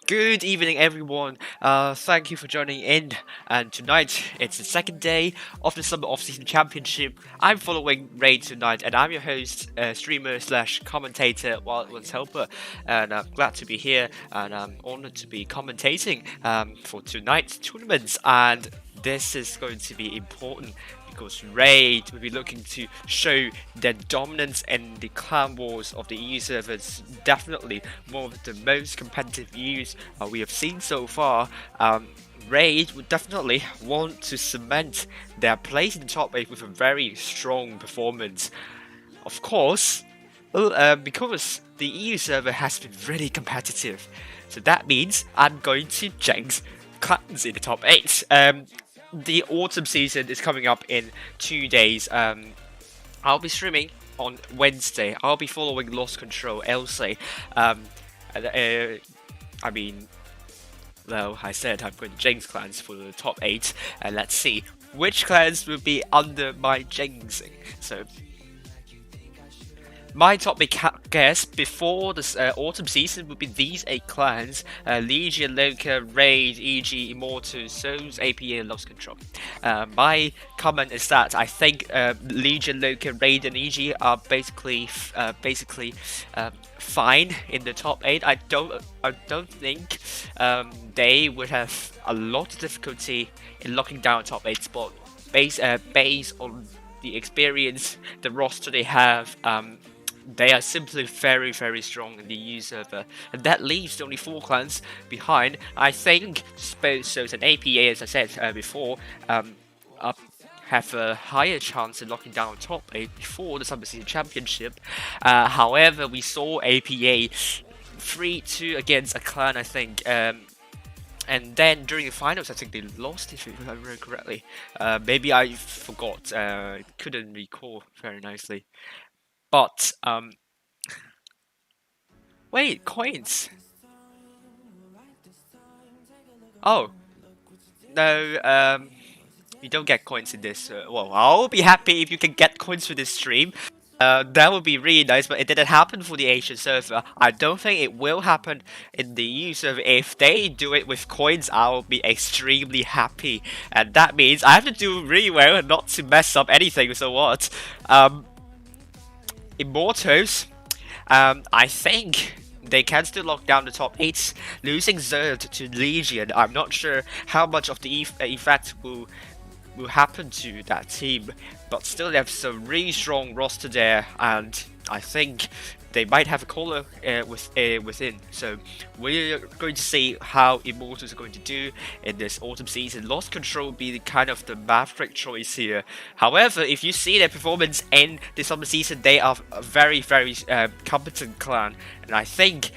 Good evening, everyone. Thank you for joining in. And tonight, it's the second day of the Summer Off-Season Championship. I'm following Raid tonight, and I'm your host, streamer slash commentator, Wildoneshelper. And I'm glad to be here, and I'm honored to be commentating for tonight's tournaments. And this is going to be important because Raid will be looking to show their dominance in the clan wars of the EU servers. Definitely one of the most competitive EUs we have seen so far. Raid would definitely want to cement their place in the top 8 with a very strong performance. Of course, because the EU server has been really competitive, so that means I'm going to jinx clans in the top 8. The autumn season is coming up in 2 days. I'll be streaming on Wednesday. I'll be following Lost Control, LC. I mean, well, I said I'm going to jinx clans for the top 8, and let's see which clans will be under my jinxing. So, my top guess before this autumn season would be these 8 clans: Legion, Loka, Raid, EG, Immortal, Souls, APA, and Lost Control. My comment is that I think Legion, Loka, Raid, and EG are basically fine in the top 8. I don't think they would have a lot of difficulty in locking down a top 8 spot based on the experience, the roster they have. They are simply very, very strong in the EU server, and that leaves only 4 clans behind. I think both Souls and APA, as I said before, have a higher chance in locking down top 8 before the Summer Season Championship. However, we saw APA 3-2 against a clan, I think. And then during the finals, I think they lost, if I remember correctly. Maybe I forgot, couldn't recall very nicely. But, wait, coins! Oh, no, you don't get coins in this. Well, I'll be happy if you can get coins for this stream. That would be really nice, but it didn't happen for the Asian server. I don't think it will happen in the EU server. If they do it with coins, I'll be extremely happy. And that means I have to do really well and not to mess up anything, so what? Immortals, I think they can still lock down the top 8. Losing Zerd to Legion, I'm not sure how much of the effect will happen to that team, but still they have some really strong roster there, and I think they might have a caller within. So we're going to see how Immortals are going to do in this autumn season. Lost Control will be the kind of the maverick choice here. However, if you see their performance in the summer season, they are a very, very competent clan, and I think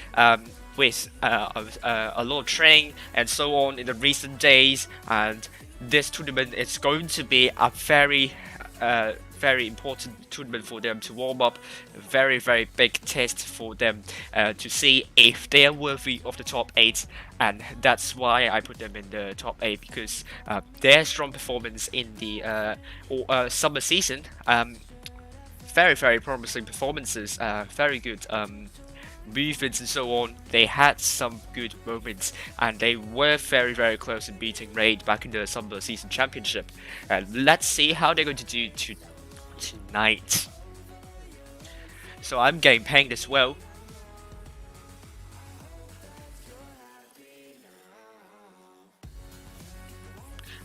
with a lot of training and so on in the recent days, and this tournament is going to be a very important tournament for them to warm up. A very, very big test for them to see if they are worthy of the top 8, and that's why I put them in the top 8, because their strong performance in the summer season, very, very promising performances, very good movements and so on. They had some good moments, and they were very, very close in beating Raid back in the Summer Season Championship. And let's see how they're going to do tonight. So I'm getting pinged as well.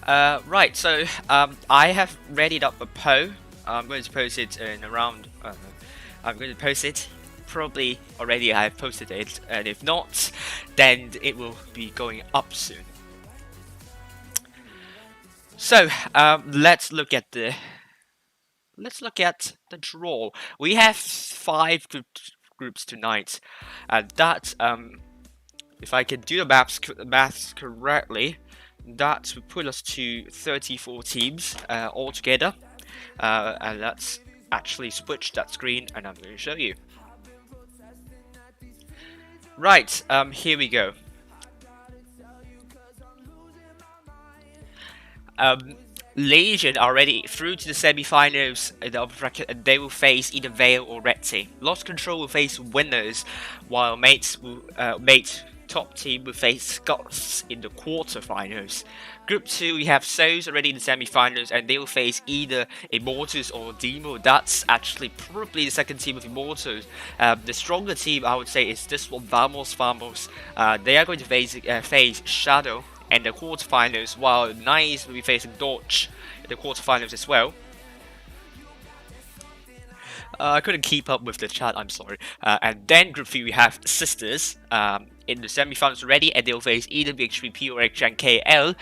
Right, so I have readied up a poll. I'm going to post it in around. I'm going to post it. Probably already I have posted it, and if not, then it will be going up soon. So let's look at the draw. We have 5 groups tonight, and that if I can do the maths correctly, that would put us to 34 teams altogether. And let's actually switch that screen, and I'm going to show you. Right, here we go. Legion are already through to the semi-finals in the upper bracket, and they will face either Vale or Red Team. Lost Control will face winners, while Mate top team will face Scots in the quarterfinals. Group 2, we have Souls already in the semi-finals, and they will face either Immortals or Demo. That's actually probably the second team of Immortals. The stronger team, I would say, is this one, Vamos Vamos. They are going to face Shadow in the quarterfinals, while Nice will be facing Dodge in the quarterfinals as well. I couldn't keep up with the chat, I'm sorry. And then Group 3, we have Sisters in the semi-finals already, and they'll face either BHBP or KL.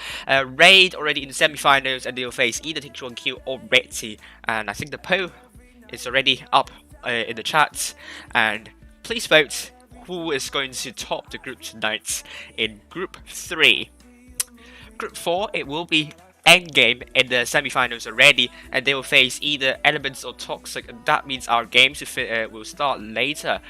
Raid already in the semi-finals, and they'll face either T1Q or Red Tea. And I think the poll is already up in the chat. And please vote who is going to top the group tonight in Group 3. Group 4, it will be Endgame in the semi-finals already, and they will face either Elements or Toxic, and that means our games will start later,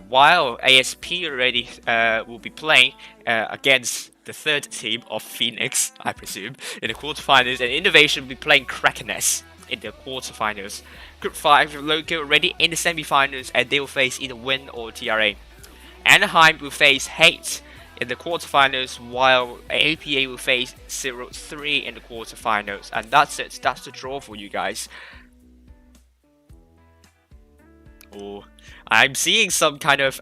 while ASP already will be playing against the third team of Phoenix, I presume, in the quarterfinals, and Innovation will be playing Krakeness in the quarterfinals. Group 5, Loco already in the semi-finals, and they will face either Win or TRA. Anaheim will face Hate in the quarterfinals, while APA will face 0-3 in the quarterfinals, and that's it. That's the draw for you guys. Oh, I'm seeing some kind of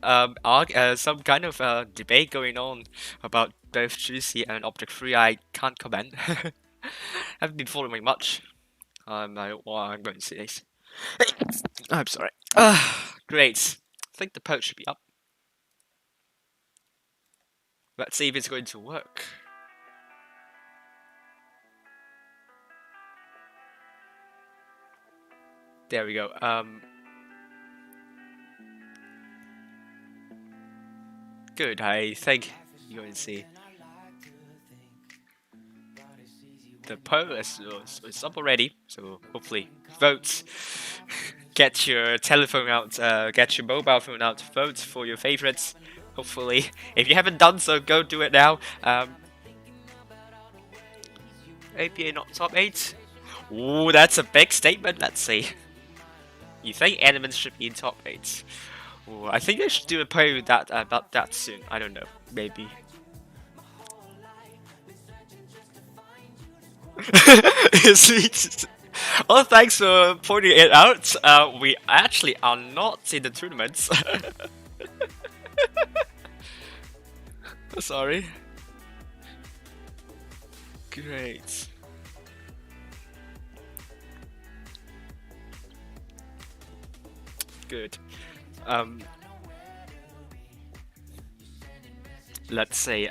debate going on about both Juicy and Object 3. I can't comment. Haven't been following much. I'm going to see this. I'm sorry. Great. I think the post should be up. Let's see if it's going to work. There we go. Good. I think you're going to see. The poll is up already, so hopefully vote. Get your telephone out, get your mobile phone out, vote for your favorites. Hopefully, if you haven't done so, go do it now. APA not top 8? Ooh, that's a big statement. Let's see. You think Elements should be in top 8? Ooh, I think they should do a poll about that soon. I don't know. Maybe. Oh, thanks for pointing it out. We actually are not in the tournaments. Sorry. Great. Good. Let's say,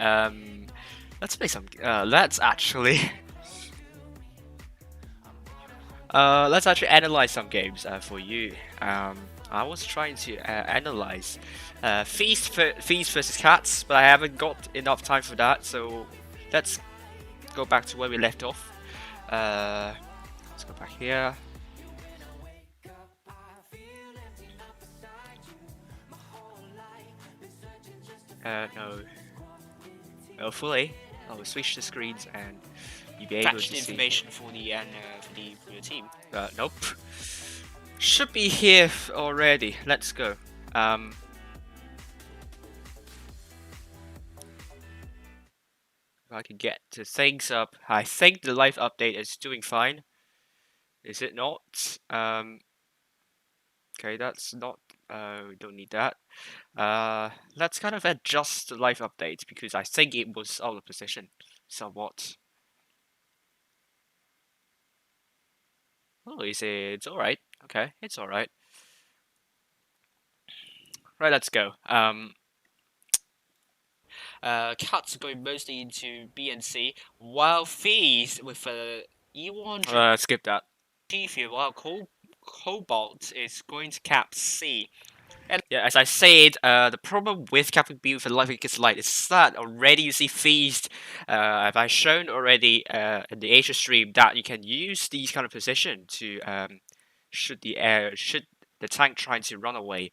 let's play some, let's actually analyze some games for you. I was trying to analyze Feast versus Cats, but I haven't got enough time for that, so let's go back to where we left off. Let's go back here. No. Hopefully, I'll switch the screens and you'll be able to see information for your team. Nope. Should be here already. Let's go. If I can get the things up. I think the live update is doing fine. Is it not? Okay, that's not. We don't need that. Let's kind of adjust the live update because I think it was out of position somewhat. Oh, it's alright. Okay, it's alright. Right, let's go. Cuts going mostly into B and C, while Fees with E1. Skip that. T-Field, while Cobalt is going to cap C. And yeah, as I said, the problem with capping B with a Life Gets Light is that already you see Feast. Have I shown already in the Asia stream that you can use these kind of position to should the tank trying to run away.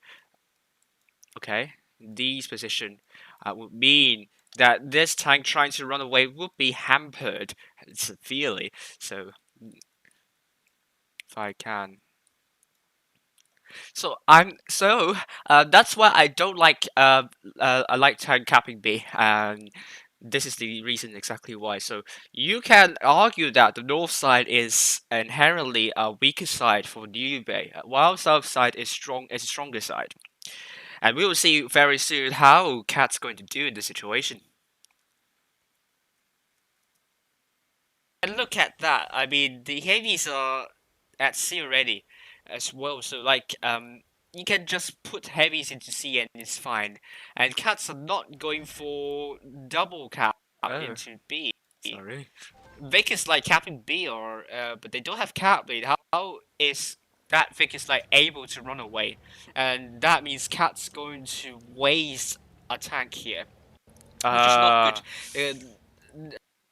Okay, these position would mean that this tank trying to run away would be hampered severely. So if I can That's why I don't like I like time capping B, and this is the reason exactly why. So you can argue that the north side is inherently a weaker side for New Bay, while south side is a stronger side, and we will see very soon how Cat's going to do in this situation. And look at that. I mean, the heavies are at C already as well. So you can just put heavies into C and it's fine. And cats are not going for double cap into B. Sorry. Vic is like capping B or but they don't have cap lead. How is that Vic is like able to run away? And that means cat's going to waste a tank here, which is not good.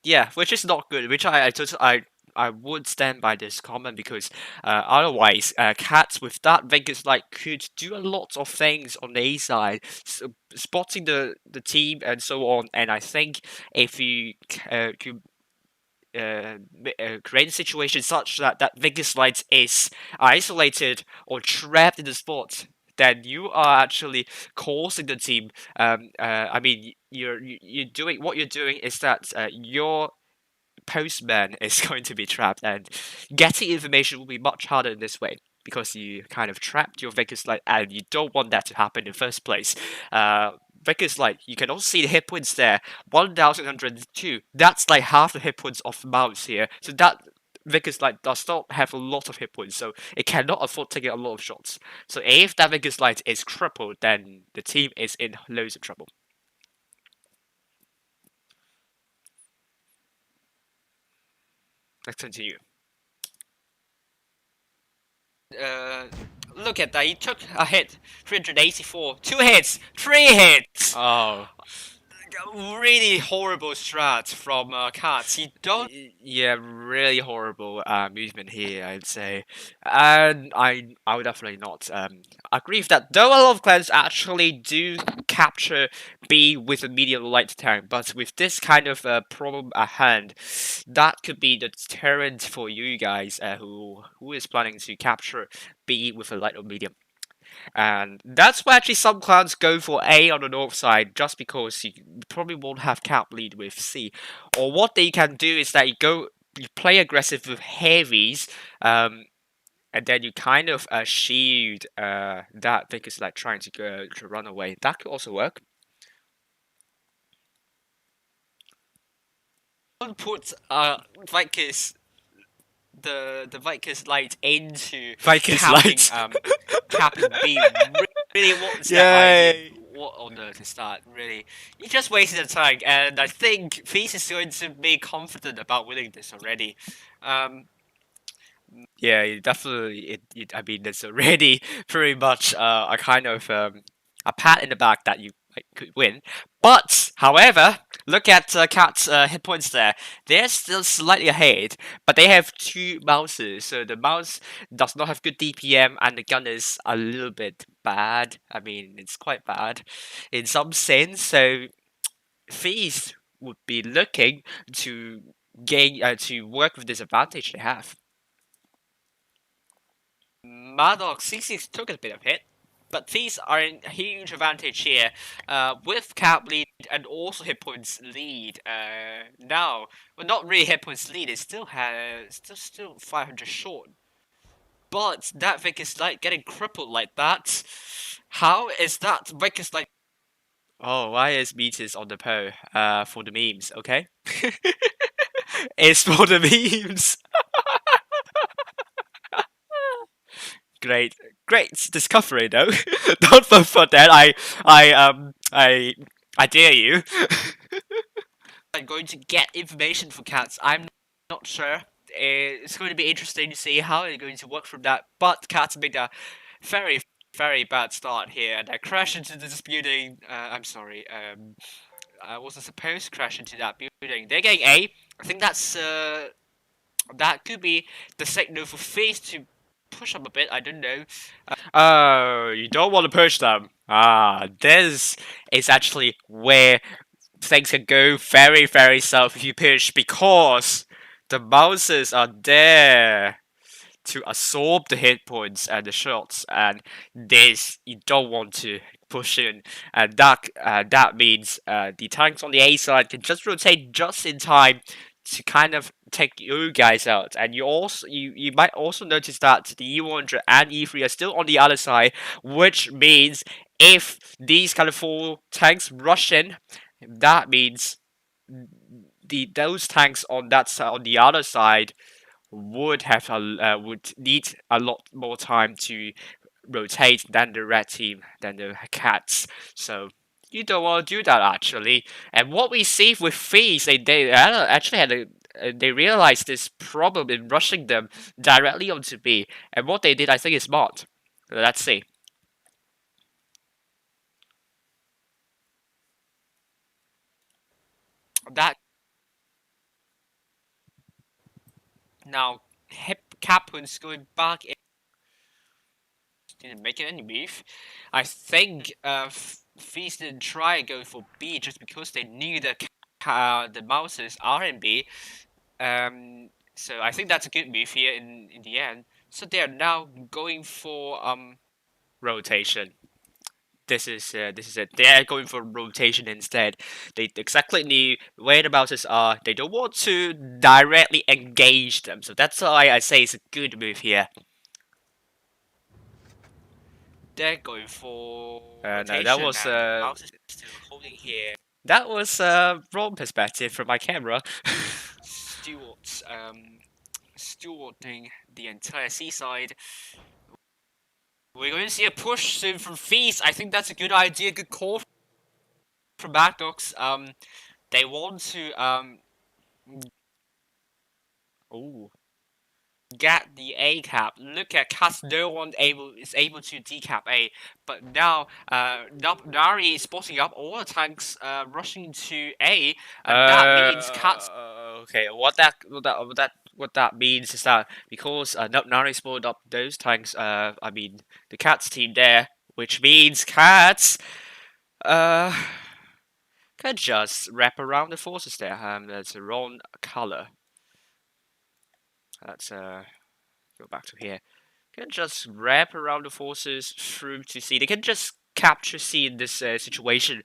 Yeah, which is not good. Which I would stand by this comment because otherwise, cats with that Vegas like could do a lot of things on the A side, spotting the team and so on. And I think if you could create a situation such that Vegas Light is isolated or trapped in the spot, then you are actually causing the team. I mean, you're doing what you're doing is that your postman is going to be trapped, and getting information will be much harder in this way because you kind of trapped your Vegas Light, and you don't want that to happen in the first place. Vegas Light, you can also see the hit points there, 1,102. That's like half the hit points of Mouse here. So that Vegas Light does not have a lot of hit points, so it cannot afford taking a lot of shots. So if that Vegas Light is crippled, then the team is in loads of trouble. Let's continue. Uh, Look at that. He took a hit. 384. 2 hits. 3 hits. Oh. Really horrible strat from Katz. You don't. Yeah, really horrible movement here, I'd say. And I would definitely not agree with that. Though a lot of clans actually do capture B with a medium light tank, but with this kind of problem at hand, that could be the deterrent for you guys who is planning to capture B with a light or medium. And that's why actually some clans go for A on the north side, just because you probably won't have cap lead with C. Or what they can do is that you play aggressive with heavies, and then you kind of shield that because like trying to go to run away. That could also work. Don't put Vikings the Vikings light into Vikings capping, light. capping B. Really, what's that Yay! idea? What on earth is that? Really, you just wasted a tank, and I think Feast is going to be confident about winning this already. Yeah, definitely. I mean, it's already pretty much a kind of a pat in the back that you like, could win. But, however, look at Cat's hit points there. They're still slightly ahead, but they have 2 mouses. So the mouse does not have good DPM, and the gun is a little bit bad. I mean, it's quite bad in some sense. So Feast would be looking to gain to work with this advantage they have. Maddox 66 took a bit of hit, but these are a huge advantage here with cap lead and also hit points lead. Now, well, not really hit points lead. It still has still 500 short. But that Vic is like getting crippled like that. How is that Vic is like? Oh, why is meters on the po? For the memes, okay? It's for the memes. Great, great discovery though. Don't vote for that. I dare you. I'm going to get information for cats. I'm not sure. It's going to be interesting to see how they're going to work from that. But cats made a very, very bad start here, and I crashed into this building. I'm sorry. I wasn't supposed to crash into that building. They're getting A. I think that could be the signal for Face to push up a bit. I don't know. Oh, you don't want to push them. This is actually where things can go very, very south if you push because the mouses are there. to absorb the hit points and the shots, and this you don't want to push in, and that means the tanks on the A side can just rotate just in time to kind of take you guys out. And you might also notice that the E100 and E3 are still on the other side, which means if these kind of four tanks rush in, that means those tanks on that side, on the other side, would need a lot more time to rotate than the red team, than the cats. So you don't want to do that actually. And what we see with Fees, they actually had a they realized this problem in rushing them directly onto B. And what they did, I think, is smart. Let's see. That now Hip Captain's going back in, didn't make any move. I think Feast didn't try and go for B just because they knew that the mouses are in B. So I think that's a good move here in the end. So they're now going for rotation. This is it. They're going for rotation instead. They exactly knew where the mouses are. They don't want to directly engage them. So that's why I say it's a good move here. They're going for rotation. That was mouse is still holding here. That was wrong perspective from my camera. Stewarding the entire seaside. We're going to see a push soon from Feast. I think that's a good idea, good call from Backdogs. They want to oh, get the A cap. Look at Cats. No one is able to decap A, but now Nari is spotting up all the tanks rushing to A, and that means Cats. Okay, what that means is that because Nari spotted up those tanks, I mean the Cats team there, which means Cats can just wrap around the forces there. That's the wrong color. Let's go back to here. Can just wrap around the forces through to C. They can just capture C in this situation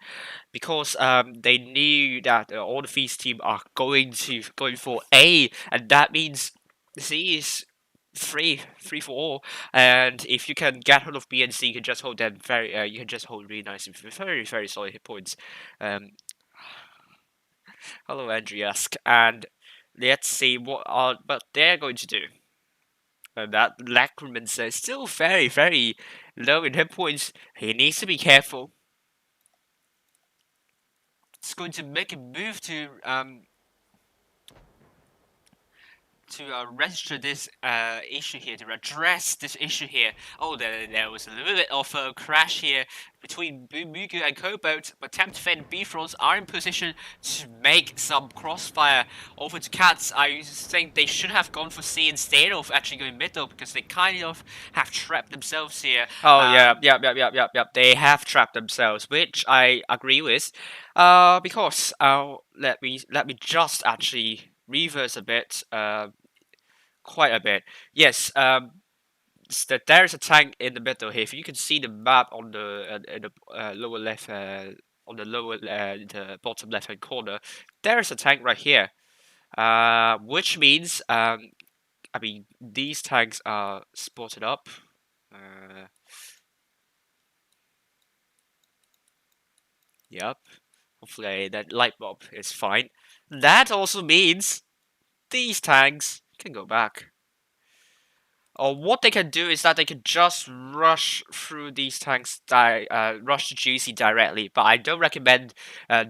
because they knew that all the Feast team are going for A, and that means C is free for all. And if you can get hold of B and C, you can just hold them you can just hold really nice, very solid hit points. Hello, Andriask, and let's see what they're going to do. That Lackerman's still very low in hit points. He needs to be careful. It's going to make a move to register this issue here, to address this issue here. Oh, there was a little bit of a crash here between Mugu and Cobalt, but Temptfed and Bifrost are in position to make some crossfire over to Cats. I think they should have gone for C instead of actually going middle, because they kind of have trapped themselves here. Oh yeah. They have trapped themselves, which I agree with. Because let me just actually reverse a bit. Quite a bit. Yes, there is a tank in the middle here. If you can see the map on the in the lower left, on the the bottom left hand corner, there is a tank right here. Which means I mean these tanks are spotted up. Yep. Hopefully that light bulb is fine. That also means these tanks can go back. Or what they can do is that they can just rush through these tanks, rush to GC directly. But I don't recommend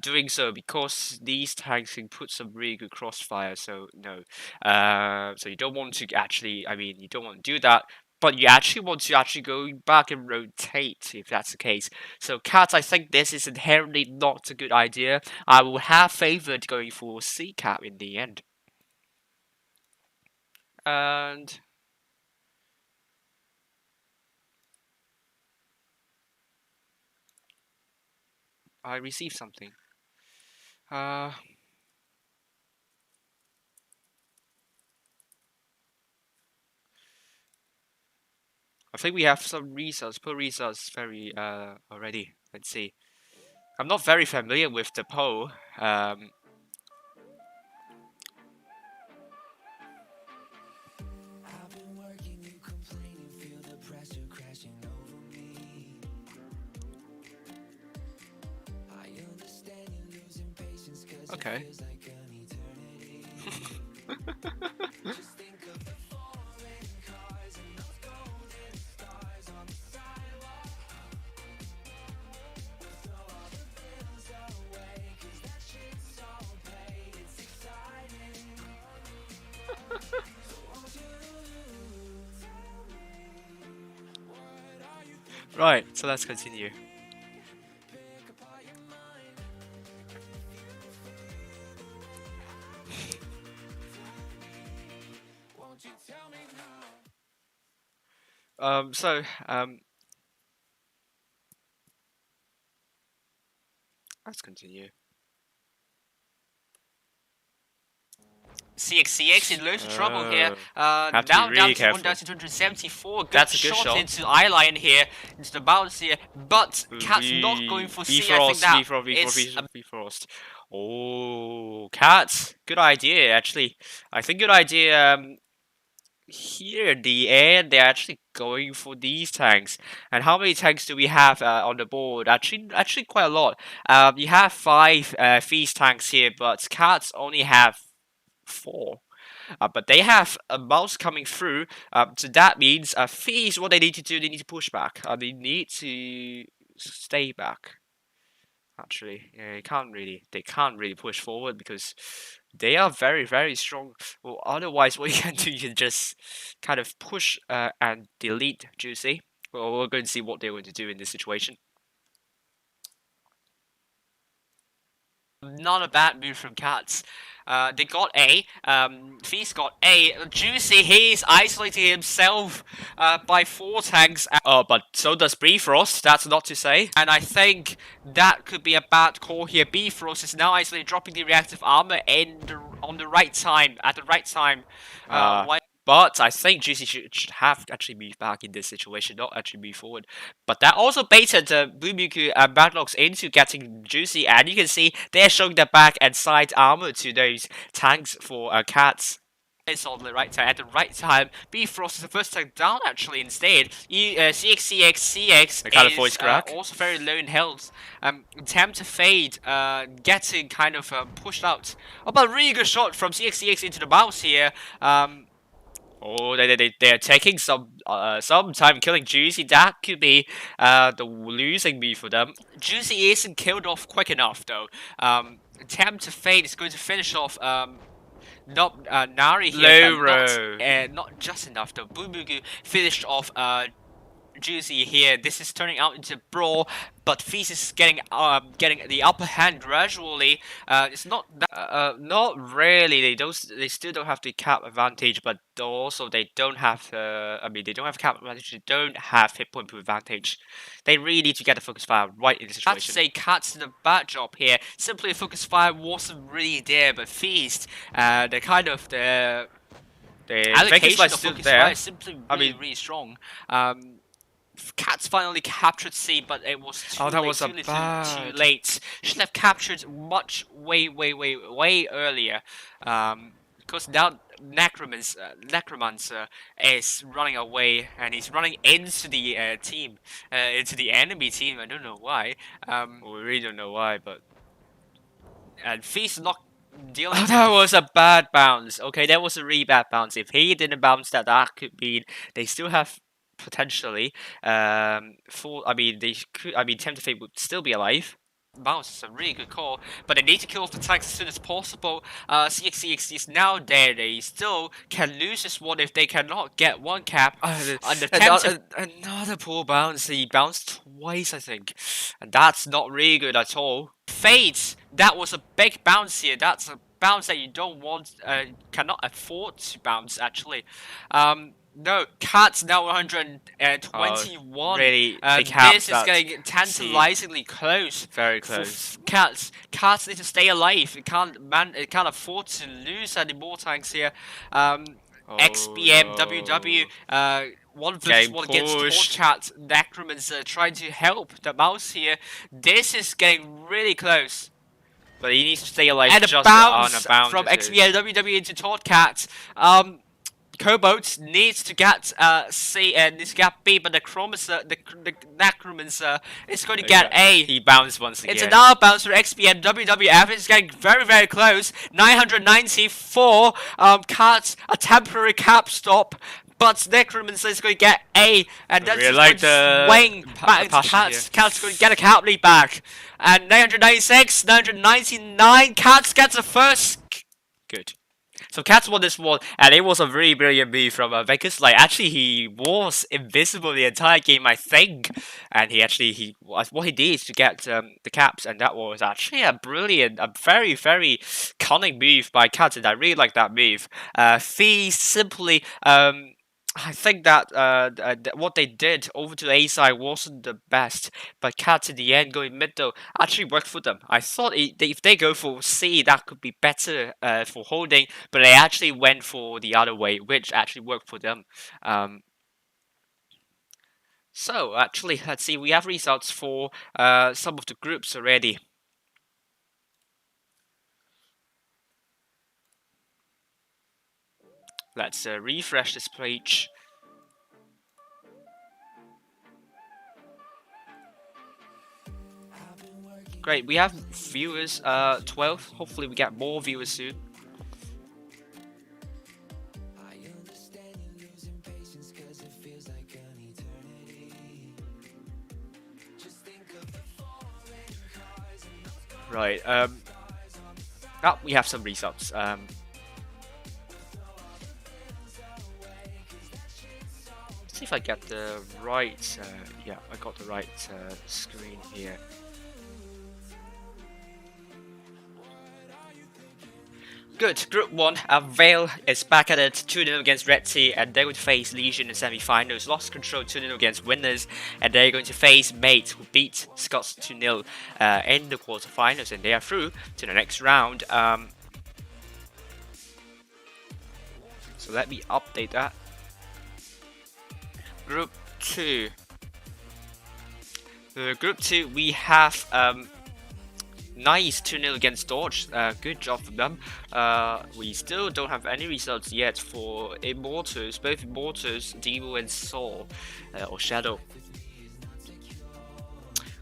doing so, because these tanks can put some really good crossfire. So no, so you don't want to actually. I mean, you don't want to do that. But you actually want to actually go back and rotate if that's the case. So Cats, I think this is inherently not a good idea. I would have favored going for C cap in the end. And I received something. Uh, I think we have some results. Poll results very already. Let's see. I'm not very familiar with the poll. Okay. Right, so let's continue. Let's continue. CX in loads of trouble here. Have to Now be down really to careful. 1,274. That's a good shot. Into eyeline here, into the bounce here. But Cat's not going for C. I think that is Bifrost. Oh, Cats. Good idea, actually. I think good idea. Here in the end, they're actually going for these tanks. And how many tanks do we have on the board? Actually, quite a lot. You have 5 Feast tanks here, but Cats only have 4. But they have a mouse coming through, so that means Feast, what they need to do, they need to push back. They need to stay back. Actually, yeah, they can't really push forward because they are very, very strong. Well, otherwise, what you can do, you can just kind of push and delete Juicy. Well, we're going to see what they're going to do in this situation. not a bad move from Cats. They got A. Feast got A. Juicy, he's isolating himself by 4 tanks. But so does Bifrost, that's not to say. And I think that could be a bad call here. Bifrost is now isolating, dropping the reactive armor on the right time, at the right time. But I think Juicy should have actually moved back in this situation, not actually move forward. But that also baited Bumuku and Badlocks into getting Juicy, and you can see they're showing their back and side armor to those tanks for Cats. It's on the right time, at the right time. Bifrost is the first tank down, actually, instead. CX kind of is voice crack. Also very low in health. Attempt to fade, getting kind of pushed out. Oh, but really good shot from CX into the mouse here. Oh, they're taking some time killing Juicy. That could be the losing me for them. Juicy isn't killed off quick enough though. Attempt to fade is going to finish off not Nari here, but not just enough though. Bumugu finished off Juicy here. This is turning out into a brawl, but Feast is getting the upper hand gradually. It's not that, not really. They still don't have the cap advantage, but also they don't have they don't have cap advantage. They don't have hit point advantage. They really need to get the focus fire right in the situation. I have to say, Cats did a bad job here. Simply focus fire wasn't really there, but Feast, the kind of the allocation of focus fire is simply really strong. Cats finally captured C, but it was too too late. Should have captured way earlier. Because now Necromancer is running away, and he's running into the team, into the enemy team. I don't know why. We really don't know why, but and Feast not dealing. Oh, that was a bad bounce. Okay, that was a really bad bounce. If he didn't bounce that, that could mean they still have potentially they could. Tempted Fate would still be alive. Bounce is a really good call, but they need to kill off the tanks as soon as possible. CX is now dead. They still can lose this one if they cannot get one cap. Another poor bounce. He bounced twice, I think, and that's not really good at all. Fades. That was a big bounce here. That's a bounce that you don't want, cannot afford to bounce actually. No, Cats now 121. Really? This is getting tantalizingly close. Very close. Cats need to stay alive. It can't afford to lose any more tanks here. XBM WW 1v1 against Torchat. Necromancer trying to help the mouse here. This is getting really close. But he needs to stay alive and just on a bounce from XBM WW into Torcat. Cobalt needs to get C and needs to get B, but the Necromancer is going to get A. He bounced once again. It's another bounce for XP and WWF. It's getting very, very close. 994 cuts, a temporary cap stop. But Necromancer is going to get A, and that's really going to swing back into Cats. Cats going to get a cap lead back. And 996, 999, Cats gets a first. Good. So Cats won this one, and it was a really brilliant move from Vegas. Like, actually, he was invisible the entire game, I think. And what he did is to get the caps, and that was actually a very, very cunning move by Cats, and I really like that move. Feast simply, I think that what they did over to A side wasn't the best, but Cats in the end going middle actually worked for them. I thought if they go for C, that could be better for holding, but they actually went for the other way, which actually worked for them. So actually, let's see, we have results for some of the groups already. Let's refresh this page. Great, we have viewers, 12. Hopefully we get more viewers soon. Right, now we have some results. See if I get the right, yeah, I got the right screen here. Good, Group 1, Vale is back at it, 2-0 against Red Sea, and they're going to face Legion in the semi-finals. Lost Control 2-0 against Winners, and they're going to face Mate, who beat Scots 2-0 in the quarterfinals, and they are through to the next round. So let me update that. Group 2. Group 2, we have Nice 2-0 against Dodge. Good job for them. We still don't have any results yet for Immortals, both Immortals, Devo and Soul, or Shadow.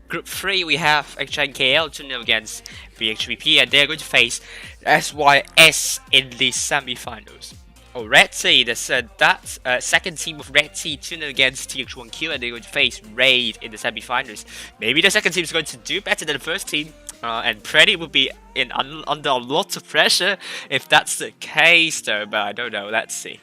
Group 3, we have HNKL 2-0 against BHBP, and they're going to face SYS in the semi-finals. Oh, Red Sea, that's second team of Red Sea 2-0 against TH1Q, and they're going to face Raid in the semi-finals. Maybe the second team is going to do better than the first team, and Preddy will be under a lot of pressure if that's the case, though, but I don't know. Let's see.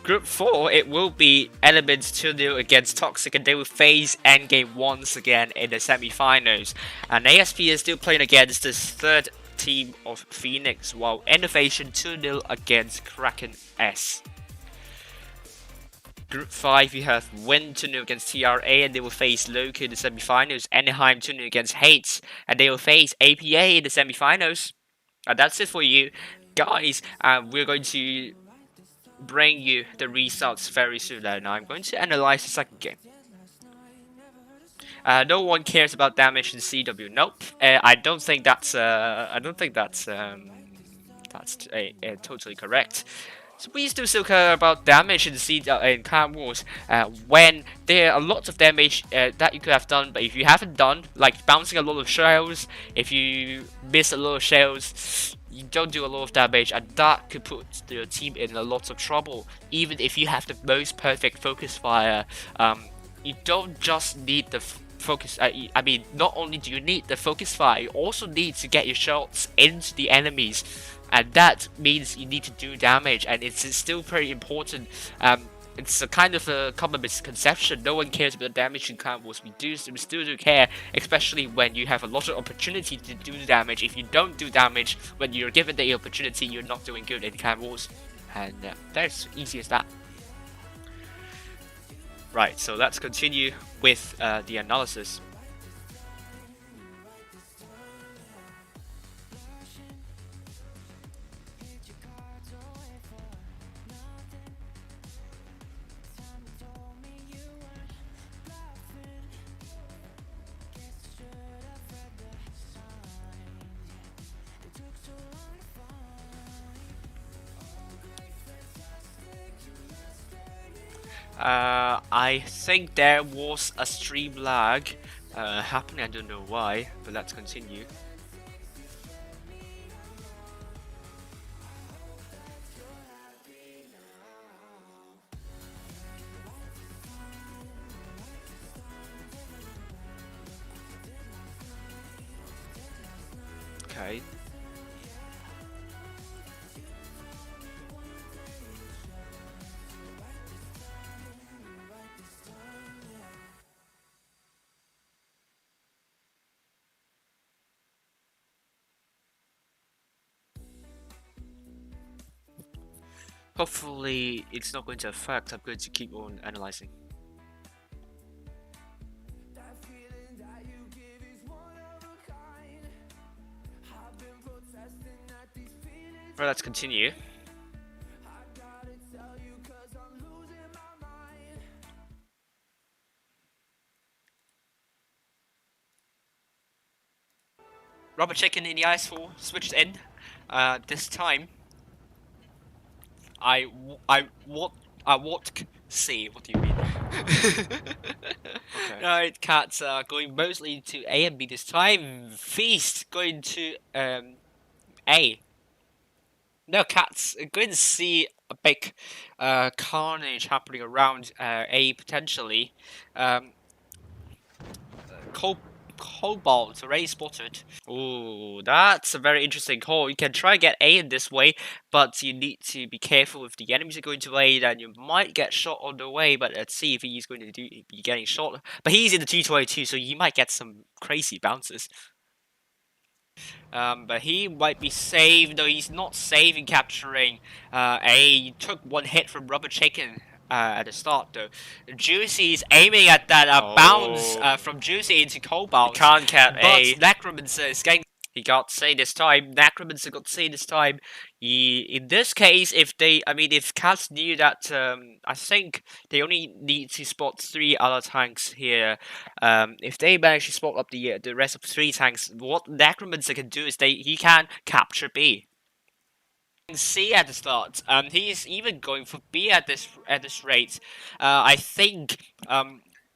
Group 4, it will be Elements 2-0 against Toxic, and they will face Endgame once again in the semi-finals. And ASP is still playing against the third team of Phoenix, while Innovation 2-0 against Kraken S. Group 5, we have Win 2-0 against TRA, and they will face Loki in the semi-finals. Anaheim 2-0 against Hates, and they will face APA in the semi-finals. And that's it for you guys. We're going to bring you the results very soon. Now I'm going to analyze the second game. No one cares about damage in CW. Nope. I don't think that's totally correct. So we still care about damage in Clan Wars when there are lots of damage that you could have done, but if you haven't done, like bouncing a lot of shells, if you miss a lot of shells, you don't do a lot of damage, and that could put your team in a lot of trouble. Even if you have the most perfect focus fire, you don't just need the focus. I mean, not only do you need the focus fire, you also need to get your shots into the enemies. And that means you need to do damage, and it's still very important. It's a kind of a common misconception. No one cares about damage in Clan Wars. We still do care, especially when you have a lot of opportunity to do damage. If you don't do damage when you're given the opportunity, you're not doing good in Clan Wars. And that's easy as that. Right, so let's continue with the analysis. I think there was a stream lag happening. I don't know why, but let's continue. Okay. Hopefully it's not going to affect. I'm going to keep on analyzing. Alright, let's continue. Rubber chicken in the ice for switches in. This time, I what see? What do you mean? Okay. Right, cats are going mostly to A and B this time. Feast going to A. No, cats going to see a big carnage happening around A potentially. Cobalt already spotted. Oh, that's a very interesting call. You can try and get A in this way, but you need to be careful if the enemies are going to A, then you might get shot on the way, but let's see if he's going to be getting shot. But he's in the T22, so he might get some crazy bounces. But he might be safe, though he's not safe in capturing A. He took one hit from Rubber Chicken at the start, though. Juicy is aiming at that bounce from Juicy into Cobalt. He can't cap A. But Necromancer is getting... He got C this time. Necromancer got C this time. In this case, if Cats knew that, I think they only need to spot 3 other tanks here. If they manage to spot up the rest of 3 tanks, what Necromancer can do is he can capture B. C at the start. He's even going for B at this rate. I think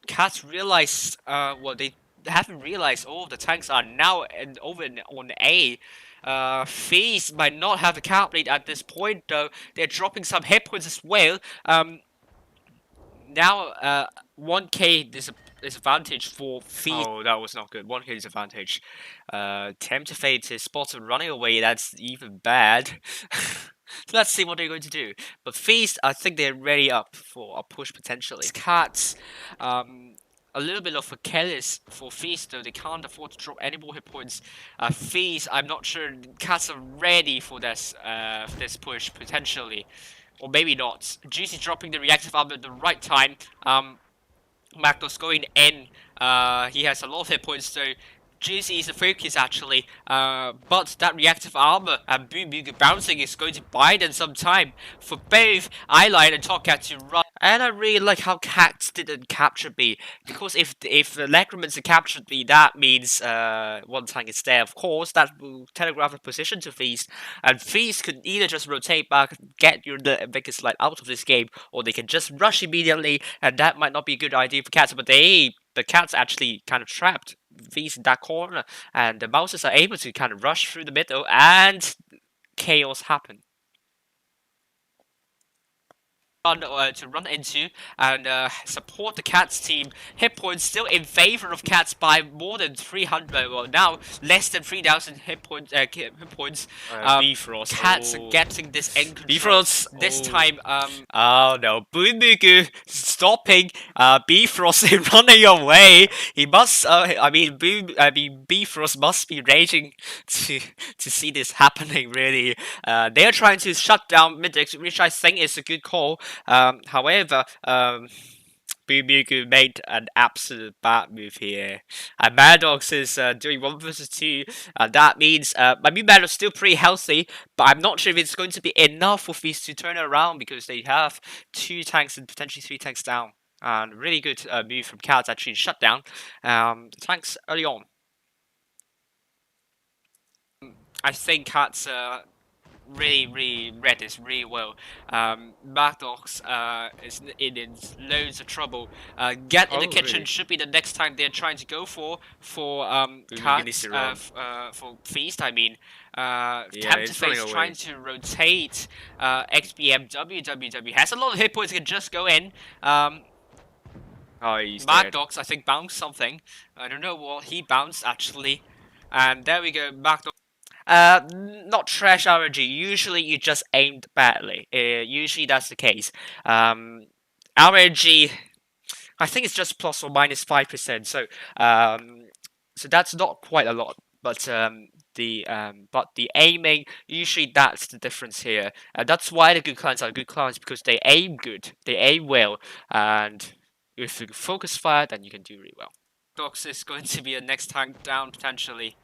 Cats realized they haven't realized all of the tanks are now over on A. Feast might not have a calculate at this point, though. They're dropping some hit points as well. Now 1k disadvantage for Feast. Oh, that was not good. 1k disadvantage. Tempt to Fate is spotted running away. That's even bad. So let's see what they're going to do. But Feast, I think they're ready up for a push potentially. Cats, a little bit of a careless for Feast, though. They can't afford to drop any more hit points. Feast, I'm not sure Cats are ready for this push potentially, or maybe not. Juicy dropping the reactive armor at the right time. Magnos going in. He has a lot of hit points, so Juicy is the focus actually, but that reactive armor and Boom bouncing is going to buy them some time for both Eyeline and Topcat to run. And I really like how Cats didn't capture B, because if the Necromancer captured B, that means one tank is there. Of course, that will telegraph the position to Feast, and Feast could either just rotate back, get the biggest light out of this game, or they can just rush immediately, and that might not be a good idea for Cats. But the Cats actually kind of trapped Feast in that corner, and the Mouses are able to kind of rush through the middle, and chaos happen. To run into and support the Cats team. Hit points still in favor of Cats by more than 300. Well, now less than 3,000 hit points. Bifrost. Cats are getting this in control. Bifrost this time. Oh no, Boonmugu stopping Bifrost running away. He must. Bifrost must be raging to see this happening. Really, they are trying to shut down Midix, which I think is a good call. However, Boonmugu made an absolute bad move here. And Maddox is doing 1 versus 2. That means Maddox still pretty healthy, but I'm not sure if it's going to be enough for Feast to turn around, because they have 2 tanks and potentially 3 tanks down. And really good move from Cats actually to shut down tanks early on. I think Cats really read this really well. Magdox is in loads of trouble. Get in the kitchen really? should be the next time they're trying to go for Luminis around. for Feast. I mean, Yeah, Tempter it's running Face away. trying to rotate XBM WWW has a lot of hit points. Can just go in. Oh, he's Mad dead. Dogs, I think, bounced something. I don't know what he bounced actually. And there we go, Mad Dogs. Not trash RNG. Usually you just aimed badly. Usually that's the case. RNG, I think it's just plus or minus 5%. So that's not quite a lot. But the aiming, usually that's the difference here. That's why the good clans are good clans, because they aim good, they aim well, and if you focus fire, then you can do really well. Dox is going to be a next tank down potentially.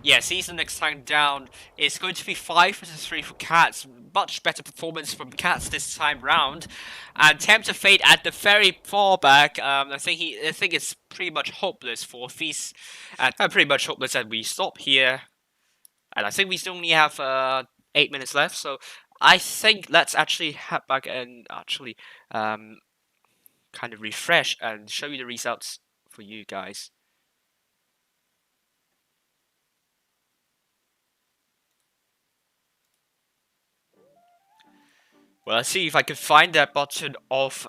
Yes, he's the next tank down. It's going to be 5 versus 3 for Cats. Much better performance from Cats this time round. And Tempter Fate at the very far back. I think it's pretty much hopeless for Feast. Pretty much hopeless that we stop here. And I think we still only have 8 minutes left. So I think let's actually head back and actually kind of refresh and show you the results for you guys. Well, let's see if I can find that button of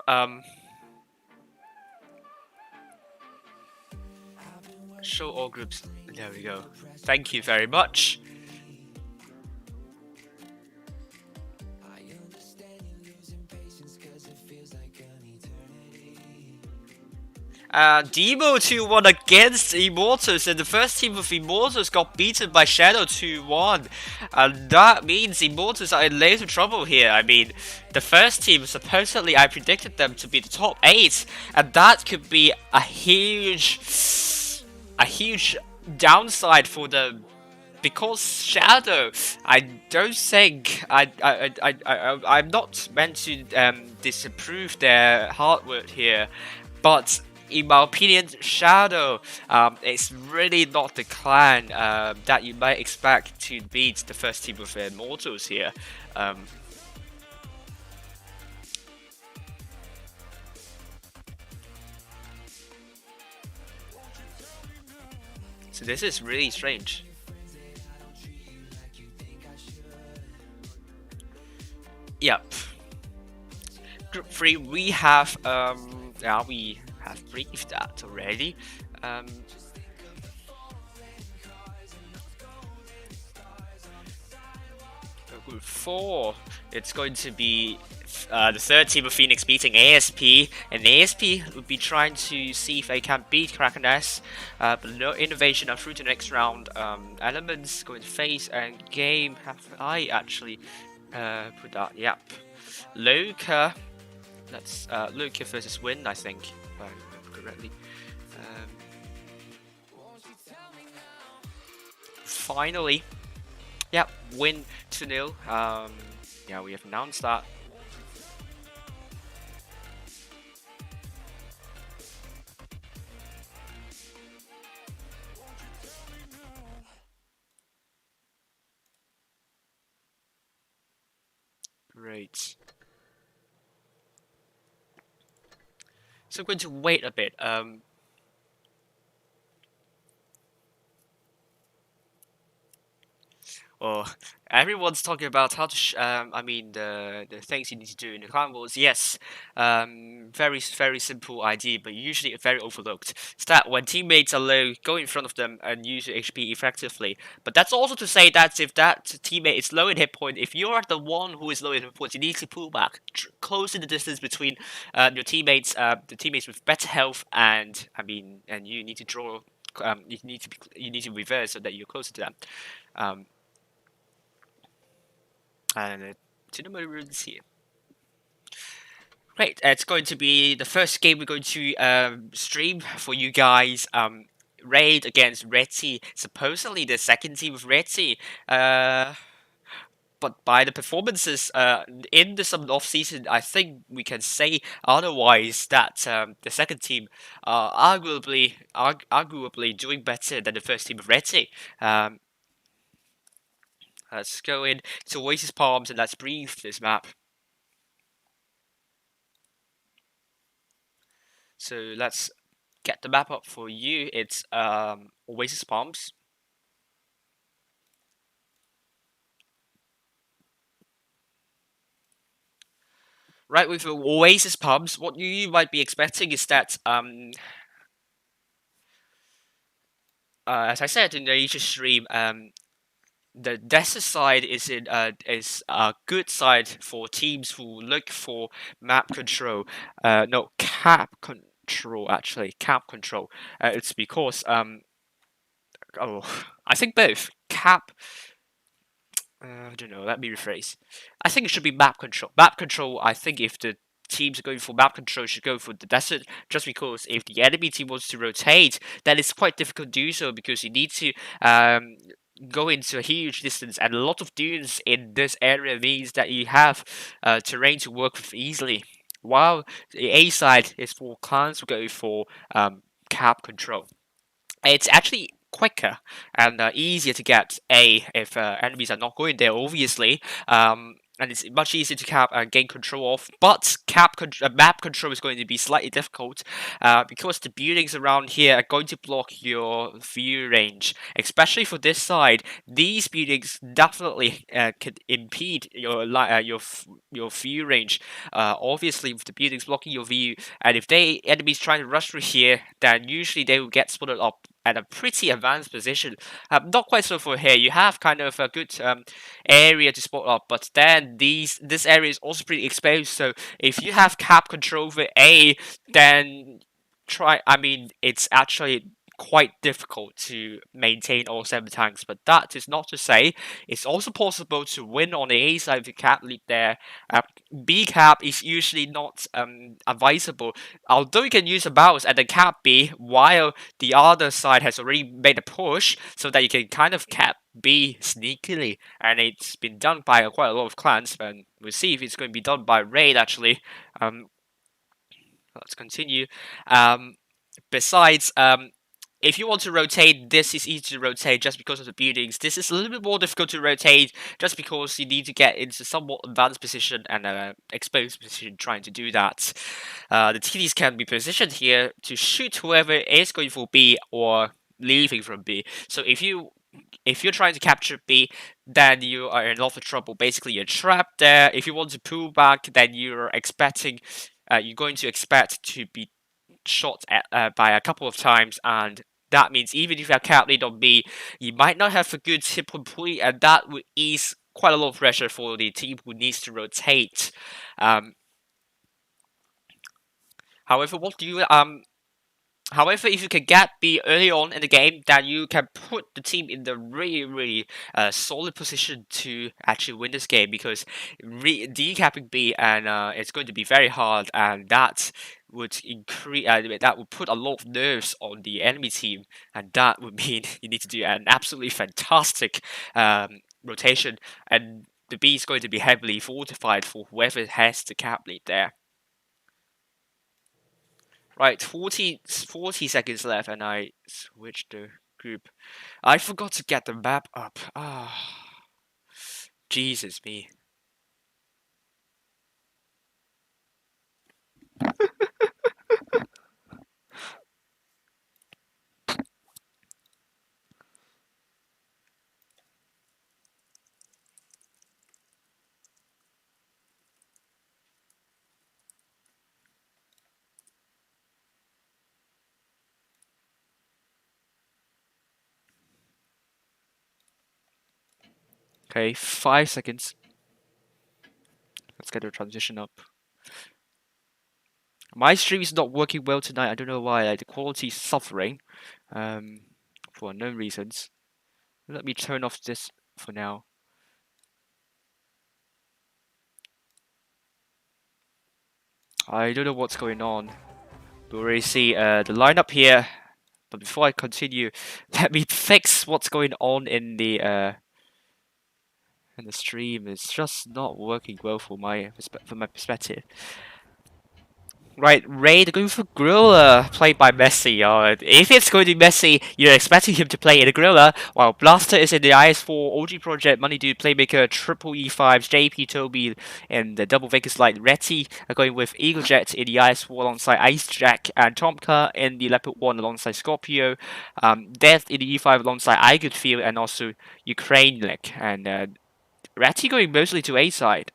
show all groups. There we go. Thank you very much. Demo 2-1 against Immortals, and the first team of Immortals got beaten by Shadow 2-1. And that means Immortals are in later trouble here. I mean, the first team, supposedly I predicted them to be the top 8, and that could be a huge downside for them. Because Shadow, I don't think I'm not meant to disapprove their hard work here, but in my opinion, Shadow is really not the clan that you might expect to beat the first team of Immortals here. So this is really strange. Yep. Group 3, we have we have briefed that already. Group 4, it's going to be the third team of Phoenix beating ASP, and ASP will be trying to see if they can beat Kraken S, but no innovation are through to the next round. Elements going to face and game. Have I actually put that? Yep. Loka. That's Loka versus Win, I think, if I remember correctly. Finally, yep, Win 2-0. Yeah, we have announced that. Great. So I'm going to wait a bit. Well, everyone's talking about how to, the things you need to do in the clan wars. Yes, very simple idea, but usually very overlooked. It's that when teammates are low, go in front of them and use your HP effectively. But that's also to say that if that teammate is low in hit point, if you are the one who is low in hit points, you need to pull back, closing the distance between your teammates, the teammates with better health, and and you need to draw. You need to reverse so that you're closer to them. And to the runes here. Great, it's going to be the first game we're going to stream for you guys. Raid against Reti, supposedly the second team of Reti. But by the performances in the summer off season, I think we can say otherwise that the second team are arguably doing better than the first team of Reti. Let's go in to Oasis Palms and let's brief this map. So let's get the map up for you. It's Oasis Palms. Right, with Oasis Palms, what you might be expecting is that as I said in the Asia stream, the desert side is a good side for teams who look for map control. No, cap control actually, cap control. It's because oh, I think both cap. I don't know. Let me rephrase. I think it should be map control. Map control. I think if the teams are going for map control, should go for the desert. Just because if the enemy team wants to rotate, then it's quite difficult to do so because you need to go into a huge distance, and a lot of dunes in this area means that you have terrain to work with easily. While the A side is for clans who go for cap control. It's actually quicker and easier to get A if enemies are not going there, obviously. And it's much easier to gain control of. But map control is going to be slightly difficult because the buildings around here are going to block your view range, especially for this side. These buildings definitely could impede your view range. Obviously, with the buildings blocking your view, and if enemies trying to rush through here, then usually they will get spotted up at a pretty advanced position. Not quite so for here. You have kind of a good area to spot up, but then this area is also pretty exposed. So if you have cap control over A, then it's actually quite difficult to maintain all 7 tanks, but that is not to say it's also possible to win on the A side if you cap lead there. B cap is usually not advisable, although you can use a mouse and then cap B while the other side has already made a push, so that you can kind of cap B sneakily, and it's been done by quite a lot of clans, and we'll see if it's going to be done by RA1D actually. Let's continue. Besides, if you want to rotate, this is easy to rotate just because of the buildings. This is a little bit more difficult to rotate just because you need to get into somewhat advanced position and exposed position trying to do that. The TDs can be positioned here to shoot whoever is going for B or leaving from B. So if you're trying to capture B, then you are in a lot of trouble. Basically, you're trapped there. If you want to pull back, then you're going to expect to be shot at by a couple of times, and that means even if you have cap lead on B, you might not have a good hit complete, and that would ease quite a lot of pressure for the team who needs to rotate. However, However, if you can get B early on in the game, then you can put the team in the really solid position to actually win this game, because decapping B and it's going to be very hard, and that would that would put a lot of nerves on the enemy team, and that would mean you need to do an absolutely fantastic rotation, and the B is going to be heavily fortified for whoever has the cap lead there. Right, 40 seconds left, and I switched the group. I forgot to get the map up. Jesus me. Okay, 5 seconds. Let's get the transition up. My stream is not working well tonight. I don't know why. The quality is suffering for unknown reasons. Let me turn off this for now. I don't know what's going on. We already see the lineup here. But before I continue, let me fix what's going on in the stream. It's just not working well from my perspective. Right, Raid going for Gorilla, played by Messi. If it's going to be Messi, you're expecting him to play in a Gorilla, while Blaster is in the IS4, OG Project, Money Dude, Playmaker, Triple E5s, JP, Toby, and the Double Vegas Light. Reti are going with Eagle Jet in the IS4 alongside Ice Jack, and Tomka in the Leopard 1 alongside Scorpio. Death in the E5 alongside I Good Feel, and also Ukraine and Reti going mostly to A side.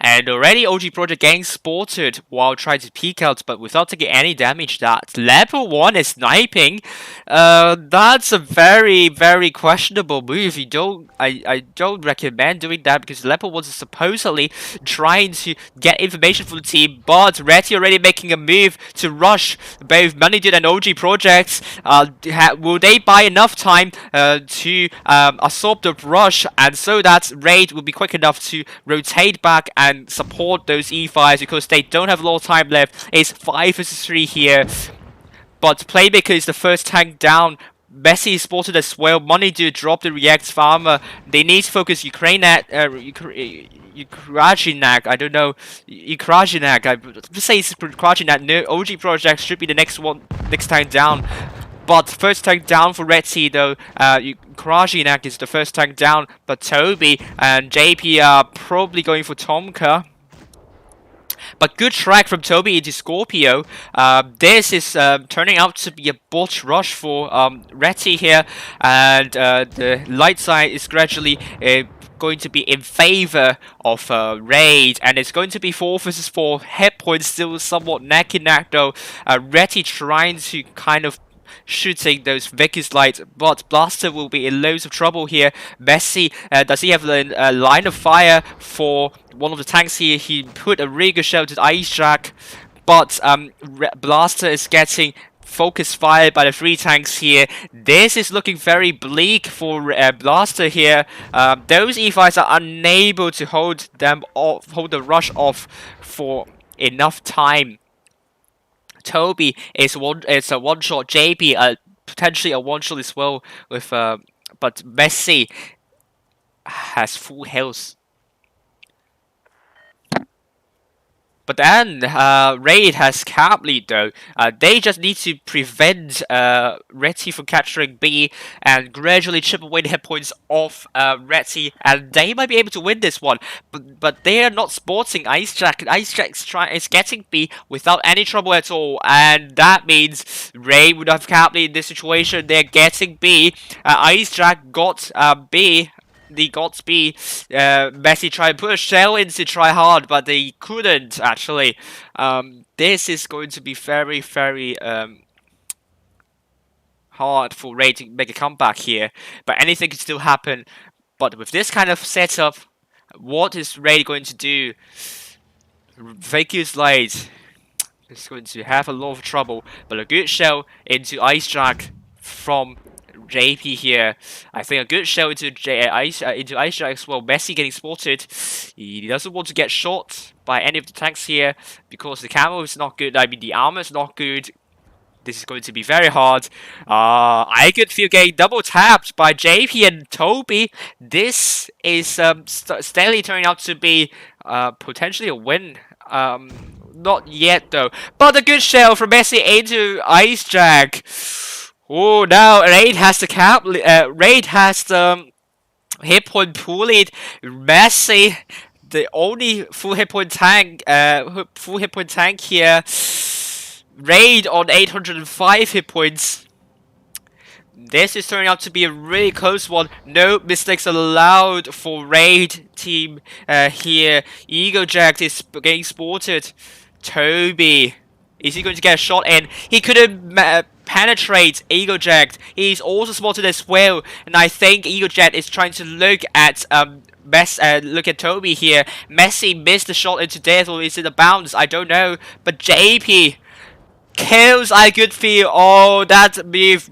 And already OG Project getting spotted while trying to peek out, but without taking any damage. That level 1 is sniping. That's a very, very questionable move. I don't recommend doing that, because level 1 is supposedly trying to get information from the team, but Reti already making a move to rush both Moneydude and OG Projects. Will they buy enough time to absorb the rush, and so that Raid will be quick enough to rotate back and support those E5s, because they don't have a lot of time left. It's 5 vs 3 here, but Playmaker is the first tank down. Messi is spotted as well. Money to drop the React Farmer. They need to focus Ukraine at Ukrajinak. I don't know. Ukrajinak. I would say it's Ukrajinak. No, OG Project should be the next tank down. But first tank down for Reti though. Krajinak is the first tank down, but Toby and JP are probably going for Tomka. But good track from Toby into Scorpio. This is turning out to be a botch rush for Reti here, and the light side is gradually going to be in favor of Raid, and it's going to be 4 vs 4. Head points still somewhat neck and neck though. Reti trying to kind of shooting those Vegas lights, but Blaster will be in loads of trouble here. Messi, does he have a line of fire for one of the tanks here? He put a really good shell to Ice Jack, but Blaster is getting focus fired by the 3 tanks here. This is looking very bleak for Blaster here. Those E5s are unable to hold the rush off for enough time. Toby is a one-shot. JP potentially a one-shot as well with but Messi has full health. But then Raid has cap lead though. They just need to prevent Reti from capturing B and gradually chip away the hit points off Reti, and they might be able to win this one. But they are not sporting Ice Jack. Ice Jack is getting B without any trouble at all, and that means Raid would have cap lead in this situation. They're getting B. Ice Jack got B. They got B. Messi tried to put a shell in to try hard, but they couldn't actually. This is going to be very, very hard for Ray to make a comeback here. But anything can still happen. But with this kind of setup, what is Ray going to do? Vegas Light is going to have a lot of trouble, but a good shell into Ice Jack from JP here. I think a good shell into Ice Jack as well. Messi getting spotted. He doesn't want to get shot by any of the tanks here because the camo is not good. I mean, the armor is not good. This is going to be very hard. I could feel getting double tapped by JP and Toby. This is steadily turning out to be potentially a win. Not yet though. But a good shell from Messi into Ice Jack. Oh, now Raid has the cap. Raid has the hit point pool lead. Messi, the only full hit point tank here. Raid on 805 hit points. This is turning out to be a really close one. No mistakes allowed for Raid team here. Eagle Jack is getting spotted. Toby, is he going to get a shot in? He couldn't penetrate Eagle Jack. He's also spotted as well, and I think Eagle Jack is trying to look at look at Toby here. Messi missed the shot into death, or is it a bounce? I don't know. But JP kills I Good Feel. Oh, that move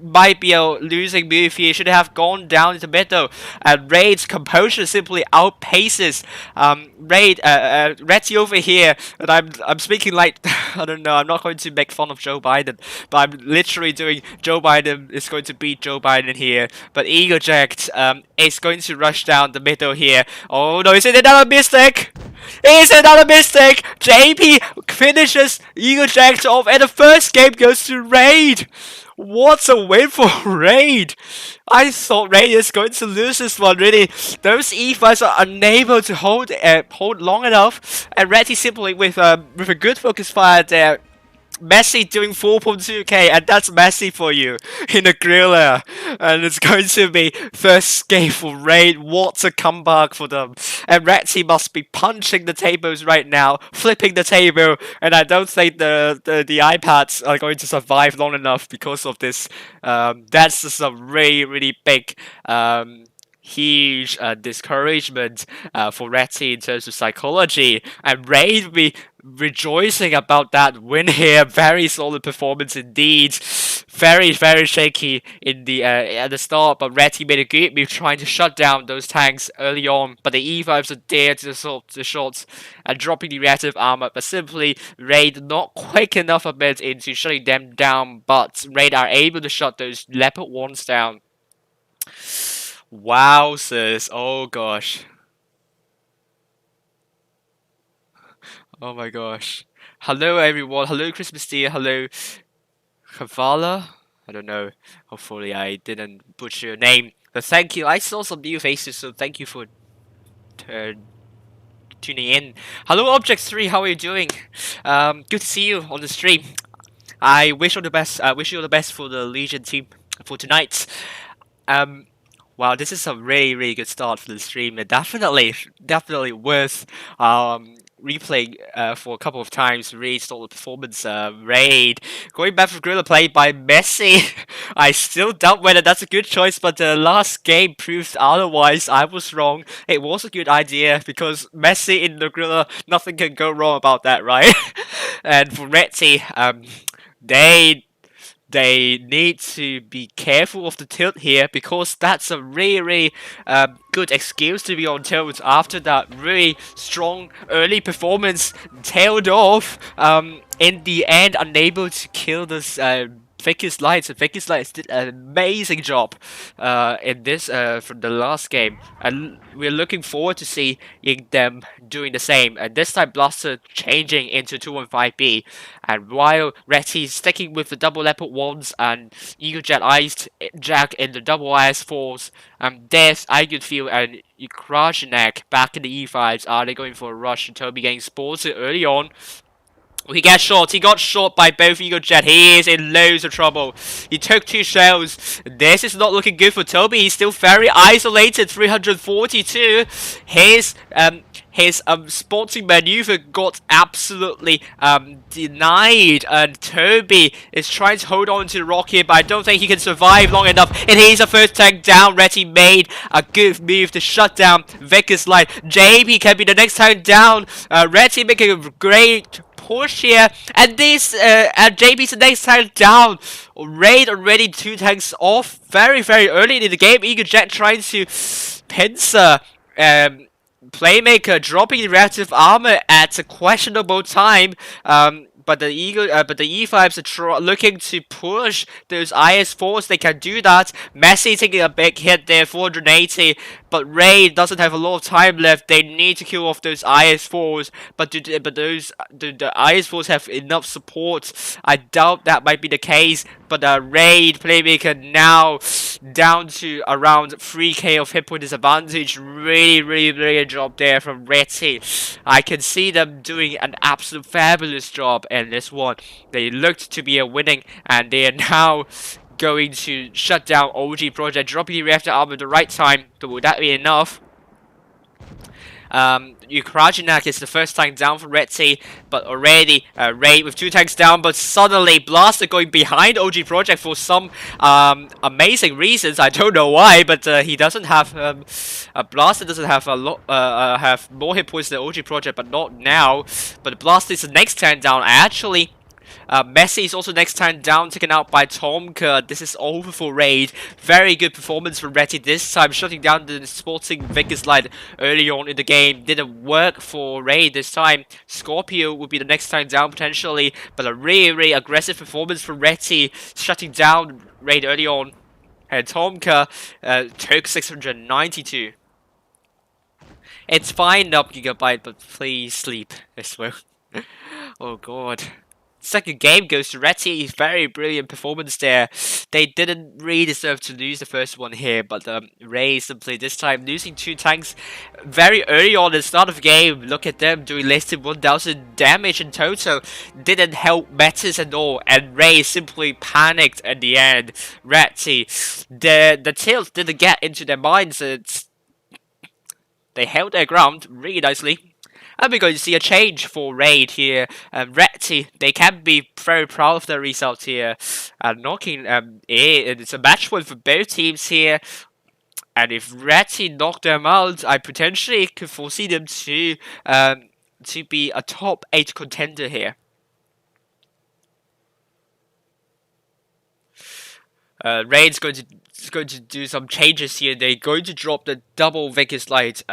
might be a losing move here. Should have gone down into middle. And Raid's composure simply outpaces Reti over here. And I'm speaking like I don't know. I'm not going to make fun of Joe Biden, but I'm literally doing Joe Biden is going to beat Joe Biden here. But Eagle Jack is going to rush down the middle here. Oh no! Is it another mistake? Here's another mistake. JP finishes Eagle Jacked off, and the first game goes to Raid. What a win for Raid! I thought Raid is going to lose this one. Really, those E5s are unable to hold long enough, and Reddy simply with a good focus fire there. Messi doing 4.2k, and that's Messi for you in a griller. And it's going to be first game for Raid. What a comeback for them. And Retty must be punching the tables right now, flipping the table. And I don't think the iPads are going to survive long enough because of this. That's just a really big huge discouragement for Retty in terms of psychology, and Raid will be rejoicing about that win here. Very solid performance indeed. Very shaky in the at the start, but Retty made a good move trying to shut down those tanks early on, but the E5s are there to assault the shots and dropping the reactive armor, but simply Raid not quick enough a bit into shutting them down, but Raid are able to shut those Leopard 1s down. Wowzers, oh gosh. Oh my gosh. Hello everyone, hello Christmas dear, hello Kavala? I don't know, hopefully I didn't butcher your name. But thank you, I saw some new faces, so thank you for tuning in. Hello Object3, how are you doing? Good to see you on the stream. I wish you all the best, wish you all the best for the Legion team for tonight. Wow, this is a really good start for the stream, and definitely worth replaying for a couple of times. Really solid performance. Raid going back for gorilla play by Messi. I still doubt whether that's a good choice, but the last game proved otherwise. I was wrong. It was a good idea because Messi in the gorilla, nothing can go wrong about that, right? And for Retty, they need to be careful of the tilt here because that's a really good excuse to be on tilt after that really strong early performance tailed off. In the end, unable to kill this Vicky's Lights. And Vicky's Lights did an amazing job in this from the last game, and we're looking forward to seeing them doing the same. And this time, Blaster changing into 215B, and while Retty's sticking with the double Leopard 1s and Eagle Jet Iced Jack in the double IS4s, Death, I could feel, and Krajnak back in the E5s. Are they going for a rush? And Toby getting spotted early on. He gets shot. He got shot by both Eagle Jet. He is in loads of trouble. He took 2 shells. This is not looking good for Toby. He's still very isolated. 342. His sporting maneuver got absolutely denied, and Toby is trying to hold on to the rock here, but I don't think he can survive long enough. And he's the first tank down. Retty made a good move to shut down Vickers Light. JP can be the next tank down. Retty making a great push here, and this JP's the next tank down. Raid already 2 tanks off very early in the game. Eagle Jet trying to pincer Playmaker dropping the reactive armor at a questionable time. But the E5s are looking to push those IS4s. They can do that. Messi taking a big hit there, 480. But Raid doesn't have a lot of time left. They need to kill off those IS4s. But the IS4s have enough support. I doubt that might be the case. But Raid Playmaker now down to around 3k of hit point disadvantage. Really good job there from Retty. I can see them doing an absolute fabulous job in this one. They looked to be a winning, and they are now going to shut down OG Project, dropping the reactor armor at the right time. But would that be enough? Ukrajinak is the first tank down for Retty, but already Raid with 2 tanks down, but suddenly Blaster going behind OG Project for some amazing reasons. I don't know why, but he doesn't have Blaster doesn't have a lot have more hit points than OG Project, but not now. But Blaster is the next tank down. Actually, Messi is also next time down, taken out by Tomka. This is over for Raid. Very good performance from Retty this time, shutting down the sporting Vickers Light early on in the game. Didn't work for Raid this time. Scorpio would be the next time down potentially, but a really aggressive performance from Retty, shutting down Raid early on. And Tomka took 692. It's fine up Gigabyte, but please sleep as well. Oh god. Second game goes to Reti. Very brilliant performance there. They didn't really deserve to lose the first one here, but Ray simply this time losing 2 tanks very early on at the start of the game. Look at them doing less than 1000 damage in total. Didn't help matters at all, and Ray simply panicked at the end. Reti, the tilt didn't get into their minds. They held their ground really nicely. And we're going to see a change for Raid here. Reti, they can be very proud of their result here. Knocking it's a match win for both teams here. And if Reti knock them out, I potentially could foresee them to be a top 8 contender here. Raid's going to do some changes here. They're going to drop the double Vickers Light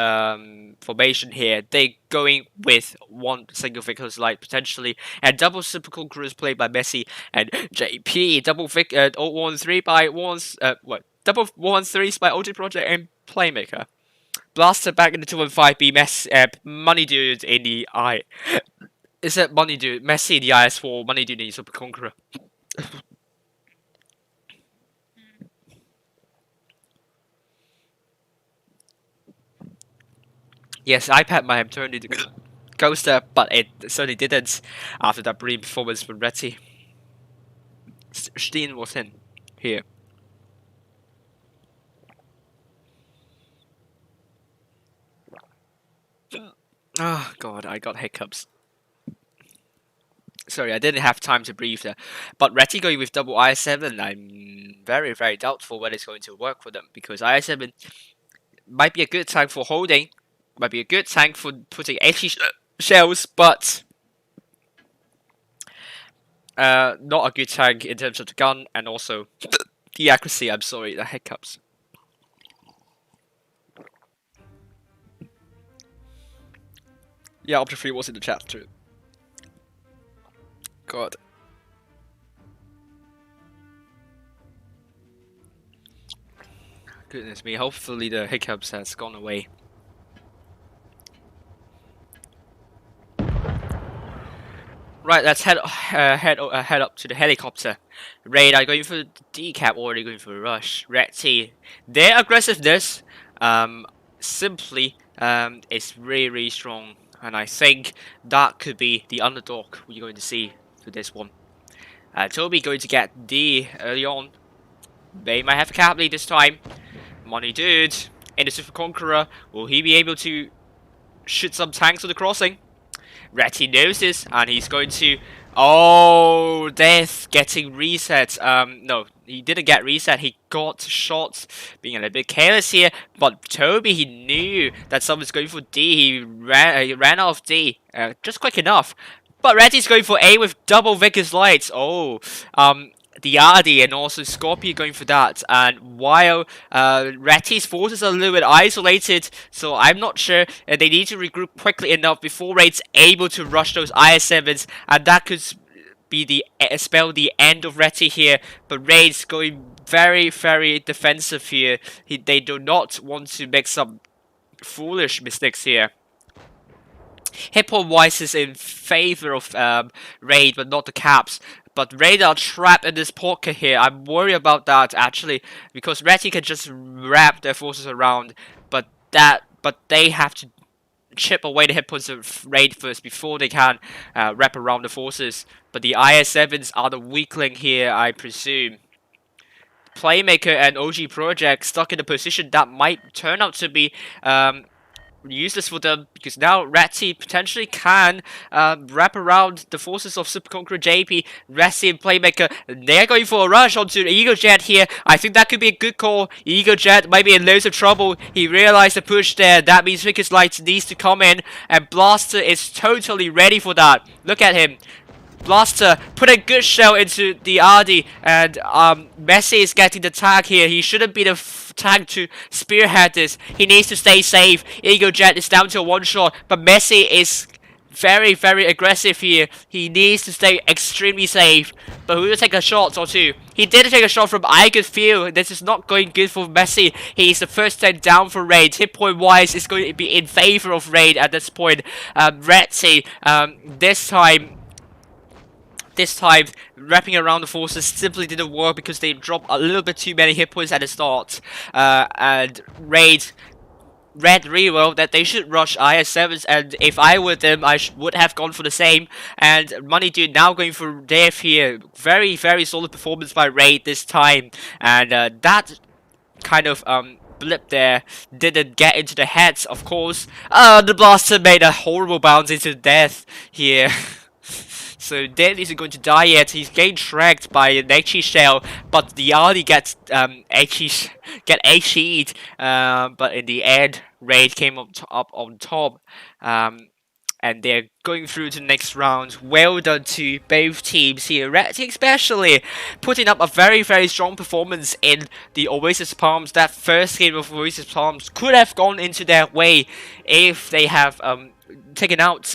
formation here. They're going with one single Vickers Light potentially, and double Super Conquerors played by Messi and JP. Double Vic 013 by double 1-3s by OG Project and Playmaker. Blaster back in the 2-5B Money Dude in the eye. Is it Money Dude? Messi in the eyes for Money Dude in Super Conqueror. Yes, iPad might have turned into Coaster, but it certainly didn't after that brilliant performance from Reti. Steen was in here. Oh god, I got hiccups. Sorry, I didn't have time to breathe there. But Reti going with double IS-7, I'm very, very doubtful whether it's going to work for them, because IS-7 might be a good tank for holding, might be a good tank for putting 80 shells, but not a good tank in terms of the gun and also the accuracy. I'm sorry, the hiccups. Yeah, Option 3 was in the chat too. God. Goodness me, hopefully the hiccups has gone away. Right, let's head up to the helicopter. Raid are going for decap or are they going for a rush? Reti, their aggressiveness simply is really, really strong, and I think that could be the underdog we're going to see for this one. Toby going to get D early on. They might have a cap lead this time. Money Dude in the Super Conqueror, will he be able to shoot some tanks on the crossing? Reti knows this, and he's going to... Oh, Death getting reset. No, he didn't get reset. He got shot, being a little bit careless here. But Toby, he knew that someone's going for D. He ran out of D just quick enough. But Reti's going for A with double Vickers Lights. Oh, the RD and also Scorpio going for that, and while Reti's forces are a little bit isolated, so I'm not sure they need to regroup quickly enough before Raid's able to rush those IS-7s, and that could be spell the end of Reti here. But Raid's going very, very defensive here. They do not want to make some foolish mistakes here. Hit point wise is in favor of Raid, but not the caps. But Raid are trapped in this pocket here. I'm worried about that actually, because Reti can just wrap their forces around, but they have to chip away the hit points of Raid first before they can wrap around the forces. But the IS-7s are the weakling here, I presume. Playmaker and OG Project stuck in a position that might turn out to be useless for them, because now Reti potentially can wrap around the forces of Super Conqueror JP. Reti and Playmaker, they're going for a rush onto the Eagle Jet here. I think that could be a good call. Eagle Jet might be in loads of trouble. He realized the push there. That means Vickers Light needs to come in, and Blaster is totally ready for that. Look at him. Blaster put a good shell into the RD, and Messi is getting the tag here. He shouldn't be the tag to spearhead this. He needs to stay safe. Eagle Jet is down to a one shot, but Messi is very, very aggressive here. He needs to stay extremely safe. But who will take a shot or two? He did take a shot from I could feel. This is not going good for Messi. He's the first 10 down for Raid. Hit point wise is going to be in favor of Raid at this point. Retzi, this time, wrapping around the forces simply didn't work because they dropped a little bit too many hit points at the start. And Raid read really well that they should rush IS7s, and if I were them, I would have gone for the same. And Money Dude now going for Death here. Very, very solid performance by Raid this time. And that kind of blip there didn't get into the heads, of course. The blaster made a horrible bounce into death here. So Deadly isn't going to die yet. He's getting tracked by an HE shell, but the Arnie gets HE'd. But in the end, Raid came up on top. And they're going through to the next round. Well done to both teams here. Red Team especially putting up a very, very strong performance in the Oasis Palms. That first game of Oasis Palms could have gone into their way if they have taken out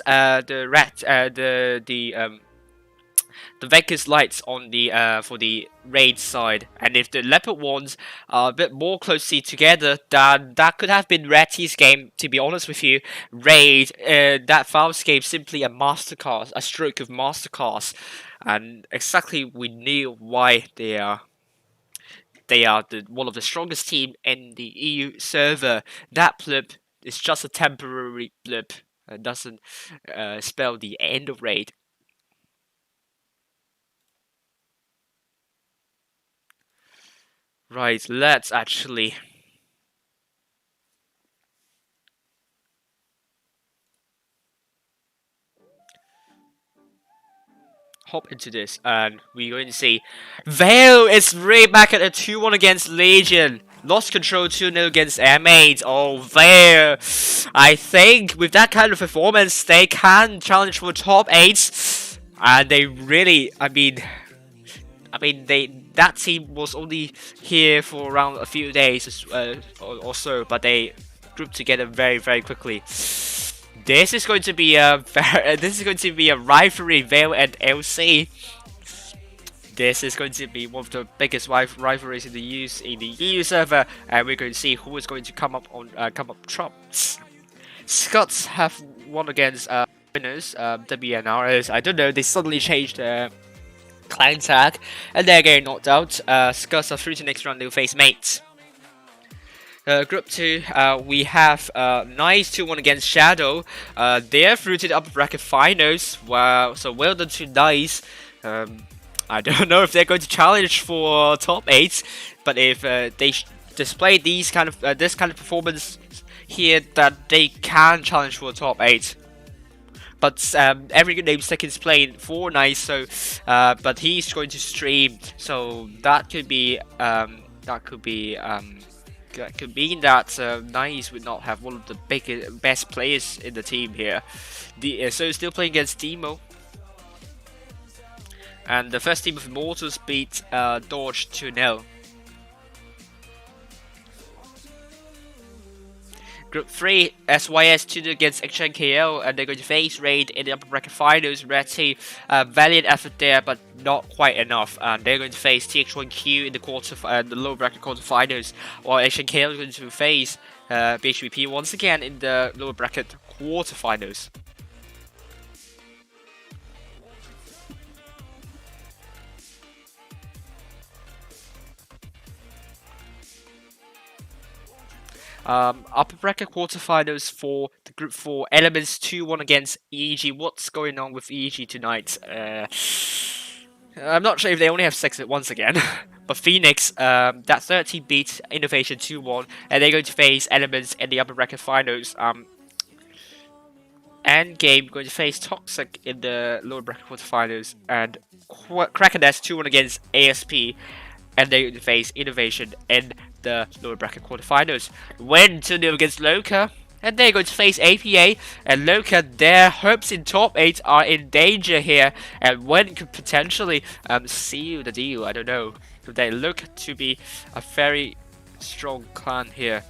the Vegas lights on the for the Raid side, and if the Leopard ones are a bit more closely together, then that could have been Red Team's game. To be honest with you, Raid that Faust's simply a masterclass, a stroke of masterclass, and exactly we knew why they are one of the strongest team in the EU server. That blip is just a temporary blip. It doesn't spell the end of Raid. Right, let's actually hop into this, and we're going to see Vale is right back at a 2-1 against Legion. Lost control 2-0 against M8. Oh, Vale. I think with that kind of performance, they can challenge for top 8. And they really, that team was only here for around a few days or so, but they grouped together very, very quickly. This is going to be a rivalry, Vale and LC. This is going to be one of the biggest rivalries in the EU server, and we're going to see who is going to come up trumps. Scots have won against winners, WNRs. I don't know, they suddenly changed clan tag, and they're getting knocked out. Scots are through to next round. They'll face mates. Group 2, we have Nice 2-1 against Shadow. They're through to the upper bracket finals. Wow, so well done to Nice. I don't know if they're going to challenge for top 8, but if they display this kind of performance here, that they can challenge for top 8. But every good name second's playing for Nice, so but he's going to stream, so that could mean that Nice would not have one of the best players in the team here. So still playing against Demo. And the first team of Immortals beat Dodge 2-0. Group 3, SYS 2 against XNKL, and they're going to face Raid in the upper bracket finals. Red Team, valiant effort there, but not quite enough. And they're going to face TX1Q in the lower bracket quarterfinals, while XNKL is going to face BHBP once again in the lower bracket quarterfinals. Upper bracket quarterfinals for the Group 4, Elements 2-1 against EEG. What's going on with EEG tonight? I'm not sure if they only have 6 at once again. But Phoenix, that 13 beat Innovation 2-1, and they're going to face Elements in the upper bracket finals. Endgame going to face Toxic in the lower bracket quarterfinals, and Krakeness 2-1 against ASP, and they're going to face Innovation in the lower bracket quarterfinals. Win 2-0 against Loka, and they're going to face APA, and Loka, their hopes in top 8 are in danger here, and Win could potentially seal the deal. I don't know. They look to be a very strong clan here.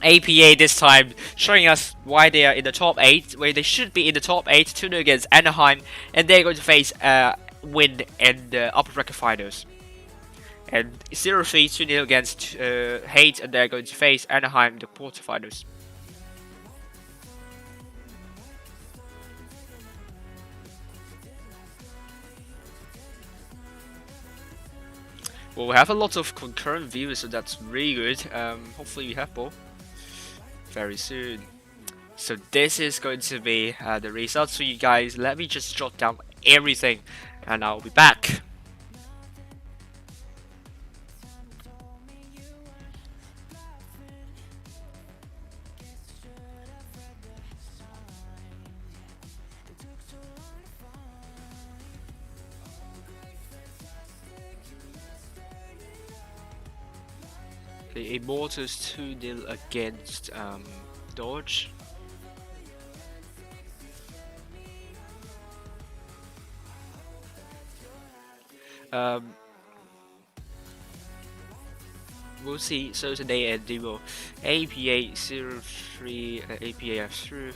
APA this time showing us why they are in the top 8, where they should be in the top 8, 2-0 against Anaheim, and they're going to face Win in the upper bracket finals. And 0-3, 2-0 against Hate, and they're going to face Anaheim in the quarterfinals. Well, we have a lot of concurrent viewers, so that's really good. Hopefully we have more very soon. So this is going to be the results for you guys. Let me just jot down everything, and I'll be back. The Immortals 2-0 against Dodge. We'll see. So today and Demo APA 03 APA through.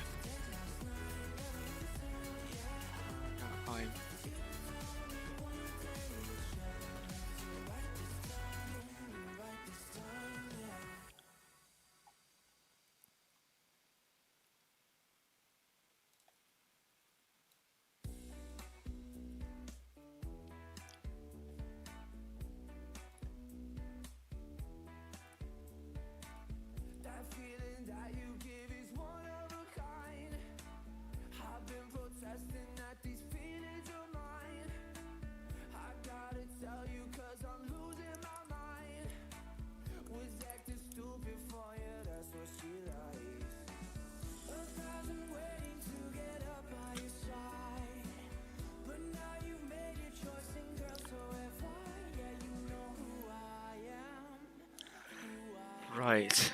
Right,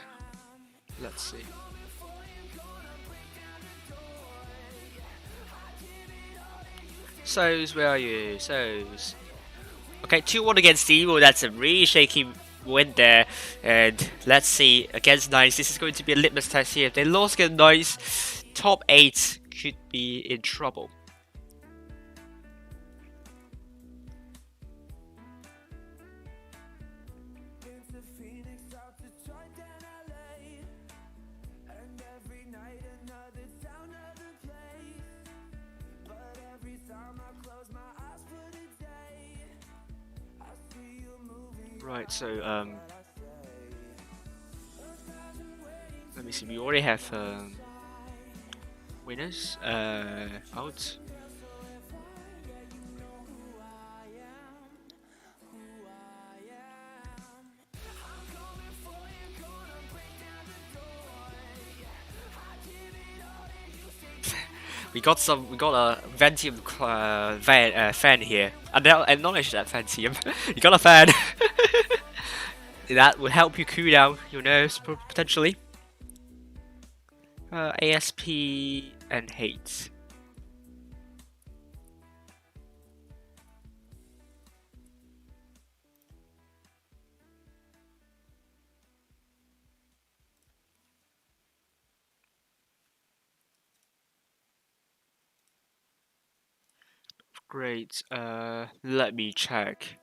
let's see. So's, where are you? So's. Okay, 2-1 against Evil. That's a really shaky win there. And let's see, against Nice, this is going to be a litmus test here. If they lost against Nice, top 8 could be in trouble. Right, so let me see. We already have winners out. We got a Ventium fan here. And now acknowledge that, Ventium. You got a fan. That will help you cool down your nerves potentially. ASP and Hate. Great. Let me check.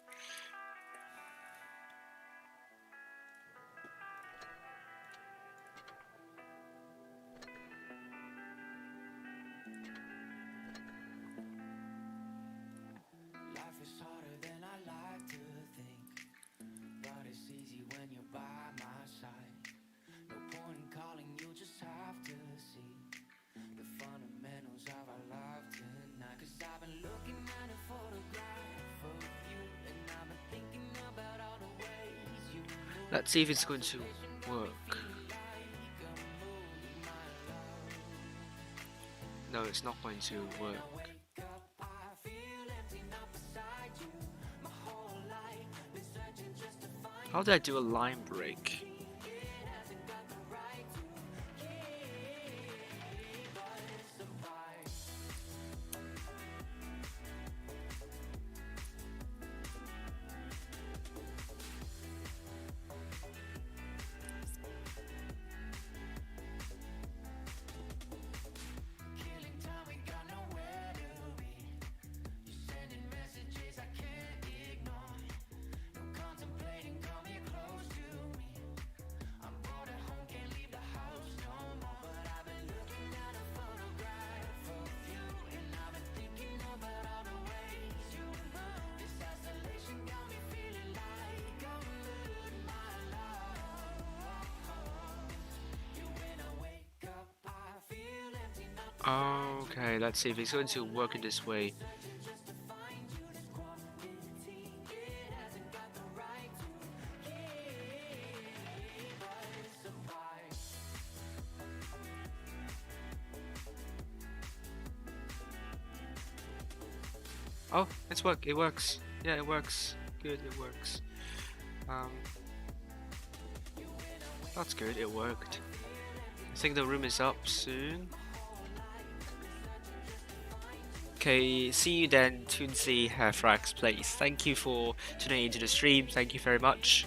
Let's see if it's going to work. No, it's not going to work. How did I do a line break? Okay, let's see if it's going to work in this way. Oh, it's work. It works. Yeah, it works. Good, it works. That's good. It worked. I think the room is up soon. Okay, see you then, Toonsy Frax, please. Thank you for tuning into the stream. Thank you very much.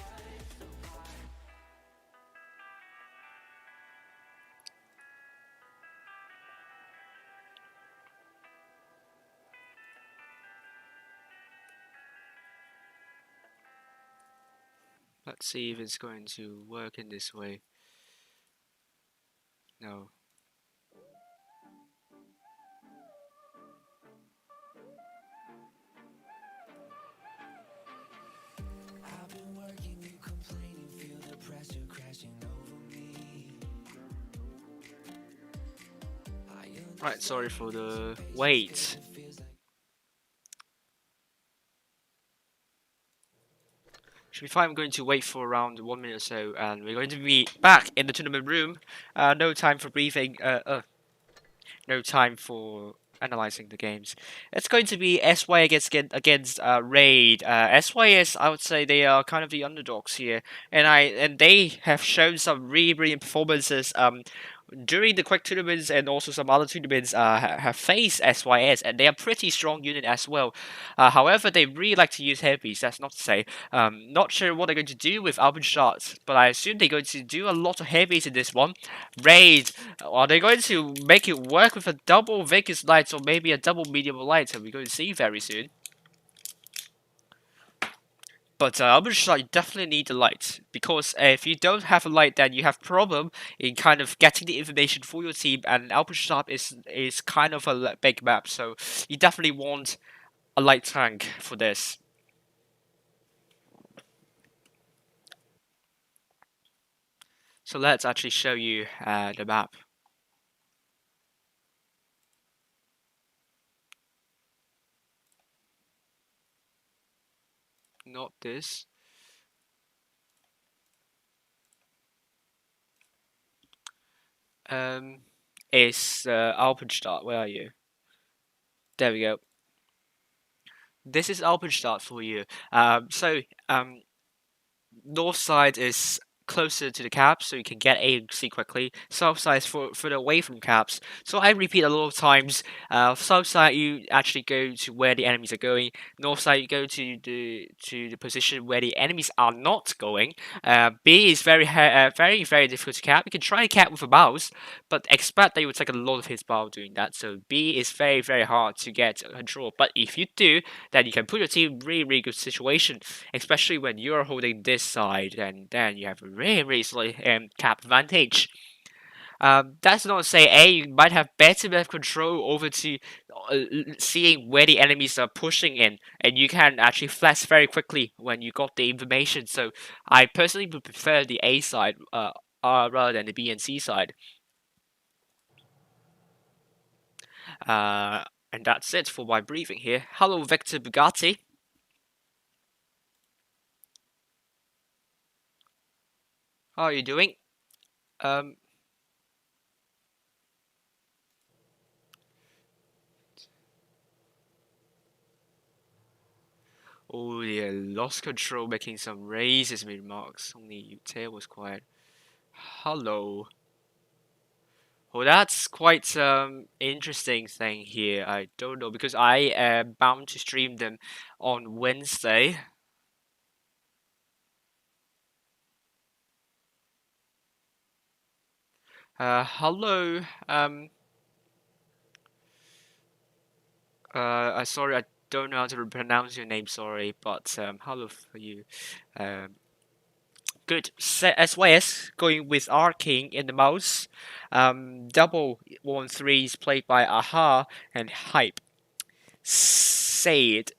Let's see if it's going to work in this way. No. Right, sorry for the wait. Should be fine. I'm going to wait for around 1 minute or so, and we're going to be back in the tournament room. No time for briefing. No time for analyzing the games. It's going to be SY against Raid. SYS, I would say they are kind of the underdogs here, and they have shown some really brilliant performances. During the quick tournaments and also some other tournaments have faced SYS, and they are pretty strong unit as well. However, they really like to use heavies. That's not to say. Not sure what they're going to do with open shots, but I assume they're going to do a lot of heavies in this one. Raid, are they going to make it work with a double Vegas light or maybe a double medium light? So we're going to see very soon. But Albershot, you definitely need a light, because if you don't have a light, then you have problem in kind of getting the information for your team, and Albershot is kind of a big map, so you definitely want a light tank for this. So let's actually show you the map. Not this. Is Alpenstadt. Where are you? There we go. This is Alpenstadt for you. North side is closer to the caps, so you can get A and C quickly. South side is further away from caps. So I repeat a lot of times. South side you actually go to where the enemies are going. North side you go to the position where the enemies are not going. B is very very difficult to cap. You can try to cap with a mouse, but expect that you will take a lot of hits while doing that. So B is very hard to get control. But if you do, then you can put your team in really good situation, especially when you're holding this side, and then you have a really slight cap advantage. That's not to say A, you might have better map control over to seeing where the enemies are pushing in, and you can actually flex very quickly when you got the information. So I personally would prefer the A side rather than the B and C side. And that's it for my briefing here. Hello, Victor Bugatti. How are you doing? Oh yeah, lost control, making some racist remarks. Only Tail was quiet. Hello. Well, that's quite interesting thing here. I don't know, because I am bound to stream them on Wednesday. Hello. Sorry, I don't know how to pronounce your name. Sorry, but hello for you. Good. SYS going with R King in the mouse. Double 1-3 is played by Aha and Hype. said,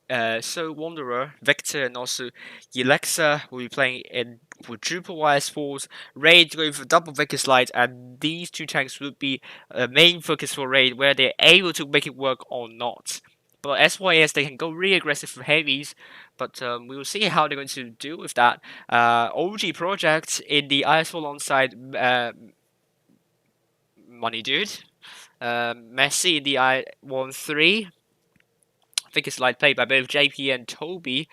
So Wanderer, Victor, and also Alexa will be playing in quadruple wires force. Raid going for double Vickers Light, and these two tanks will be a main focus for Raid, where they're able to make it work or not. But SYS, they can go really aggressive for heavies, but we will see how they're going to do with that. OG Project in the IS4 alongside Money Dude. Messi in the I13. I think it's light played by both JP and Toby.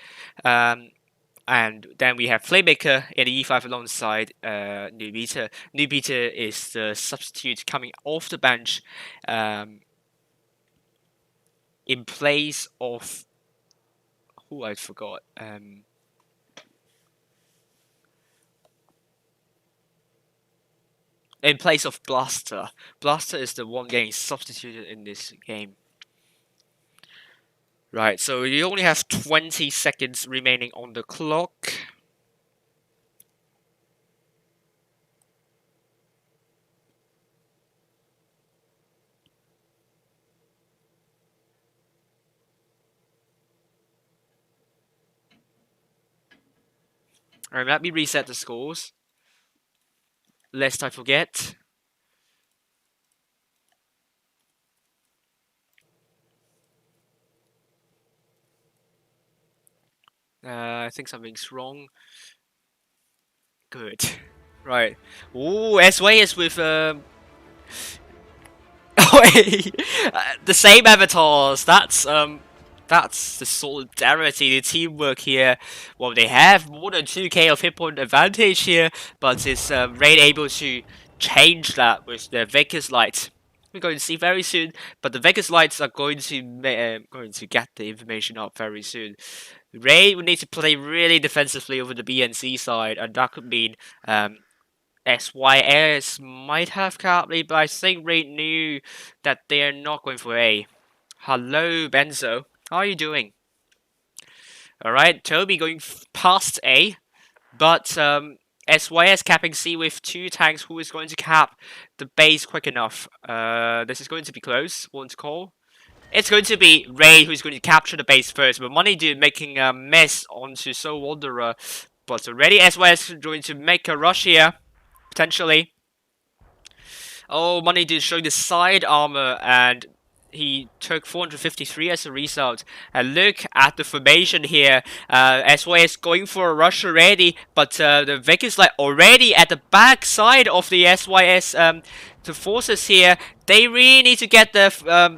And then we have Playmaker in the E5 alongside Nubita. Nubita is the substitute coming off the bench in place of who I forgot. In place of Blaster. Blaster is the one getting substituted in this game. Right, so you only have 20 seconds remaining on the clock. Alright, let me reset the scores. Lest I forget. I think something's wrong. Good. Right. Ooh, S-Way is with wait, the same avatars. That's the solidarity, the teamwork here. Well, they have more than 2k of hit point advantage here, but is Raid able to change that with the Vegas Light? We're going to see very soon, but the Vegas Lights are going to get the information up very soon. Raid will need to play really defensively over the B and C side, and that could mean SYS might have cap lead, but I think Raid knew that they are not going for A. Hello, Benzo. How are you doing? Alright, Toby going past A, but SYS capping C with 2 tanks. Who is going to cap the base quick enough? This is going to be close. One to call. It's going to be Raid who's going to capture the base first, but Money Dude making a mess onto Soul Wanderer. But already SYS is going to make a rush here, potentially. Oh, Money Dude showing the side armor, and he took 453 as a result. And look at the formation here. SYS going for a rush already, but the Vic is like already at the back side of the SYS the forces here. They really need to get the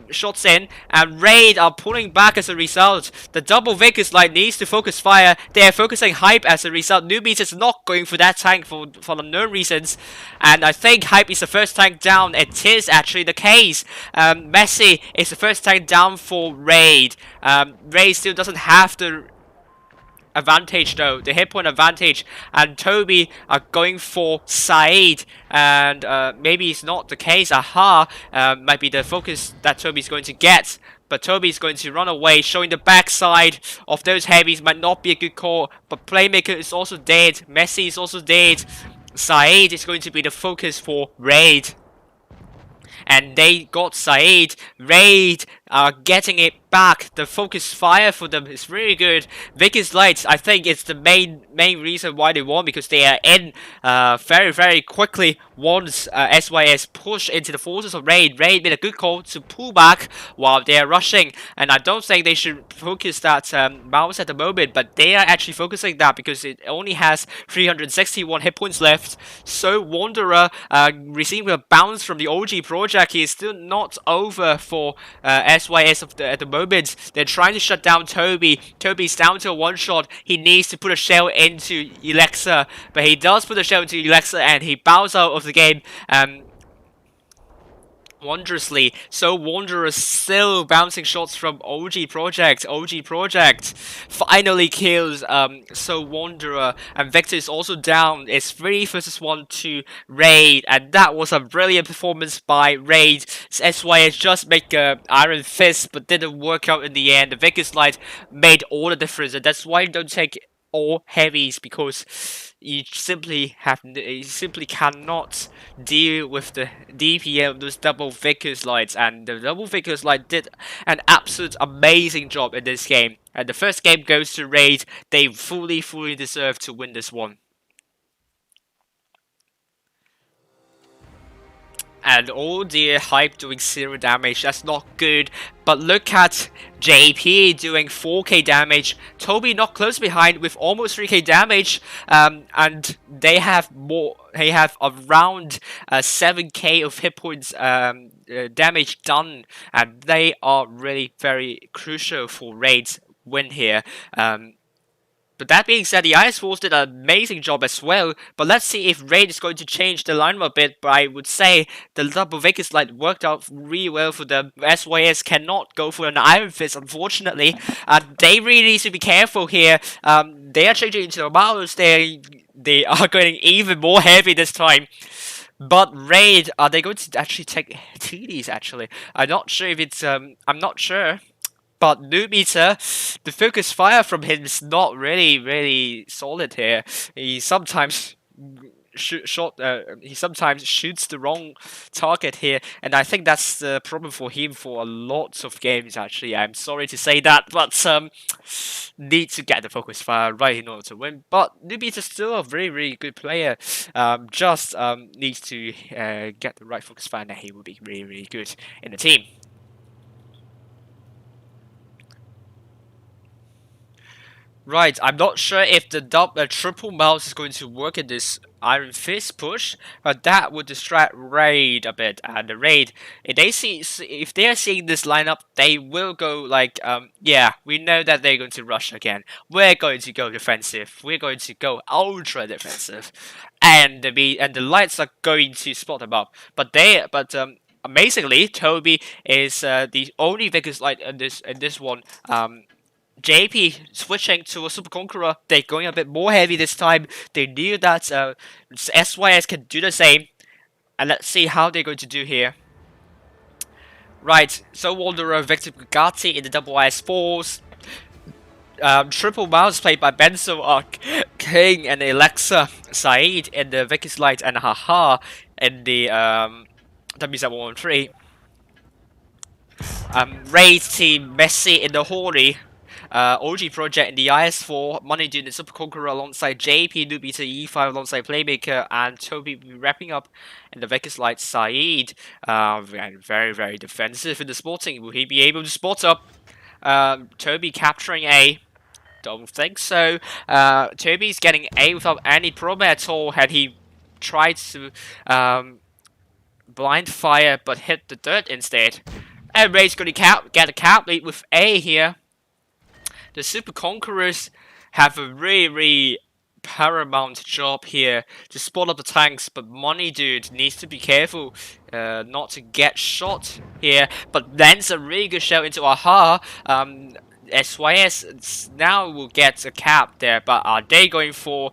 shots in, and Raid are pulling back as a result. The double Vic is like needs to focus fire. They are focusing Hype as a result. Newbies is not going for that tank for unknown reasons, and I think Hype is the first tank down. It is actually the case. Messi is the first tank down for Raid. Raid still doesn't have the advantage though, the hit point advantage, and Toby are going for Saeed, and maybe it's not the case. Aha, might be the focus that Toby's going to get, but Toby's going to run away, showing the backside of those heavies. Might not be a good call, but Playmaker is also dead, Messi is also dead. Saeed is going to be the focus for Raid, and they got Saeed. Raid are getting it back. The focus fire for them is really good. Vicky's Lights, I think it's the main reason why they won, because they are in very quickly once SYS push into the forces of Raid. Raid made a good call to pull back while they are rushing, and I don't think they should focus that mouse at the moment, but they are actually focusing that because it only has 361 hit points left. So Wanderer receiving a bounce from the OG project. He is still not over for SYS at the moment. They're trying to shut down Toby. Toby's down to a one-shot. He needs to put a shell into Alexa, but he does put a shell into Alexa, and he bows out of the game wondrously. So Wanderer still bouncing shots from OG Project. OG Project finally kills So Wanderer, and Victor is also down. It's 3 versus 1 to Raid, and that was a brilliant performance by Raid. SYS just make a Iron Fist, but didn't work out in the end. The Vegas Light made all the difference, and that's why you don't take all heavies because you simply cannot deal with the DPM, those double Vickers lights, and the double Vickers light did an absolute amazing job in this game. And the first game goes to Raid. They fully deserve to win this one. And all the hype doing 0 damage, that's not good. But look at JP doing 4k damage. Toby not close behind with almost 3k damage. And they have around 7k of hit points damage done. And they are really very crucial for Raid's win here. But that being said, the Ice Wolves did an amazing job as well. But let's see if Raid is going to change the lineup a bit. But I would say the double Vegas Light worked out really well for them. SYS cannot go for an Iron Fist, unfortunately. They really need to be careful here. They are changing into a mouse. They are going even more heavy this time. But Raid, are they going to actually take TDs actually? I'm not sure if it's, I'm not sure. But Numeter, the focus fire from him is not really solid here. He sometimes he sometimes shoots the wrong target here, and I think that's the problem for him for a lot of games. Actually, I'm sorry to say that, but need to get the focus fire right in order to win. But Numeter is still a very good player. Just needs to get the right focus fire, and he will be really good in the team. Right, I'm not sure if the triple mouse is going to work in this Iron Fist push, but that would distract Raid a bit. And the Raid, if they're seeing this lineup, they will go like, yeah, we know that they're going to rush again. We're going to go defensive. We're going to go ultra defensive, and the lights are going to spot them up. But amazingly, Toby is the only Vickers light in this one. JP switching to a Super Conqueror. They're going a bit more heavy this time. They knew that SYS can do the same. And let's see how they're going to do here. Right, so Wanderer, Victor Bugatti in the double IS4s. Triple mouse played by Benzo, King and Alexa. Saeed in the Vickers Light and Haha in the WZ113. Raid's team, Messi in the Horny. OG Project in the IS4, Money Dude and Super Conqueror alongside JP, Nubita E5 alongside Playmaker, and Toby will be wrapping up in the Vegas Light Saeed. Very defensive in the spotting. Will he be able to spot up? Toby capturing A. Don't think so. Toby's getting A without any problem at all. Had he tried to blind fire but hit the dirt instead. And Raid's going to get a cap lead with A here. The Super Conquerors have a really paramount job here to spot up the tanks, but Money Dude needs to be careful not to get shot here. But lands a really good shot into Aha. SYS now will get a cap there, but are they going for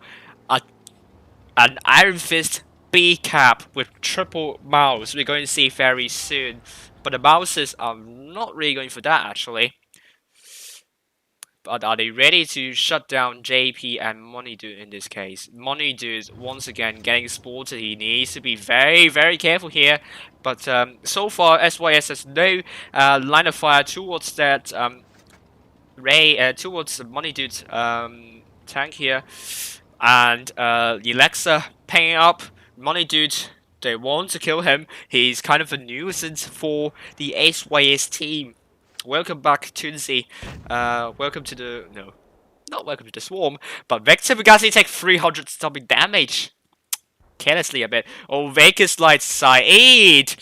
an Iron Fist B cap with triple mouse? We're going to see very soon. But the mouses are not really going for that actually. But are they ready to shut down JP and Money Dude in this case? Money Dude, once again, getting spotted. He needs to be very careful here. But so far, SYS has no line of fire towards that towards the Money Dude's tank here. And Alexa paying up. Money Dude, they want to kill him. He's kind of a nuisance for the SYS team. Welcome back, Tunzi. Welcome to the... No. Not welcome to the Swarm. But Vector Bugatti take 300 something damage. Carelessly a bit. Oh, Vegas Light Saeed.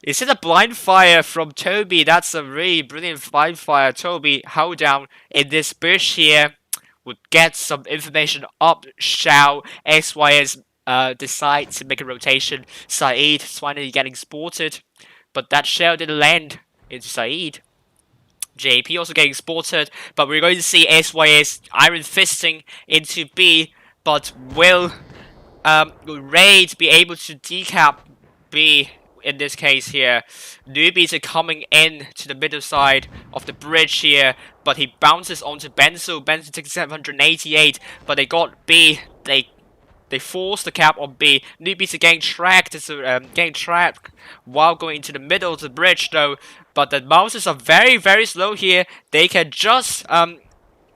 Is it a blind fire from Toby? That's a really brilliant blind fire. Toby, hold down in this bush here. Would get some information up. Shall SYS decide to make a rotation? Saeed is finally getting spotted. But that shell didn't land into Saeed. JP also getting spotted, but we're going to see SYS Iron Fisting into B, but will Raid be able to decap B in this case here. Newbies are coming in to the middle side of the bridge here, but he bounces onto Benzo. Benzo takes 788, but they got B. They forced the cap on B. Newbies are getting tracked. Getting tracked while going into the middle of the bridge though. But the mouses are very, very slow here. They can just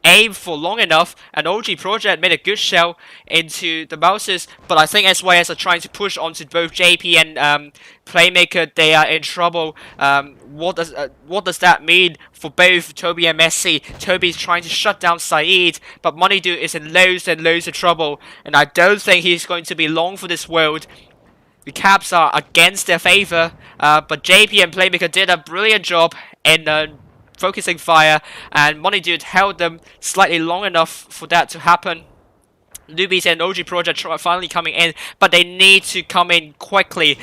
aim for long enough, and OG Project made a good shell into the mouses, but I think SYS are trying to push onto both JP and Playmaker. They are in trouble. What does that mean for both Toby and Messi? Toby's trying to shut down Saeed, but Moneydo is in loads and loads of trouble, and I don't think he's going to be long for this world. The caps are against their favor, but JP and Playmaker did a brilliant job in focusing fire, and Moneydude held them slightly long enough for that to happen. Newbies and OG Project are finally coming in, but they need to come in quickly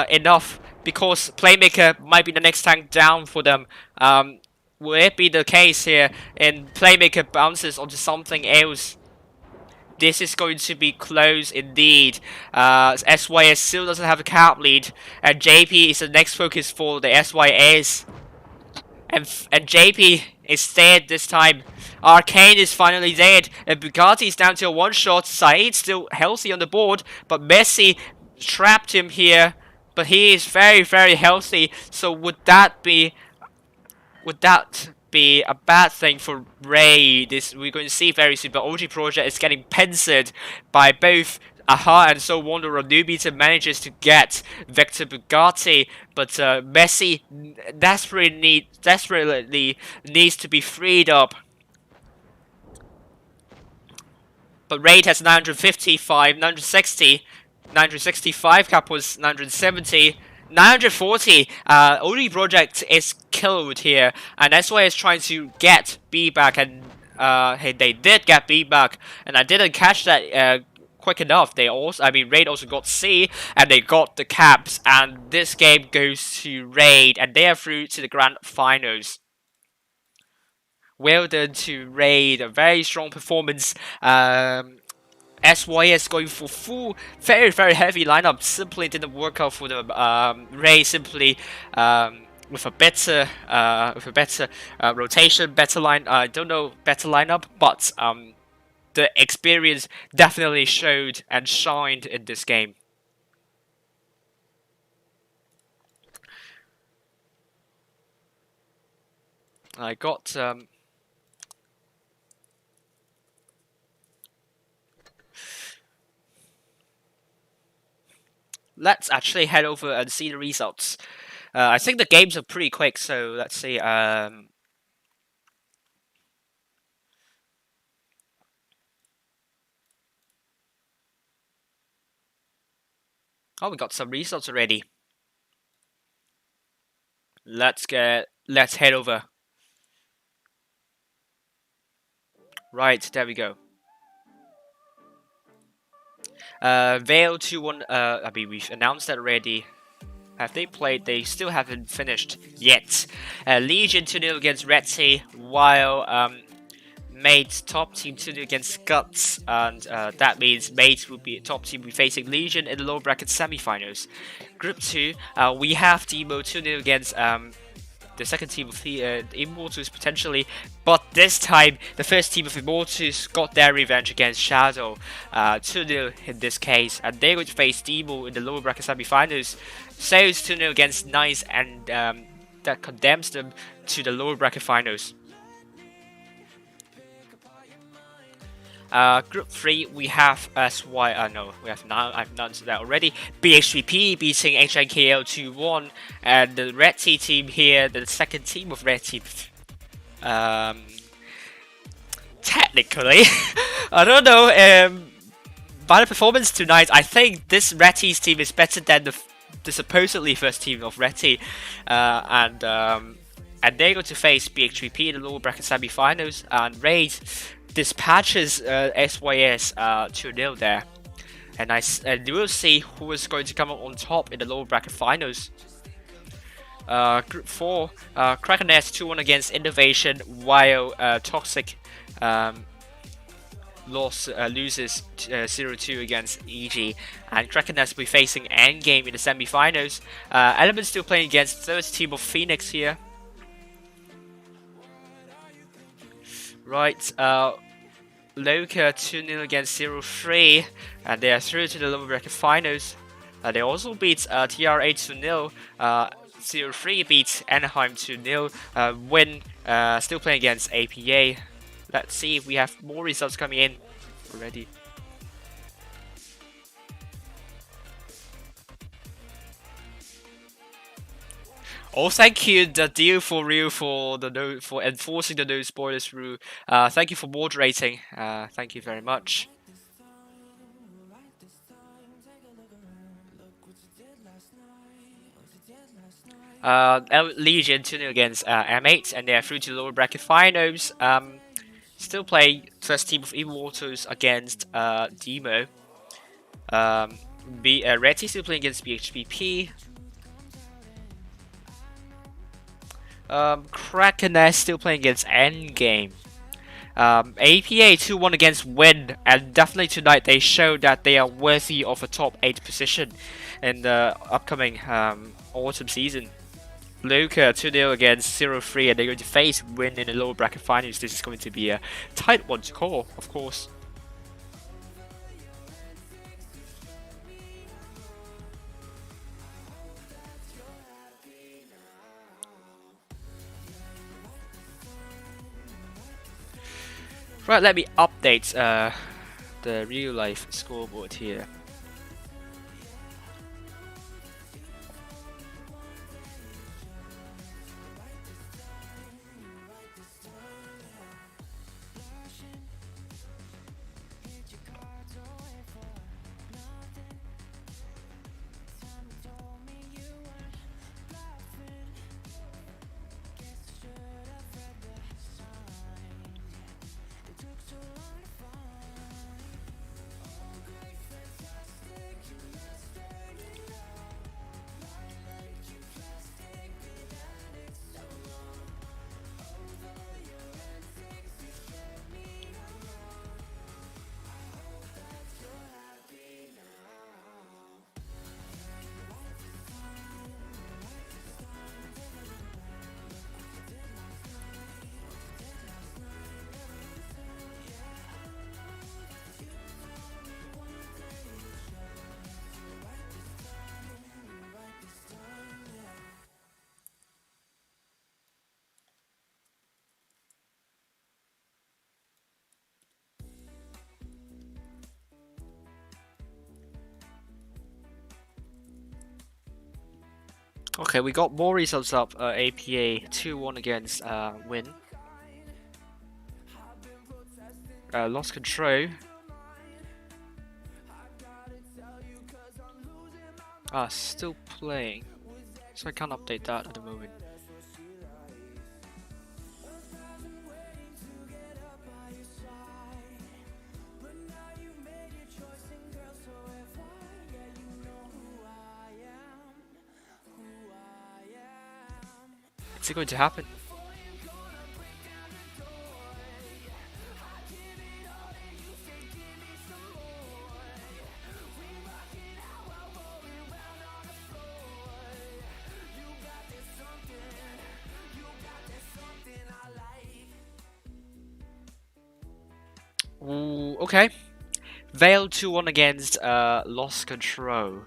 enough, because Playmaker might be the next tank down for them. Will it be the case here, and Playmaker bounces onto something else? This is going to be close indeed. SYS still doesn't have a cap lead, and JP is the next focus for the SYS. And JP is dead this time. Arcane is finally dead, and Bugatti is down to a one-shot. Saeed still healthy on the board, but Messi trapped him here. But he is very, very healthy. So would that be a bad thing for Ray? This we're going to see very soon. But OG Project is getting pincered by both Aha and So Wanderer. Newbeater manages to get Victor Bugatti, but Messi desperately needs to be freed up. But Raid has 955, 960, 965 cap was 970. 940, OG Project is killed here, and that's why it's trying to get B back, and hey, they did get B back, and I didn't catch that quick enough. Raid also got C, and they got the caps, and this game goes to Raid, and they are through to the grand finals. Well done to Raid, a very strong performance. SYS going for full, very, very heavy lineup. Simply didn't work out for the Ray. Simply with a better rotation, better line. I don't know better lineup, but the experience definitely showed and shined in this game. I got let's actually head over and see the results. I think the games are pretty quick, so let's see. Oh, we got some results already. Let's head over. Right, there we go. Vale 2-1, we've announced that already. Have they played? They still haven't finished yet. Legion 2-0 against Retsy, while Mate's top team 2-0 against Guts, and that means Mate will be top team. Will be facing Legion in the lower bracket semi-finals. Group 2, we have Demo 2-0 against the second team of the Immortals potentially, but this time the first team of Immortals got their revenge against Shadow, 2-0 in this case, and they're going to face Demo in the lower bracket semi-finals. Sales 2-0 against Nice, and that condemns them to the lower bracket finals. Group 3, we have I've announced that already. BHBP beating HNKL 2-1, and the Red Team team here, the second team of Red Team. Technically, I don't know. By the performance tonight, I think this Red Team team is better than the supposedly first team of Red Team, and they're going to face BHBP in the lower bracket semi-finals, and Raid dispatches SYS 2-0 there, and we'll see who is going to come up on top in the lower bracket finals. Group 4, Krakeness 2-1 against Innovation, while Toxic loses 0-2 against EG, and Krakeness will be facing Endgame in the semi-finals. Element still playing against third team of Phoenix here. Right, Loka 2-0 against 0-3, and they are through to the lower bracket finals. They also beat TRA 2-0. 0-3 beats Anaheim 2-0. Win still playing against APA. Let's see if we have more results coming in already. Oh, thank you, the deal for real, for enforcing the no spoilers rule. Thank you for moderating. Thank you very much. Legion 2-0 against M8, and they are through to lower bracket finals. Still playing first team of Immortals against Demo. Red Team still playing against BHBP. Krakeness still playing against Endgame. APA 2-1 against Win, and definitely tonight they show that they are worthy of a top 8 position in the upcoming autumn season. Luca 2-0 against 0-3, and they're going to face Win in the lower bracket finals. This is going to be a tight one to call, of course. Right, let me update the real life scoreboard here. Okay, we got more results up. APA 2-1 against Win. Lost control. Still playing. So I can't update that at the moment. Is it going to happen? Ooh, okay. Veil 2-1 against Lost Control.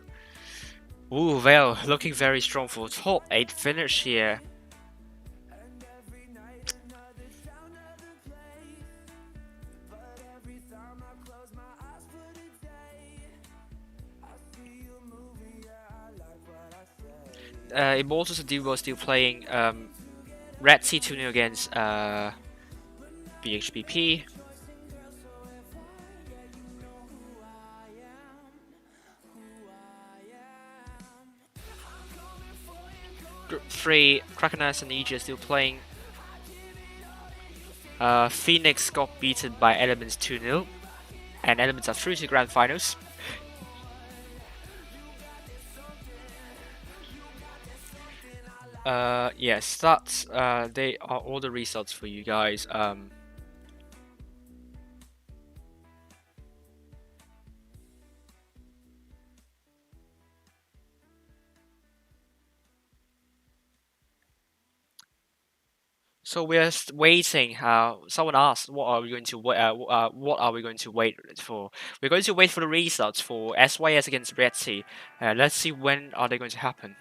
Ooh, Veil looking very strong for top 8 finish here. Immortals and Duo still playing Red Sea 2-0 against BHBP. Group 3, Krakeness and EG are still playing. Phoenix got beaten by Elements 2-0, and Elements are through to the grand finals. Yes, that's they are all the results for you guys. So we're waiting. Someone asked, "What are we going to what are we going to wait for?" We're going to wait for the results for SYS against Red Sea. Let's see when are they going to happen.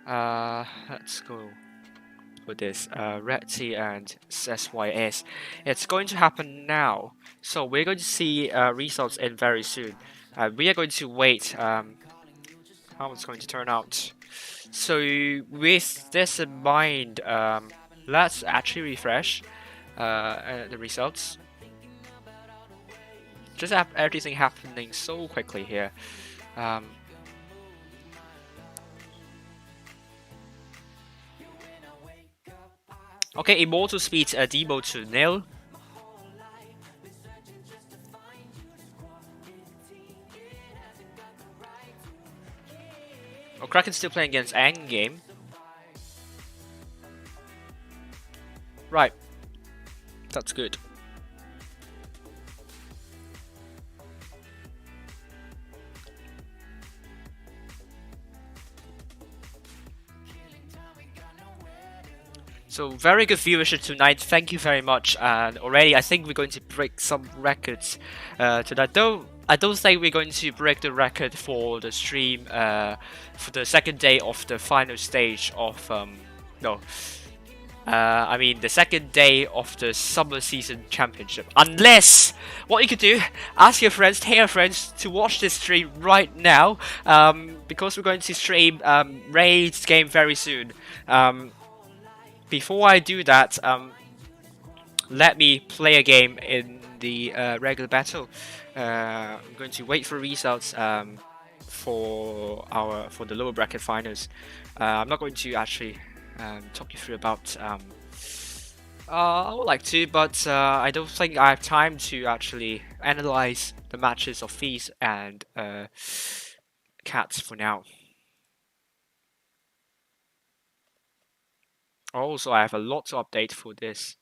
Let's go for this. Red Sea and SYS. It's going to happen now. So we're going to see results in very soon. We are going to wait. How it's going to turn out. So with this in mind, let's actually refresh the results. Just have everything happening so quickly here. Okay, Immortal Speed demo to nil. Oh, Kraken's still playing against Endgame. Right. That's good. So very good viewership tonight. Thank you very much. And already, I think we're going to break some records tonight. Though I don't think we're going to break the record for the stream for the second day of the final stage of no. I mean the second day of the summer season championship. Unless what you could do, ask your friends, tell your friends to watch this stream right now, because we're going to stream Raid's game very soon. Before I do that, let me play a game in the regular battle. I'm going to wait for results for the lower bracket finals. I'm not going to actually talk you through about. I would like to, but I don't think I have time to actually analyze the matches of Feast and Cats for now. Also, I have a lot to update for this.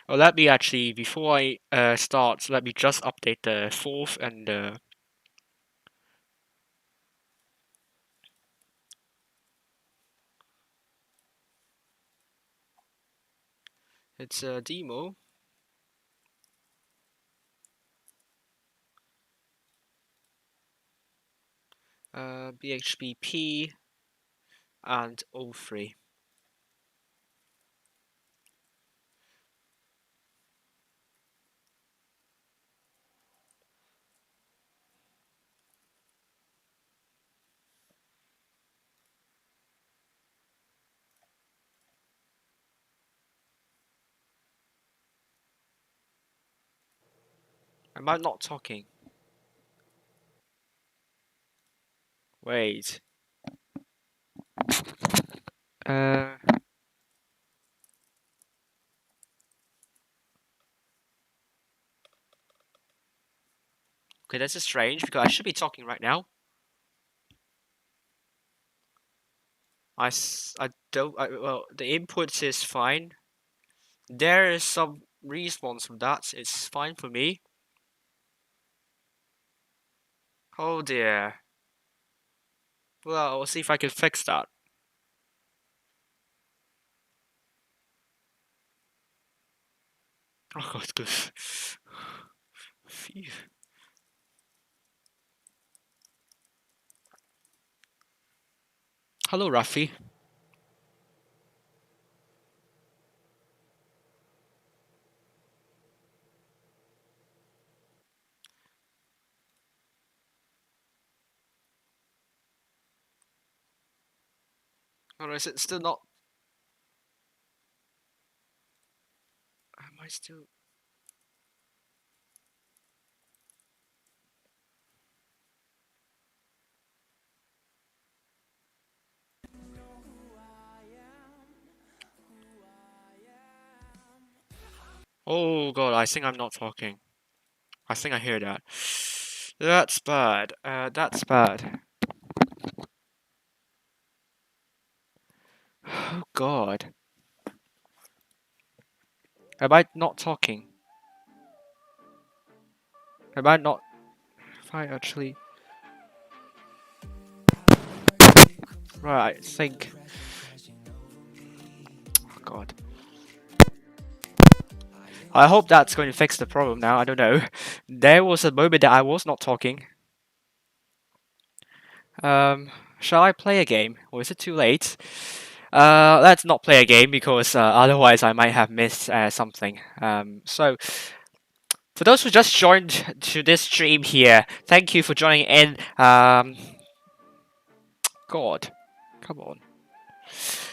Oh, let me actually, before I start, let me just update the fourth and the. It's a demo. BHBP and O3. Am I not talking? Wait. Okay, this is strange because I should be talking right now. I don't. Well, the input is fine. There is some response from that. It's fine for me. Oh dear. Well, I'll see if I can fix that. Oh god, good. Phew. Hello, Rafi. Or is it still not? Am I still? Oh god, I think I'm not talking. I think I hear that. That's bad. That's bad. Oh God. Am I not talking? Am I not? If I actually. Right, I think. Oh God. I hope that's going to fix the problem now. I don't know. There was a moment that I was not talking. Shall I play a game, or is it too late? Let's not play a game because otherwise I might have missed something. So for those who just joined to this stream here, thank you for joining in. God, come on.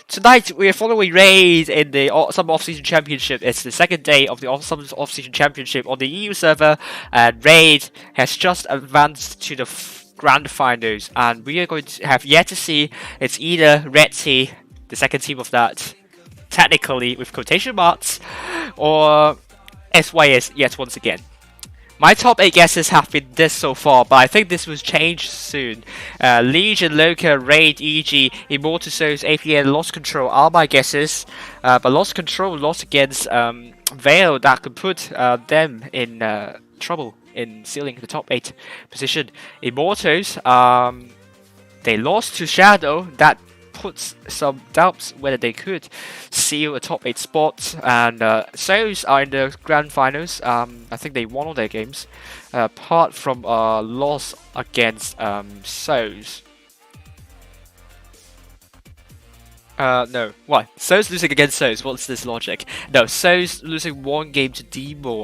Tonight we are following Raid in the Summer Off-Season Championship. It's the second day of the Summer Off-Season Championship on the EU server, and Raid has just advanced to the grand finals, and we are going to have yet to see. It's either Red Team, the second team of that, technically with quotation marks, or SYS yet once again. My top 8 guesses have been this so far, but I think this will change soon. Legion, Loka, Raid, EG, Immortal Souls, APN, Lost Control are my guesses. But Lost Control lost against Veil, that could put them in trouble in sealing the top 8 position. Immortals, they lost to Shadow, that puts some doubts whether they could seal a top 8 spot, and Souls are in the grand finals. I think they won all their games apart from a loss against Souls. No, what? Souls losing against Souls, what's this logic? No, Souls losing one game to Demo,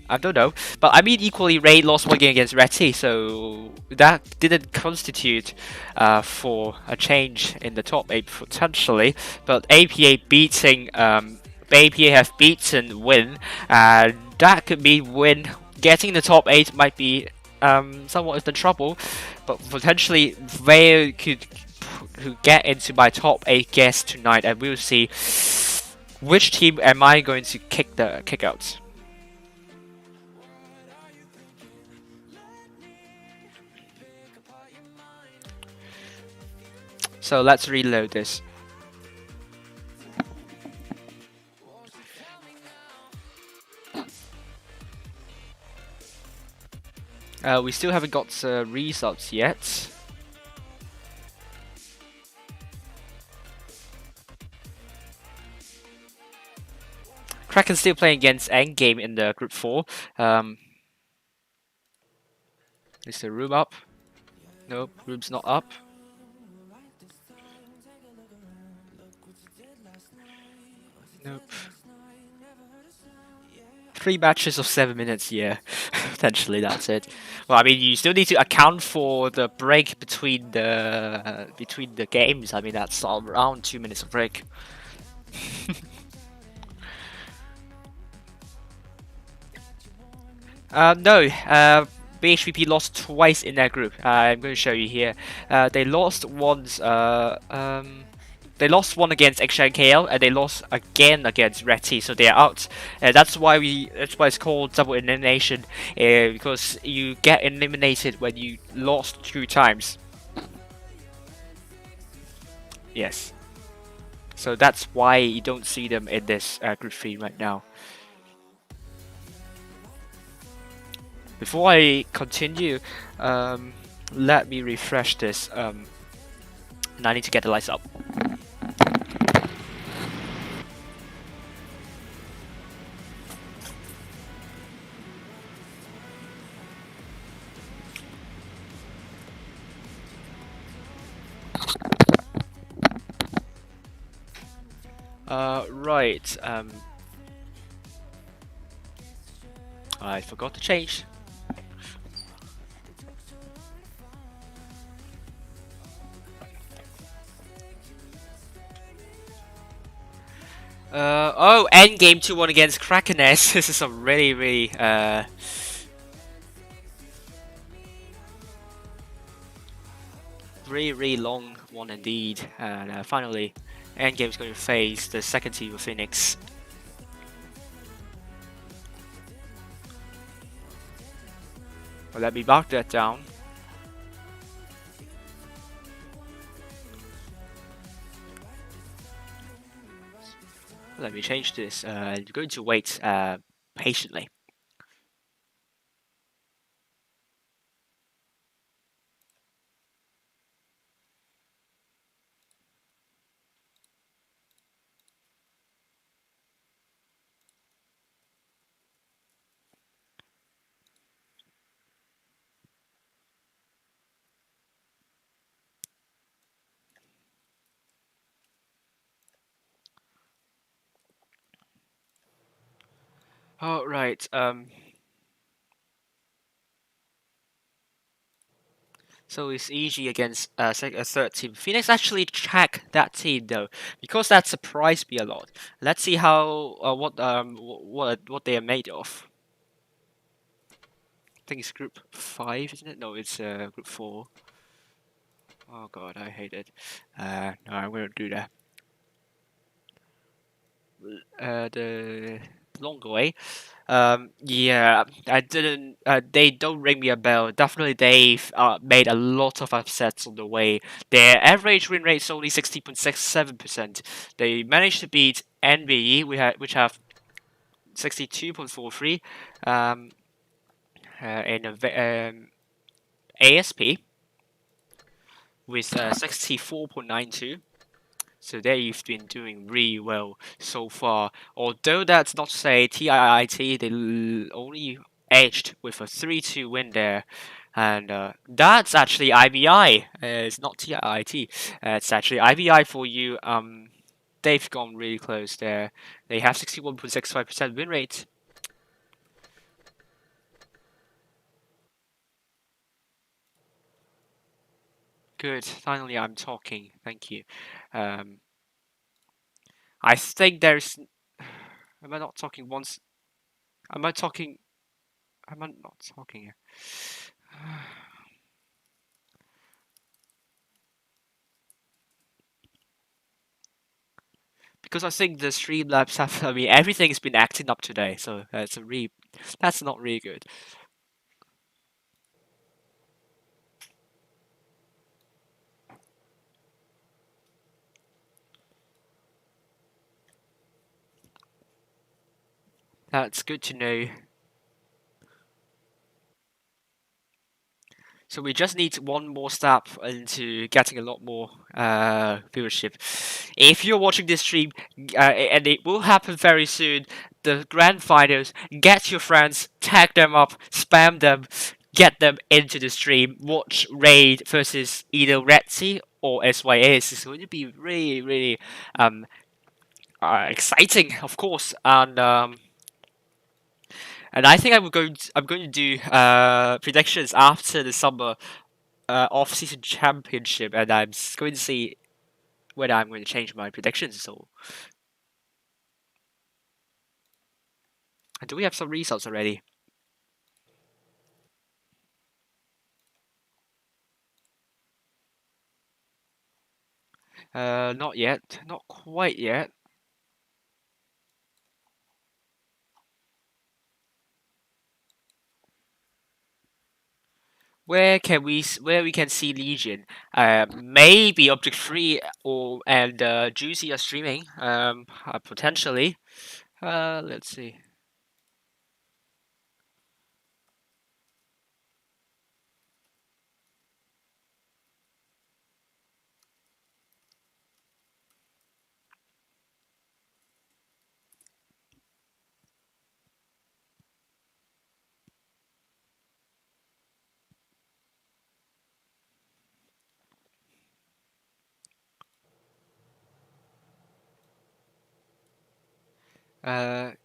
I don't know, but I mean equally Raid lost one game against Reti, so that didn't constitute for a change in the top 8 potentially, but APA beating, APA have beaten Win, and that could mean Win getting the top 8 might be somewhat in trouble, but potentially they could get into my top 8 guess tonight, and we'll see which team am I going to kick out. So let's reload this. We still haven't got results yet. Kraken's still playing against Endgame in the group 4. Is the room up? Nope, room's not up. Nope. 3 matches of 7 minutes, yeah. Potentially that's it. Well, I mean, you still need to account for the break between the games. I mean, that's around 2 minutes of break. No, BHBP lost twice in their group. I'm going to show you here. They lost once. They lost one against XNKL, and they lost again against Reti, so they are out. That's why it's called double elimination, because you get eliminated when you lost 2 times. Yes. So that's why you don't see them in this group 3 right now. Before I continue, let me refresh this, and I need to get the lights up. Right, I forgot to change. Oh, endgame 2-1 against Krakeness. This is a really long one indeed. And finally, endgame is going to face the second team of Phoenix. Well, let me mark that down. Let me change this. I'm going to wait patiently. All right. So it's EG against a third team. Phoenix actually track that team though, because that surprised me a lot. Let's see how what they are made of. I think it's group 5, isn't it? No, it's group 4. Oh god, I hate it. No, I'm gonna do that. The longer way. Yeah, I didn't. They don't ring me a bell. Definitely, they've made a lot of upsets on the way. Their average win rate is only 60.67%. They managed to beat NBE, which have 62.43, in ASP with 64.92. So they've been doing really well so far. Although that's not to say TIIT, they only edged with a 3-2 win there. And that's actually IBI. It's not TIIT. It's actually IBI for you. They've gone really close there. They have 61.65% win rate. Good. Finally, I'm talking. Thank you. Um, I think there's. Am I not talking once? Am I talking? Am I not talking here? Because I think the Streamlabs have. I mean, everything's been acting up today, so that's not really good. That's good to know. So we just need one more step into getting a lot more viewership. If you're watching this stream, and it will happen very soon, the grand finals, get your friends, tag them up, spam them, get them into the stream, watch Raid versus either Red Sea or SYS. It's going to be really, really exciting, of course, and I think I'm going to do predictions after the summer off-season championship, and I'm going to see whether I'm going to change my predictions. So, do we have some results already? Not yet, not quite yet. Where we can see Legion? Maybe Object 3 or and Juicy are streaming. Potentially. Let's see.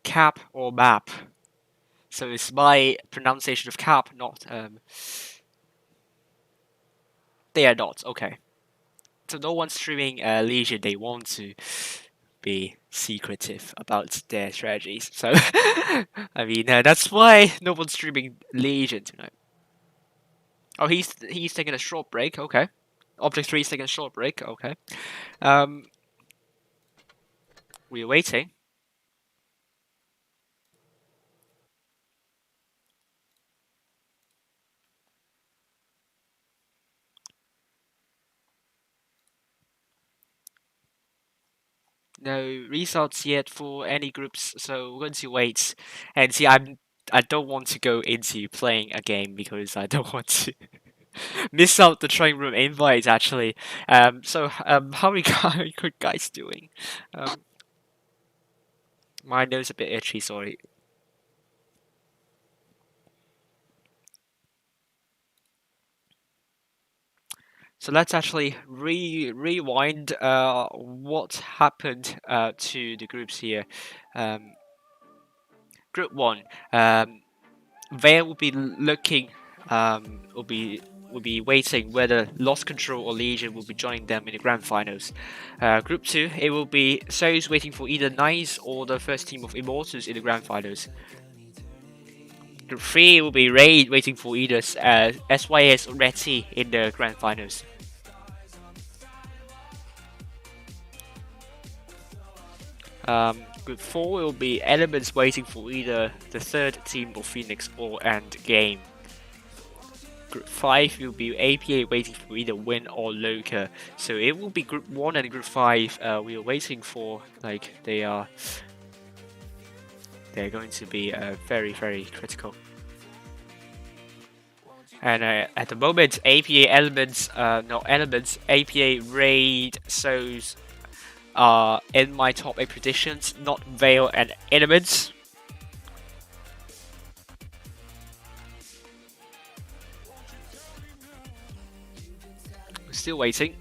Cap or map. So it's my pronunciation of cap, not They are not okay. So no one's streaming Legion. They want to be secretive about their strategies. So I mean that's why no one's streaming Legion tonight. Oh, he's taking a short break. Okay. Object 3 is taking a short break. Okay. Um, we're waiting. No results yet for any groups, so we're going to wait and see. I don't want to go into playing a game because I don't want to miss out the training room invite actually. How are you guys doing? Um, my nose a bit itchy. Sorry. So let's actually rewind what happened to the groups here. Um, Group one, they will be looking, will be waiting whether Lost Control or Legion will be joining them in the grand finals. Group two, it will be Zeus waiting for either Nice or the first team of Immortals in the grand finals. Group three will be Raid waiting for either SYS or Reti in the grand finals. Group 4 will be Elements waiting for either the third team of Phoenix or Endgame. Group 5 will be APA waiting for either Win or Loka. So it will be Group 1 and Group 5 we are waiting for. Like, they're going to be very, very critical. And at the moment, APA Elements, APA Raid, Souls are in my top 8 predictions, not Veil and Elements. Still waiting.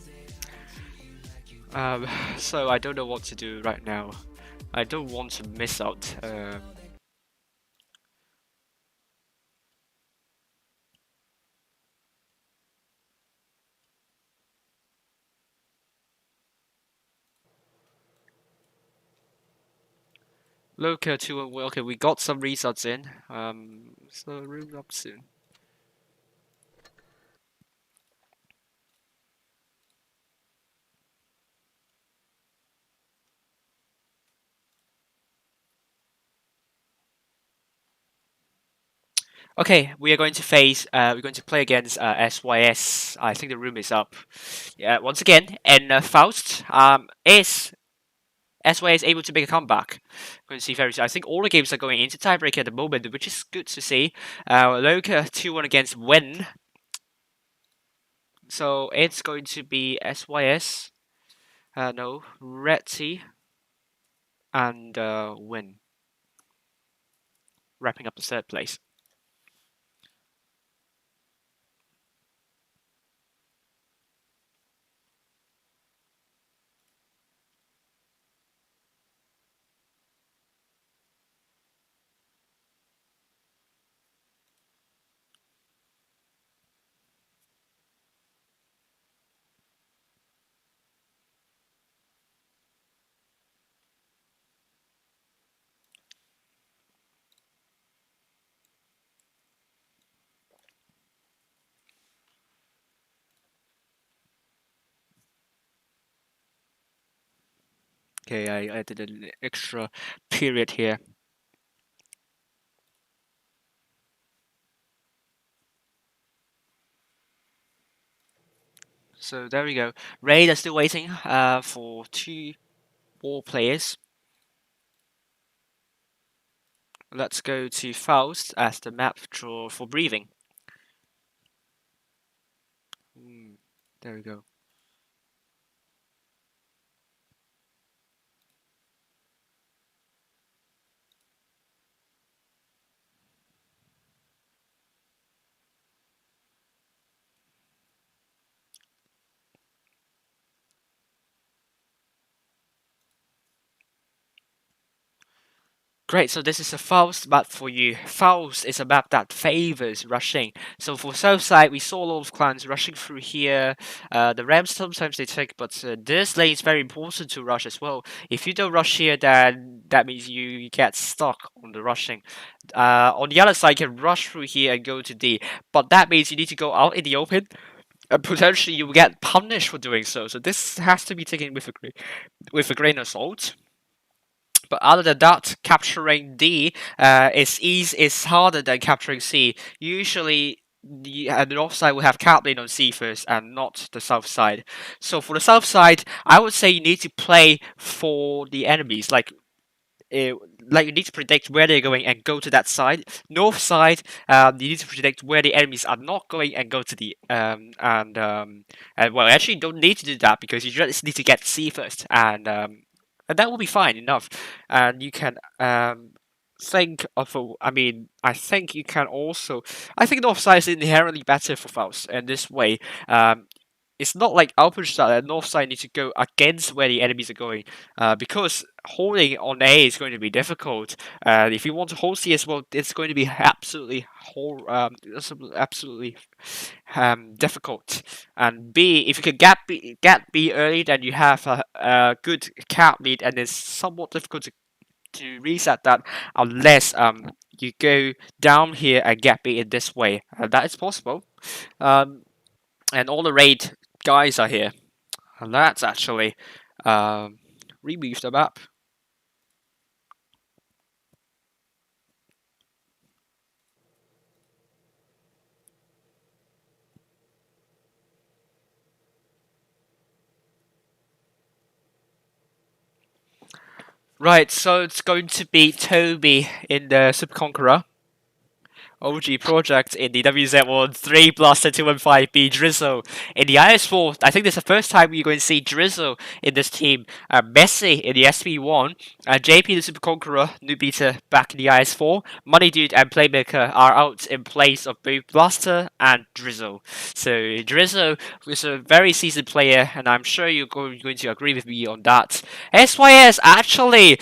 So I don't know what to do right now. I don't want to miss out. Loka 2 and okay, we got some results in. So room up soon. Okay, we are going to face. We're going to play against SYS. I think the room is up. Yeah, once again, and Faust is SYS able to make a comeback. We're going to see very soon. I think all the games are going into tiebreak at the moment, which is good to see. Loka 2-1 against Win. So it's going to be SYS. No, Reti and Win. Wrapping up the third place. Okay, I added an extra period here. So there we go. Raid are still waiting for 2 more players. Let's go to Faust as the map draw for breathing. There we go. Great, so this is a Faust map for you. Faust is a map that favors rushing. So for south side, we saw a lot of clans rushing through here. The Rams sometimes they take, but this lane is very important to rush as well. If you don't rush here, then that means you get stuck on the rushing. On the other side, you can rush through here and go to D, but that means you need to go out in the open. And potentially you will get punished for doing so. So this has to be taken with a grain of salt. But other than that, capturing D is harder than capturing C. Usually, the north side will have cap lane on C first and not the south side. So for the south side, I would say you need to play for the enemies, like you need to predict where they're going and go to that side. North side, you need to predict where the enemies are not going and go to the and well, actually you don't need to do that because you just need to get C first, and that will be fine enough, and you can think of a, I mean, I think you can also, I think north side is inherently better for Faust in this way. It's not like Alpenstadt and north side need to go against where the enemies are going, because holding on A is going to be difficult. If you want to hold C as well, it's going to be absolutely difficult. And B, if you can get B early, then you have a good cap lead, and it's somewhat difficult to reset that unless you go down here and get B in this way. That is possible. And all the raid guys are here. And that's actually remove the map. Right, so it's going to be Toby in the Super Conqueror. OG project in the WZ1, Blaster 215B Drizzle in the IS4. I think this is the first time you're going to see Drizzle in this team. Messi in the SB1, JP the Super Conqueror, new beta back in the IS4. Money Dude and Playmaker are out in place of both Blaster and Drizzle. So Drizzle is a very seasoned player, and I'm sure you're going to agree with me on that. SYS actually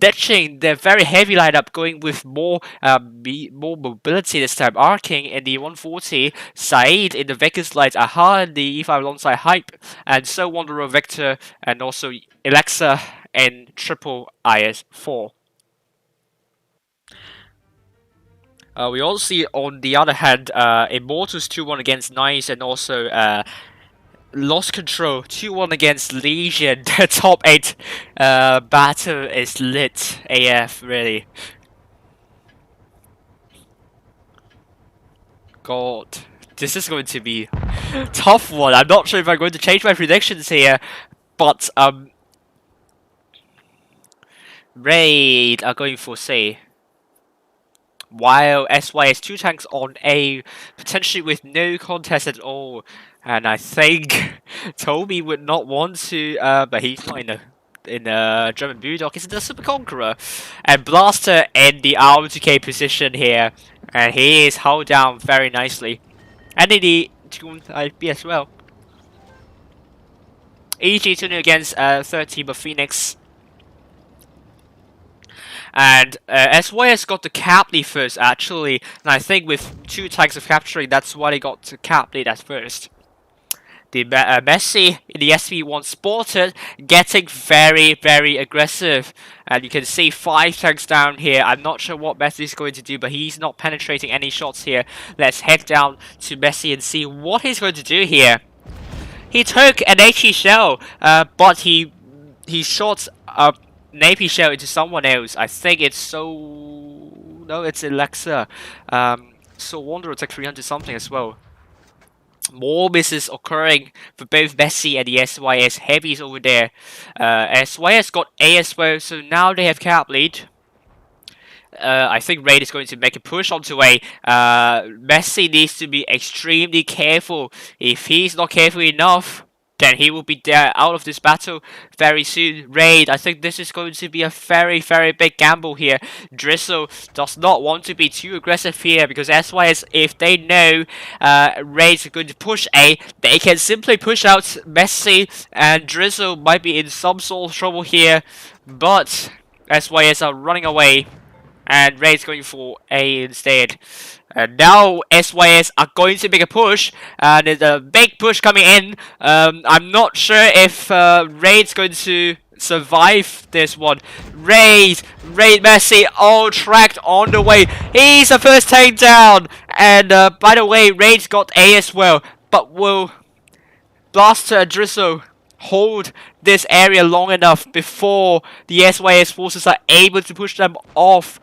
ditching their very heavy lineup, going with more mobility this time. Arking in the 140, Saeed in the Vegas Light, Aha in the E5 alongside Hype, and So Wanderer Victor, and also Alexa in triple IS4. We also see, on the other hand, Immortals 2-1 against Nice, and also Lost Control 2-1 against Legion. The top 8 battle is lit AF, really. God, this is going to be a tough one. I'm not sure if I'm going to change my predictions here, but Raid are going for C, while SYS 2 tanks on A, potentially with no contest at all. And I think Toby would not want to, but he's not in a German Bulldog, he's in the Super Conqueror. And Blaster in the R2K position here, and he is held down very nicely. And in the IB as well. EG turning against 13 of Phoenix. And SYS got the cap lead first, actually. And I think with 2 tanks of capturing, that's why they got the cap lead at first. The Messi in the SV1 spotted, getting very, very aggressive. And you can see 5 tanks down here. I'm not sure what Messi is going to do, but he's not penetrating any shots here. Let's head down to Messi and see what he's going to do here. He took an HE shell, but he shot an AP shell into someone else. I think it's no, it's Alexa. So Wanderer took 300 something as well. More misses occurring for both Messi and the SYS heavies over there. SYS got A as well, so now they have cap lead. I think Raid is going to make a push onto A. Messi needs to be extremely careful. If he's not careful enough, then he will be there out of this battle very soon. Raid, I think this is going to be a very, very big gamble here. Drizzle does not want to be too aggressive here, because SYS, if they know Raid's going to push A, they can simply push out Messi, and Drizzle might be in some sort of trouble here. But SYS are running away, and Raid's going for A instead. And now SYS are going to make a push, and there's a big push coming in. I'm not sure if Raid's going to survive this one. Raid Messi, all tracked on the way. He's the first tank down, and by the way, Raid's got A as well. But will Blaster and Drizzle hold this area long enough before the SYS forces are able to push them off?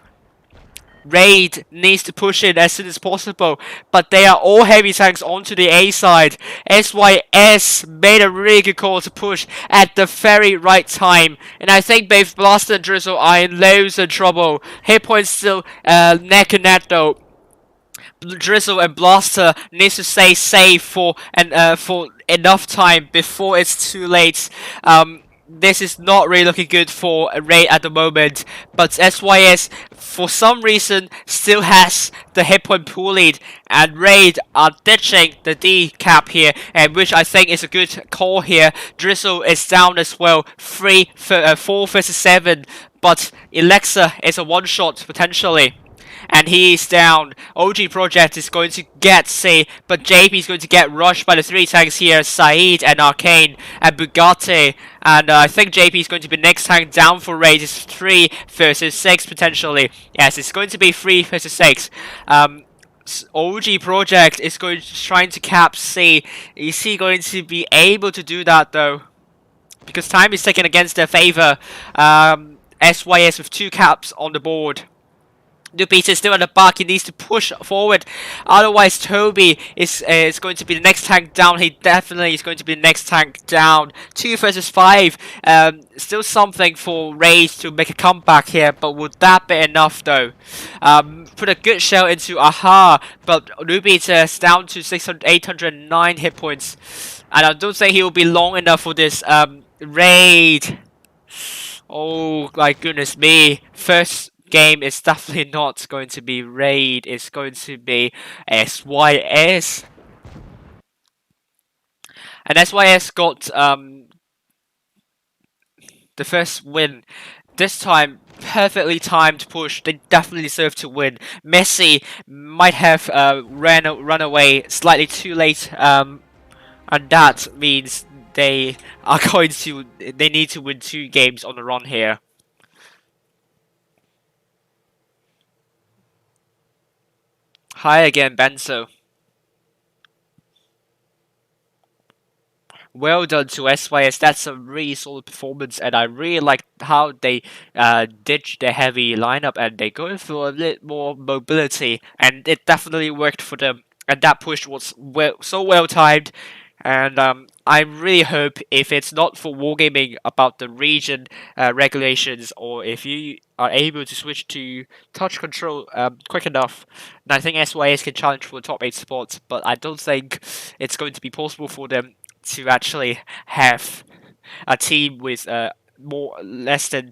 Raid needs to push in as soon as possible, but they are all heavy tanks onto the A side. SYS made a really good call to push at the very right time, and I think both Blaster and Drizzle are in loads of trouble. Hit points still neck and neck though. Drizzle and Blaster needs to stay safe for enough time before it's too late. This is not really looking good for a Raid at the moment, but SYS for some reason still has the hit point pool lead, and Raid are ditching the D cap here, and which I think is a good call here. Drizzle is down as well, 4 versus 7, but Alexa is a one shot potentially. And he's down. OG Project is going to get C, but JP is going to get rushed by the 3 tanks here, Saeed and Arcane and Bugatti. And I think JP is going to be next tank down for Raid. It's 3 versus 6 potentially. Yes, it's going to be 3 versus 6. OG Project is trying to cap C. Is he going to be able to do that though? Because time is taken against their favor. SYS with 2 caps on the board. Nubita is still at the back. He needs to push forward. Otherwise, Toby is going to be the next tank down. He definitely is going to be the next tank down. 2 versus 5. Still something for Raid to make a comeback here. But would that be enough, though? Put a good shell into Aha. But Nubita is down to 809 hit points. And I don't think he will be long enough for this Raid. Oh, my goodness me. First game is definitely not going to be Raid, it's going to be SYS. And SYS got the first win. This time, perfectly timed push. They definitely deserve to win. Messi might have run away slightly too late, and that means they need to win 2 games on the run here. Hi again, Benzo. Well done to SYS. That's a really solid performance, and I really like how they ditched their heavy lineup and they go for a little more mobility, and it definitely worked for them. And that push was so well timed. And I really hope if it's not for wargaming about the region regulations, or if you are able to switch to touch control quick enough, then I think SYS can challenge for the top 8 spots. But I don't think it's going to be possible for them to actually have a team with less than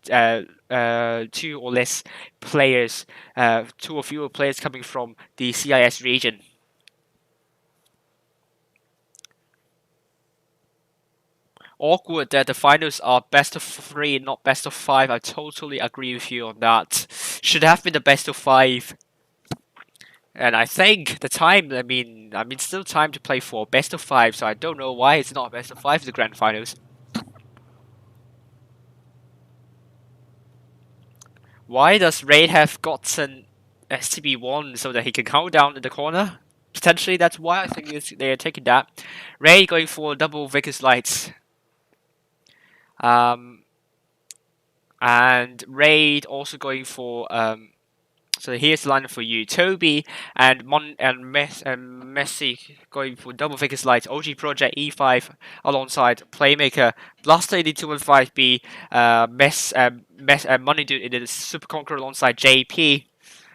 2 or less players, 2 or fewer players coming from the CIS region. Awkward that the finals are best of 3, not best of 5. I totally agree with you on that. Should have been the best of 5. And I think the time, I mean, still time to play for best of 5, so I don't know why it's not best of 5 for the grand finals. Why does Raid have gotten STB1 so that he can count down in the corner? Potentially that's why I think they're taking that. Raid going for double Vickers Lights. And Raid also going for so here's the lineup for you: Toby and Messi going for double Vickers Lights, OG Project E5 alongside Playmaker, Blaster 8215B, Money Dude in the Super Conqueror alongside JP,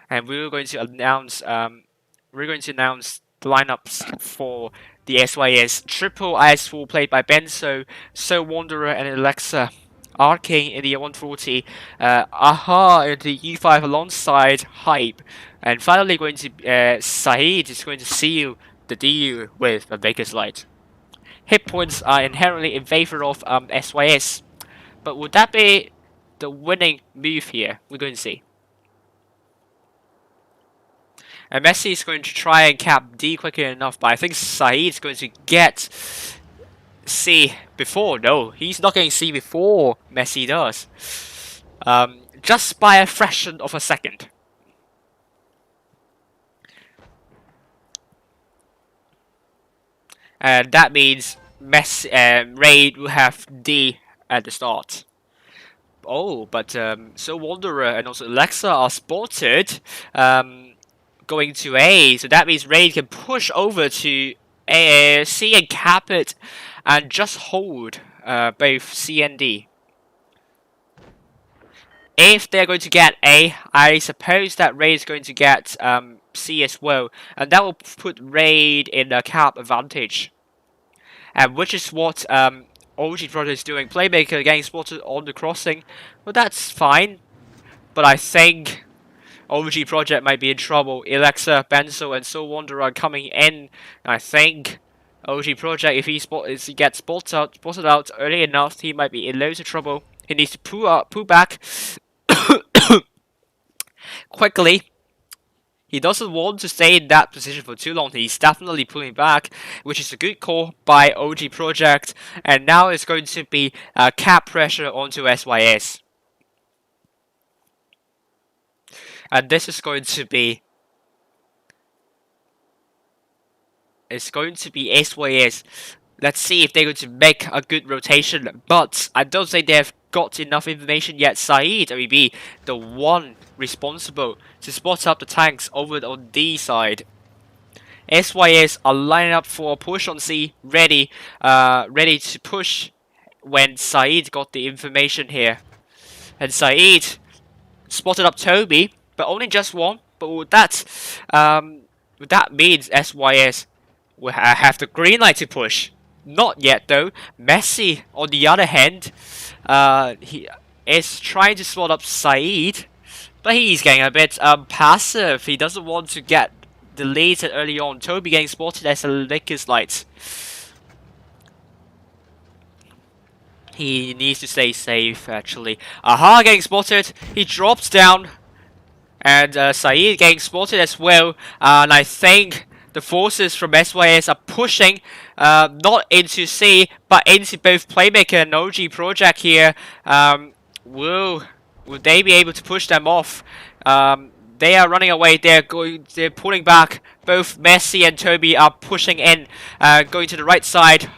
and we're going to announce the lineups for the SYS. Triple IS4 played by Benzo, So Wanderer and Alexa. Arcane in the 140, Aha in the E5 alongside Hype, and finally going to Saeed is going to seal the deal with a Baker's Light. Hit points are inherently in favor of SYS, but would that be the winning move here? We're going to see. And Messi is going to try and cap D quickly enough, but I think Saeed is going to get C before. No, he's not getting C before Messi does. Just by a fraction of a second. And that means Raid will have D at the start. Oh, but so Wanderer and also Alexa are spotted going to A, so that means Raid can push over to A, C and cap it and just hold both C and D. If they're going to get A, I suppose that Raid is going to get C as well, and that will put Raid in a cap advantage. And which is what OG Project is doing. Playmaker getting spotted on the crossing. Well, that's fine. But I think OG Project might be in trouble. Alexa, Benzo, and So Wanderer are coming in. I think OG Project, if he gets spotted out early enough, he might be in loads of trouble. He needs to pull back quickly. He doesn't want to stay in that position for too long. He's definitely pulling back, which is a good call by OG Project. And now it's going to be cap pressure onto SYS. And this is going to be... It's going to be SYS. Let's see if they're going to make a good rotation. But I don't think they've got enough information yet. Saeed will be the one responsible to spot up the tanks over on D side. SYS are lining up for a push on C, ready to push when Saeed got the information here. And Saeed spotted up Toby, but only just one. But with that means SYS will have the green light to push. Not yet though. Messi, on the other hand, he is trying to spot up Saeed, but he's getting a bit passive. He doesn't want to get deleted early on. Toby getting spotted as a Lakers light. He needs to stay safe actually. Aha getting spotted. He drops down. And Saeed getting spotted as well. And I think the forces from SYS are pushing not into C, but into both Playmaker and OG Project here. Will they be able to push them off? They are running away. They're pulling back. Both Messi and Toby are pushing in, going to the right side.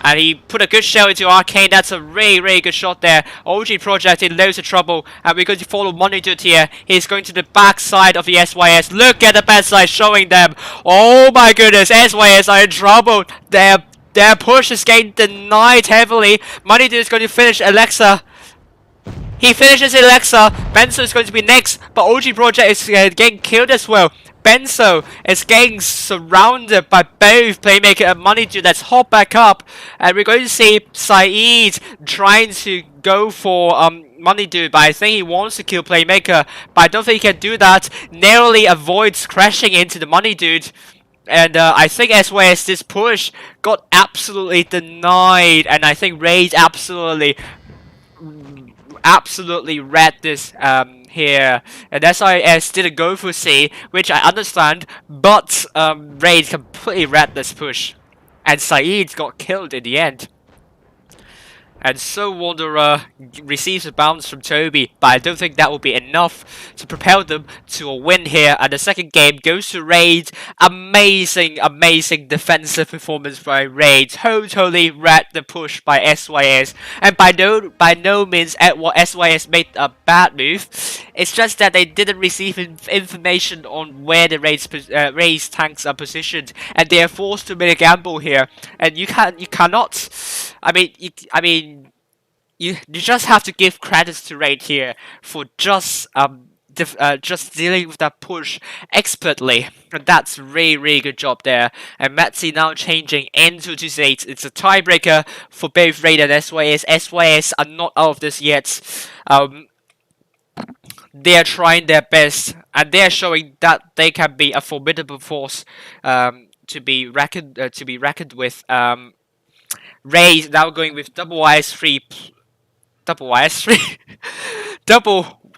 And he put a good shell into Arcane. That's a really good shot there. OG Project in loads of trouble. And we're going to follow Money Dude here. He's going to the back side of the SYS. Look at the backside showing them. Oh my goodness. SYS are in trouble. Their push is getting denied heavily. Money Dude is going to finish Alexa. He finishes Alexa. Benzo is going to be next. But OG Project is getting killed as well. Benzo is getting surrounded by both Playmaker and Money Dude. Let's hop back up. And we're going to see Saeed trying to go for Money Dude. But I think he wants to kill Playmaker. But I don't think he can do that. Narrowly avoids crashing into the Money Dude. And I think SYS this push got absolutely denied. And I think Raid absolutely read this here, and SIS didn't go for C, which I understand, but Raid completely read this push, and Saeed got killed in the end. And so Wanderer receives a bounce from Toby, but I don't think that will be enough to propel them to a win here. And the second game goes to Raid. Amazing defensive performance by Raid. Totally read the push by SYS. And by no means what SYS made a bad move. It's just that they didn't receive information on where the Raid's tanks are positioned, and they are forced to make a gamble here. And you cannot. You just have to give credits to Raid here for just dealing with that push expertly. And that's really good job there. And Metzi now changing into 2-8. It's a tiebreaker for both Raid and SYS. SYS are not out of this yet. They are trying their best, and they are showing that they can be a formidable force to be reckoned with. Raid now going with double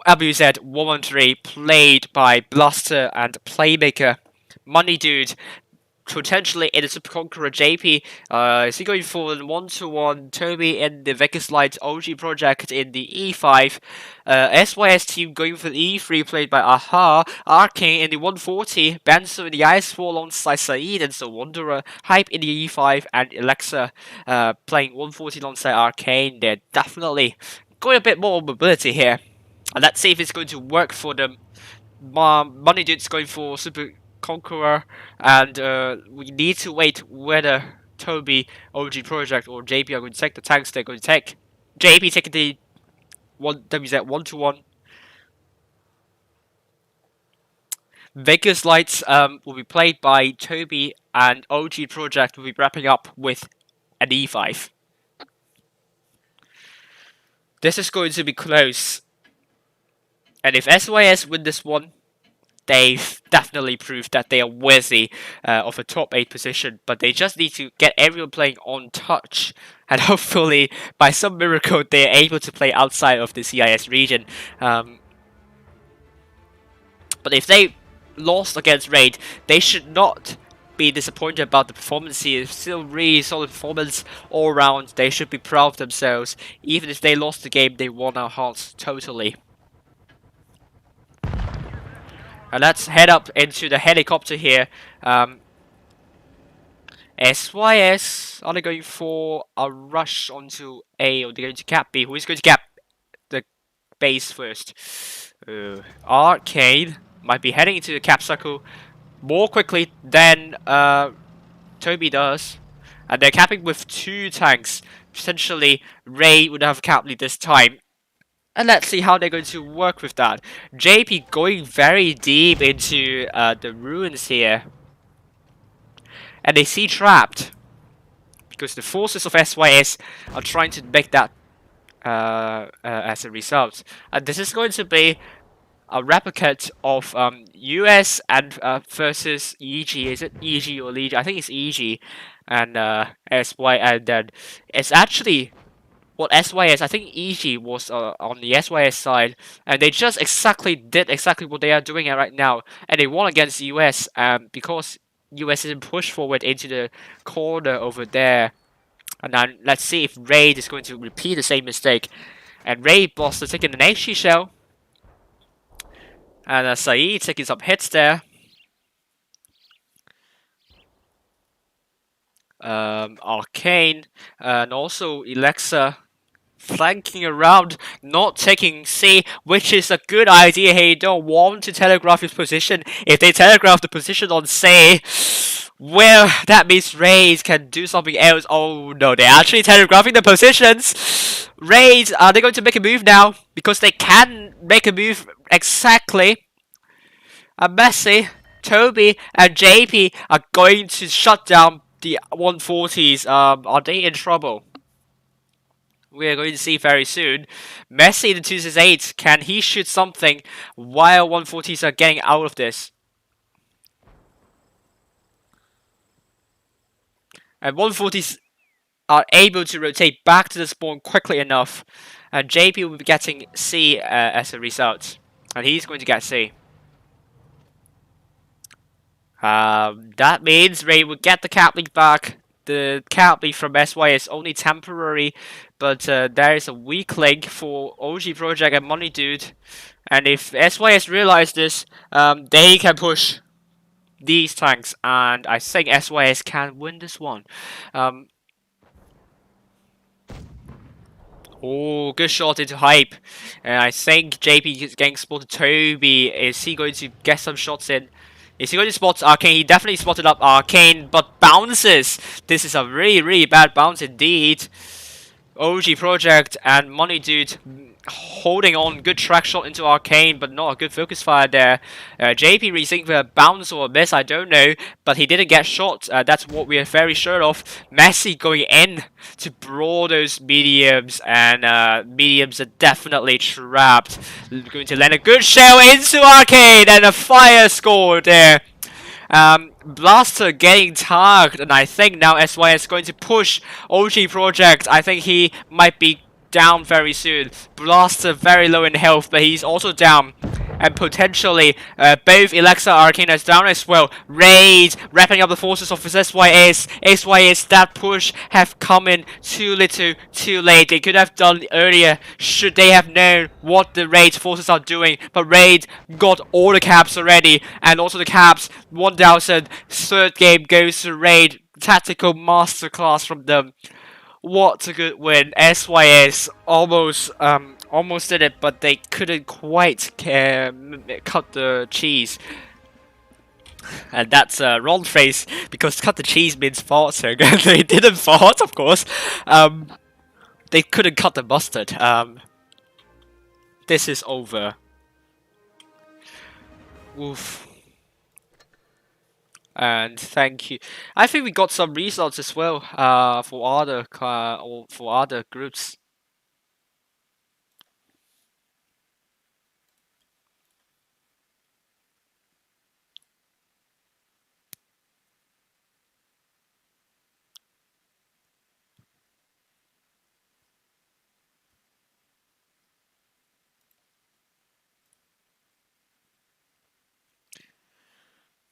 WZ 113 played by Bluster and Playmaker. Money Dude potentially in the Super Conqueror JP. Is he going for 1-1 Toby in the Vegas Light OG Project in the E5? SYS team going for the E3 played by Aha. Arcane in the 140. Benzo in the IS4 alongside Saeed and So Wanderer. Hype in the E5 and Alexa playing 140 alongside Arcane. They're definitely going a bit more mobility here. And let's see if it's going to work for them. Money Dude's going for Super Conqueror, and we need to wait whether Toby, OG Project, or JP are going to take the tanks they're going to take. JP taking the WZ 1-1. Vegas Lights will be played by Toby, and OG Project will be wrapping up with an E5. This is going to be close. And if SYS win this one, they've definitely proved that they are worthy of a top 8 position. But they just need to get everyone playing on touch. And hopefully, by some miracle, they're able to play outside of the CIS region. But if they lost against RA1D, they should not be disappointed about the performance here. It's still really solid performance all around. They should be proud of themselves. Even if they lost the game, they won our hearts totally. And let's head up into the helicopter here. SYS, are they going for a rush onto A, or are they going to cap B? Who is going to cap the base first? Arcade might be heading into the cap circle more quickly than Toby does. And they're capping with 2 tanks. Potentially, RA1D would have cap lead this time. And let's see how they're going to work with that. JP going very deep into the ruins here. And they see trapped. Because the forces of SYS are trying to make that as a result. And this is going to be a replicate of US and versus EG. Is it EG or Legion? I think it's EG and SY, and then it's actually what SYS. I think EG was on the SYS side, and they just did exactly what they are doing right now, and they won against US because US didn't push forward into the corner over there. And now let's see if RA1D is going to repeat the same mistake. And RA1D Boss is taking an HG shell. And Saeed taking some hits there. Arcane and also Alexa flanking around, not taking C, which is a good idea here. You don't want to telegraph his position. If they telegraph the position on C, well, that means RA1D can do something else. Oh no, they're actually telegraphing the positions. RA1D, are they going to make a move now? Because they can make a move exactly. Messi, Toby, and JP are going to shut down the 140s. Are they in trouble? We are going to see very soon. Messi, the 268, can he shoot something while 140s are getting out of this? And 140s are able to rotate back to the spawn quickly enough. And JP will be getting C as a result. And he's going to get C. That means RA1D will get the cap lead back. The cap lead from SY is only temporary, but there is a weak link for OG Project and Money Dude. And if SYS realize this, they can push these tanks, and I think SYS can win this one. Oh, good shot into hype. And I think JP is getting spotted. Toby, is he going to get some shots in? Is he going to spot Arcane? He definitely spotted up Arcane, but bounces. This is a really, really bad bounce indeed. OG Project and Money Dude holding on. Good track shot into Arcane, but not a good focus fire there. JP receiving a bounce or a miss, I don't know, but he didn't get shot. That's what we are very sure of. Messi going in to brawl those mediums, and mediums are definitely trapped. Going to land a good shell into Arcane, and a fire score there. Blaster getting tagged, and I think now SY is going to push OG Project. I think he might be down very soon. Blaster very low in health, but he's also down. And potentially, both Alexa and Arcane is down as well. RA1D wrapping up the forces of his SYS. SYS, that push have come in too little, too late. They could have done earlier, should they have known what the RA1D forces are doing. But RA1D got all the caps already. And also the caps, 1000. Third game goes to RA1D. Tactical masterclass from them. What a good win. SYS almost did it, but they couldn't quite cut the cheese. And that's a wrong phrase, because cut the cheese means farting. They didn't fart, of course. They couldn't cut the mustard. This is over. Oof. And thank you. I think we got some results as well. For other groups.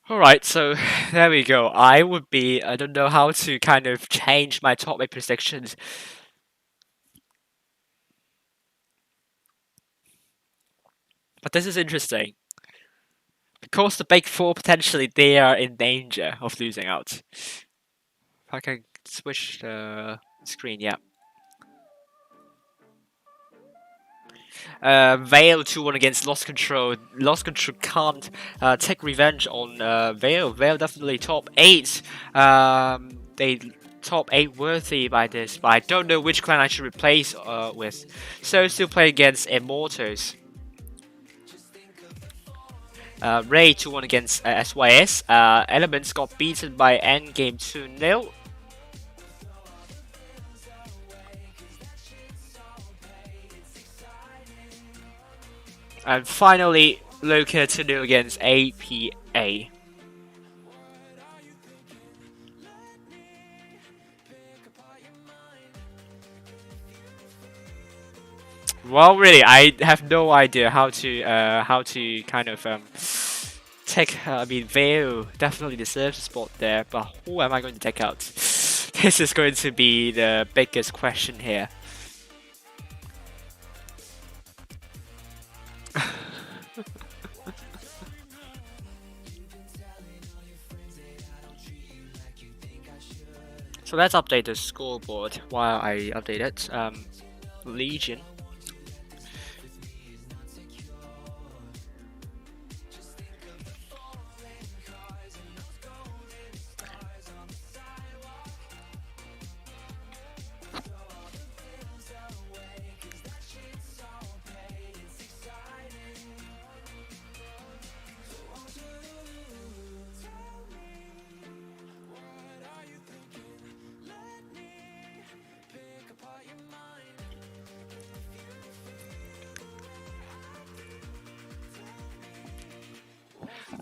Alright, so there we go. I don't know how to kind of change my top 8 predictions. But this is interesting. Because the Big Four, potentially, they are in danger of losing out. If I can switch the screen, yeah. Vale 2-1 against Lost Control. Lost Control can't take revenge on Vale. Vale definitely top 8. They top 8 worthy by this, but I don't know which clan I should replace with. So still play against Immortals. Ray 2-1 against SYS. Elements got beaten by Endgame 2-0. And finally, Loka 2-0 against APA. Well, really, I have no idea how to kind of take. I mean, Vale definitely deserves a spot there, but who am I going to take out? This is going to be the biggest question here. So let's update the scoreboard while I update it. Legion.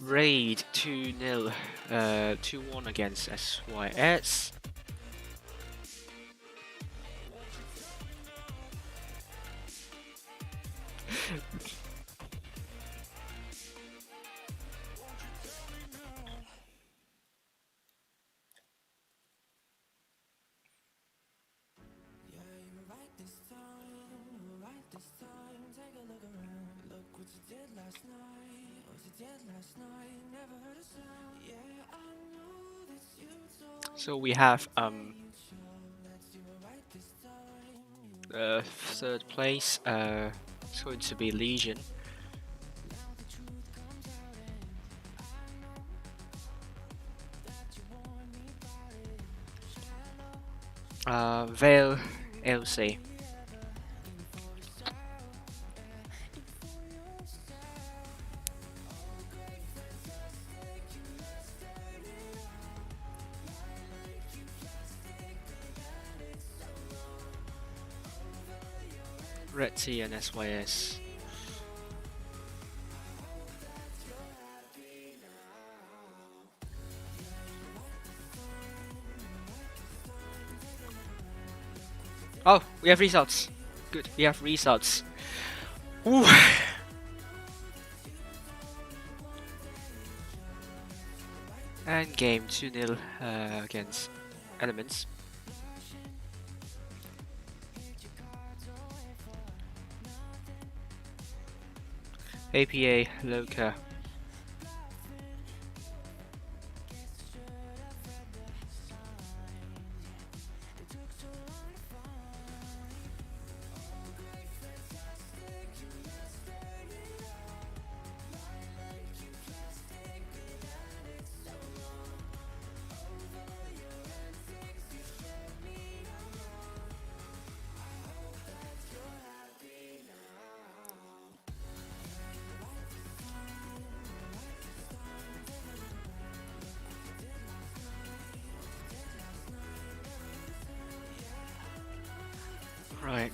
Raid 2-0, 2-1 against SYS. So we have third place. It's going to be Legion. Vale LC. Red Sea and SYS. Oh, we have results. Good, we have results. Ooh. And game 2-0 against Elements. APA Loka. Right.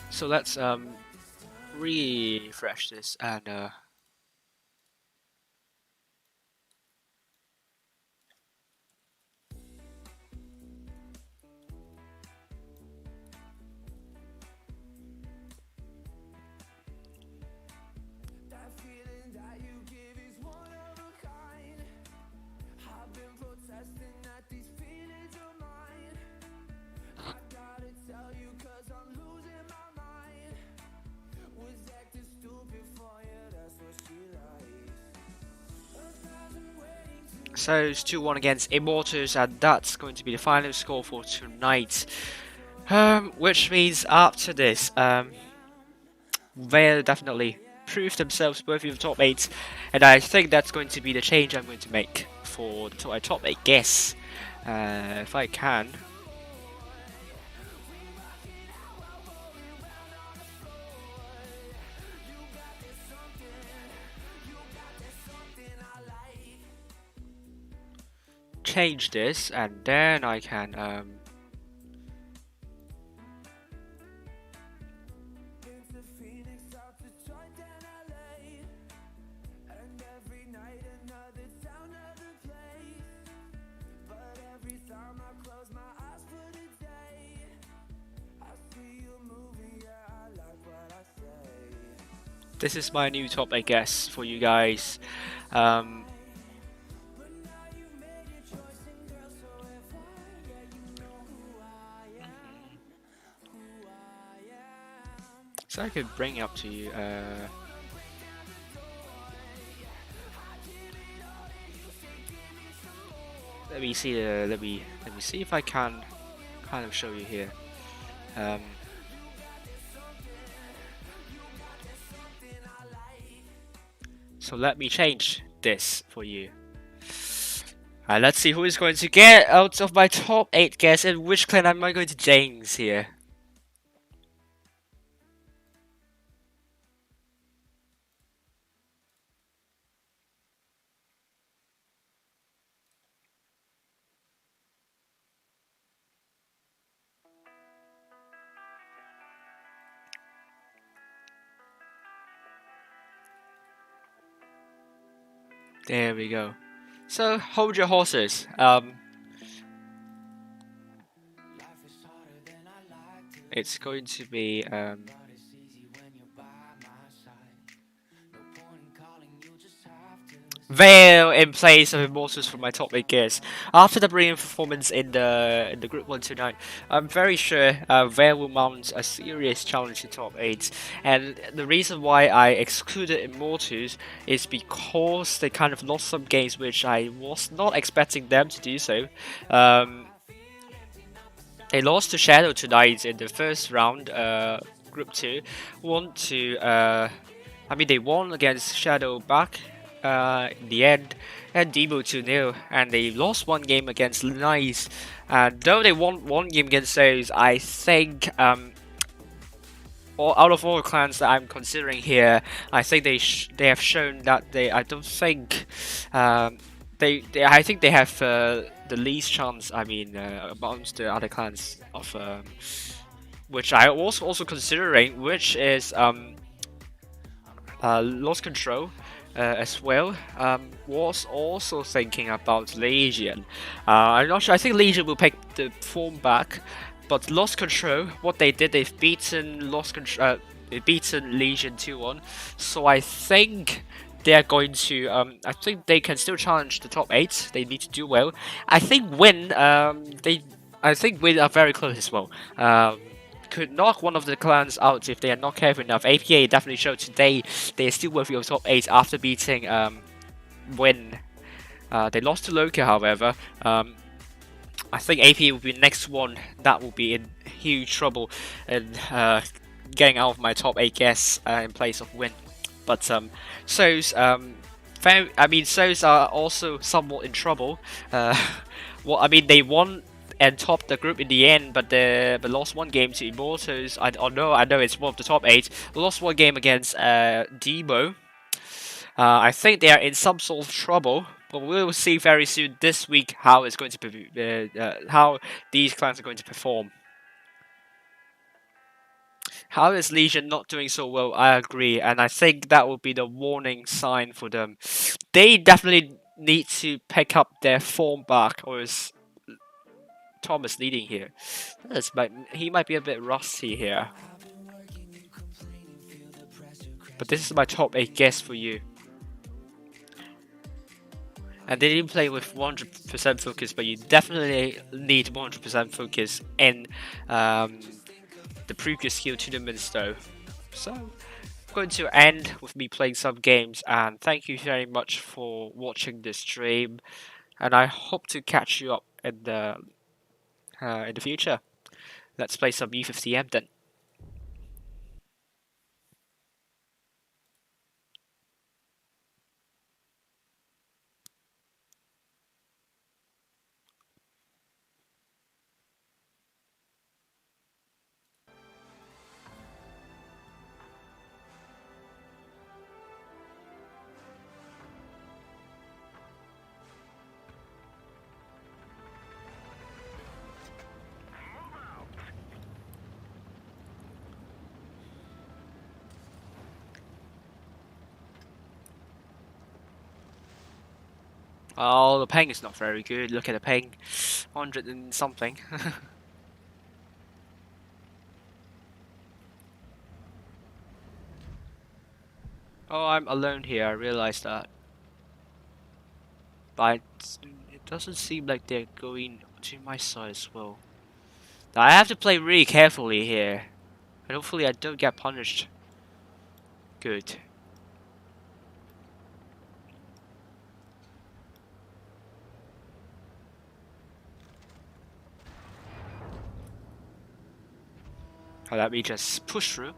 So let's refresh this and so it's 2-1 against Immortals, and that's going to be the final score for tonight. Which means after this, they'll definitely prove themselves worthy of top 8, and I think that's going to be the change I'm going to make for the top 8 guess, if I can. Change this, and then I can this is my new top 8 guess for you guys. So I could bring up to you. Let me see. Let me see if I can kind of show you here. So let me change this for you. Let's see who is going to get out of my top 8 guess and which clan am I going to change here. There we go. So hold your horses. It's going to be Vale in place of Immortals for my top 8 gears. After the brilliant performance in the Group 1 tonight, I'm very sure Vale will mount a serious challenge to top 8. And the reason why I excluded Immortals is because they kind of lost some games which I was not expecting them to do so. They lost to Shadow tonight in the first round, Group 2. They won against Shadow back in the end, and Debo 2-0, and they lost one game against Nice. And though they won one game against those, I think out of all the clans that I'm considering here, I think they have shown that I don't think I think they have the least chance. Amongst the other clans of which I was also considering, which is Lost Control. As well, was also thinking about Legion. I'm not sure. I think Legion will pick the form back, but Lost Control, what they did, they've beaten Legion 2-1. So I think they're going to. I think they can still challenge the top 8. They need to do well. I think Win. I think Win are very close as well. Could knock one of the clans out if they are not careful enough. APA definitely showed today they are still worthy of top 8 after beating Win. They lost to Loka, however. I think APA will be the next one that will be in huge trouble and getting out of my top 8 guess in place of Win. But So's are also somewhat in trouble. They won and topped the group in the end, but they lost one game to Immortals. I know it's one of the top 8. Lost one game against Debo. I think they are in some sort of trouble. But we'll see very soon this week how it's going to be, how these clans are going to perform. How is Legion not doing so well? I agree, and I think that will be the warning sign for them. They definitely need to pick up their form back, or is Thomas leading here? He might be a bit rusty here. But this is my top 8 guess for you. And they didn't play with 100% focus, but you definitely need 100% focus in the previous skill tournaments though. So I'm going to end with me playing some games, and thank you very much for watching this stream, and I hope to catch you up in the future. Let's play some E50M then. Oh, the ping is not very good. Look at the ping, 100 and something. Oh, I'm alone here. I realized that. But it doesn't seem like they're going to my side as well. Now, I have to play really carefully here, and hopefully I don't get punished. Good. Oh, let me just push through.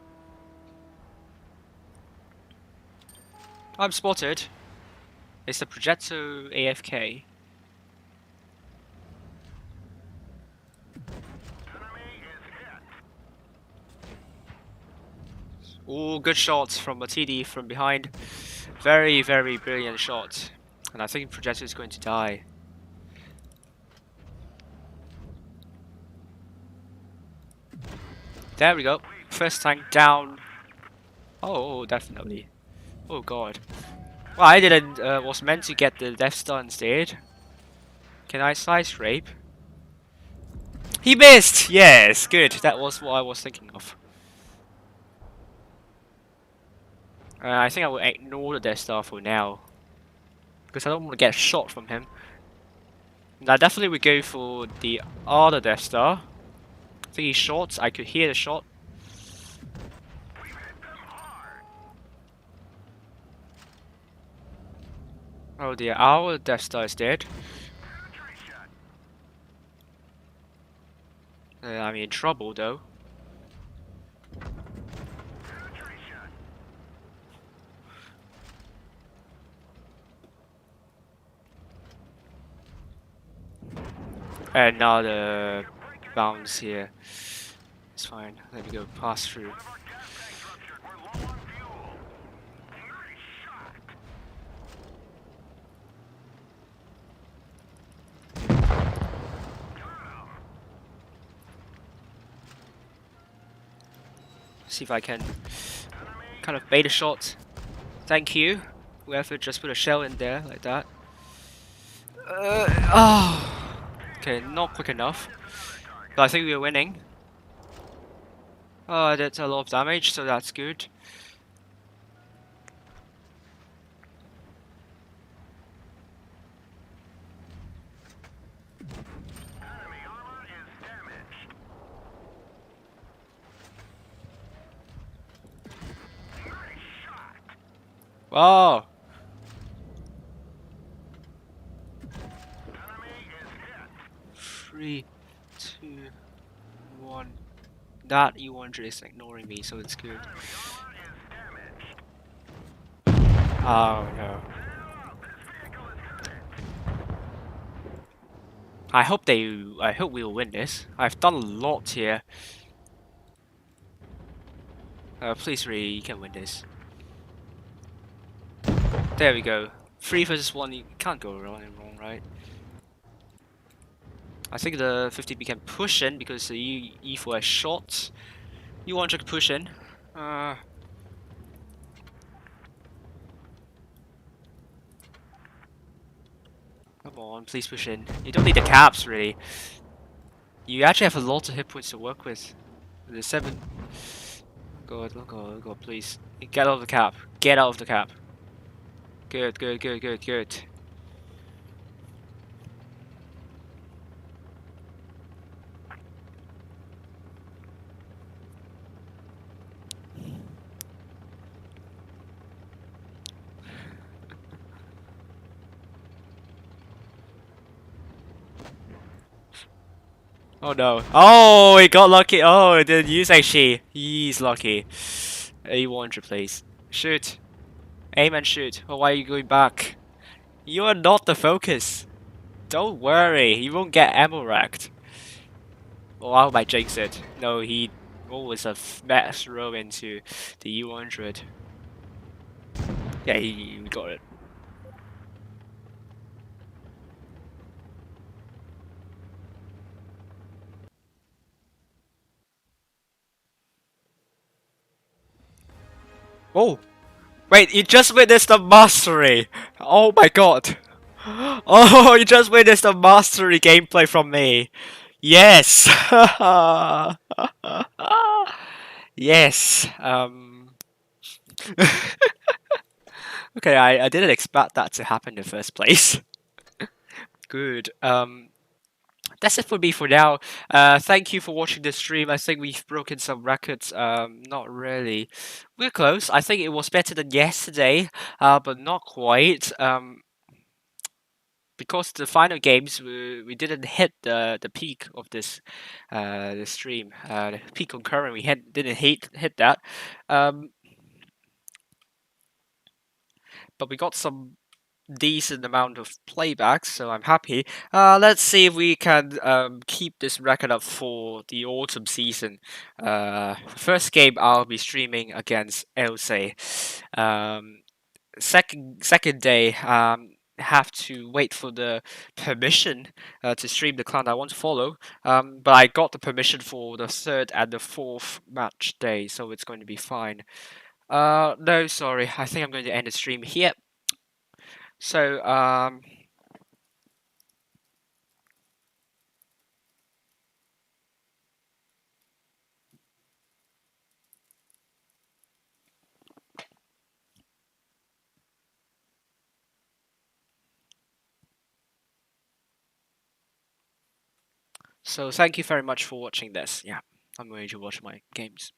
I'm spotted. It's the Progetto AFK. Oh, good shots from a TD from behind. Very, very brilliant shot. And I think Progetto is going to die. There we go. First tank down. Oh, definitely. Oh god. Well, I didn't, was meant to get the Death Star instead. Can I side scrape? He missed! Yes, good. That was what I was thinking of. I think I will ignore the Death Star for now, because I don't want to get shot from him. And I definitely would go for the other Death Star. I think he's shot. I could hear the shot. Oh dear, our Death Star is dead. I'm in trouble though. Another bounce here. It's fine. Let me go pass through. See if I can kind of bait a shot. Thank you, whoever just put a shell in there like that. Oh, okay, not quick enough. But I think we're winning. Oh, that's a lot of damage, so that's good. Wow. 3, 2, 1. That E100 is ignoring me, so it's good. Oh no. I hope we'll win this. I've done a lot here. Please, Ray, you can win this. There we go. 3 versus 1, you can't go wrong, right? I think the 50B can push in because the E4 has shot. U100 can push in. Come on, please push in. You don't need the caps, really. You actually have a lot of hit points to work with. The 7. Go, please. Get out of the cap. Get out of the cap. Good. Oh no. Oh, he got lucky. Oh, it didn't use actually. He's lucky. A100, please. Shoot. Aim and shoot. Oh, why are you going back? You are not the focus. Don't worry. You won't get ammo wrecked. Oh, I might jinx it. No, he always a max row into the U100. Yeah, he got it. Oh! Wait, you just witnessed the mastery! Oh my god! Oh, you just witnessed the mastery gameplay from me! Yes! Yes! Okay, I didn't expect that to happen in the first place. Good. That's it for me for now. Thank you for watching the stream. I think we've broken some records. Not really. We're close. I think it was better than yesterday, but not quite. Because the final games we didn't hit the peak of the stream. The peak concurrent we didn't hit that. But we got some decent amount of playbacks, so I'm happy. Let's see if we can keep this record up for the autumn season. First game I'll be streaming against Elsa. Second day, have to wait for the permission to stream the clan I want to follow. But I got the permission for the third and the fourth match day, so it's going to be fine. No, sorry. I think I'm going to end the stream here. So, So thank you very much for watching this. Yeah, I'm going to watch my games.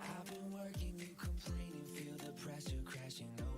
I've been working, you complaining, feel the pressure crashing over.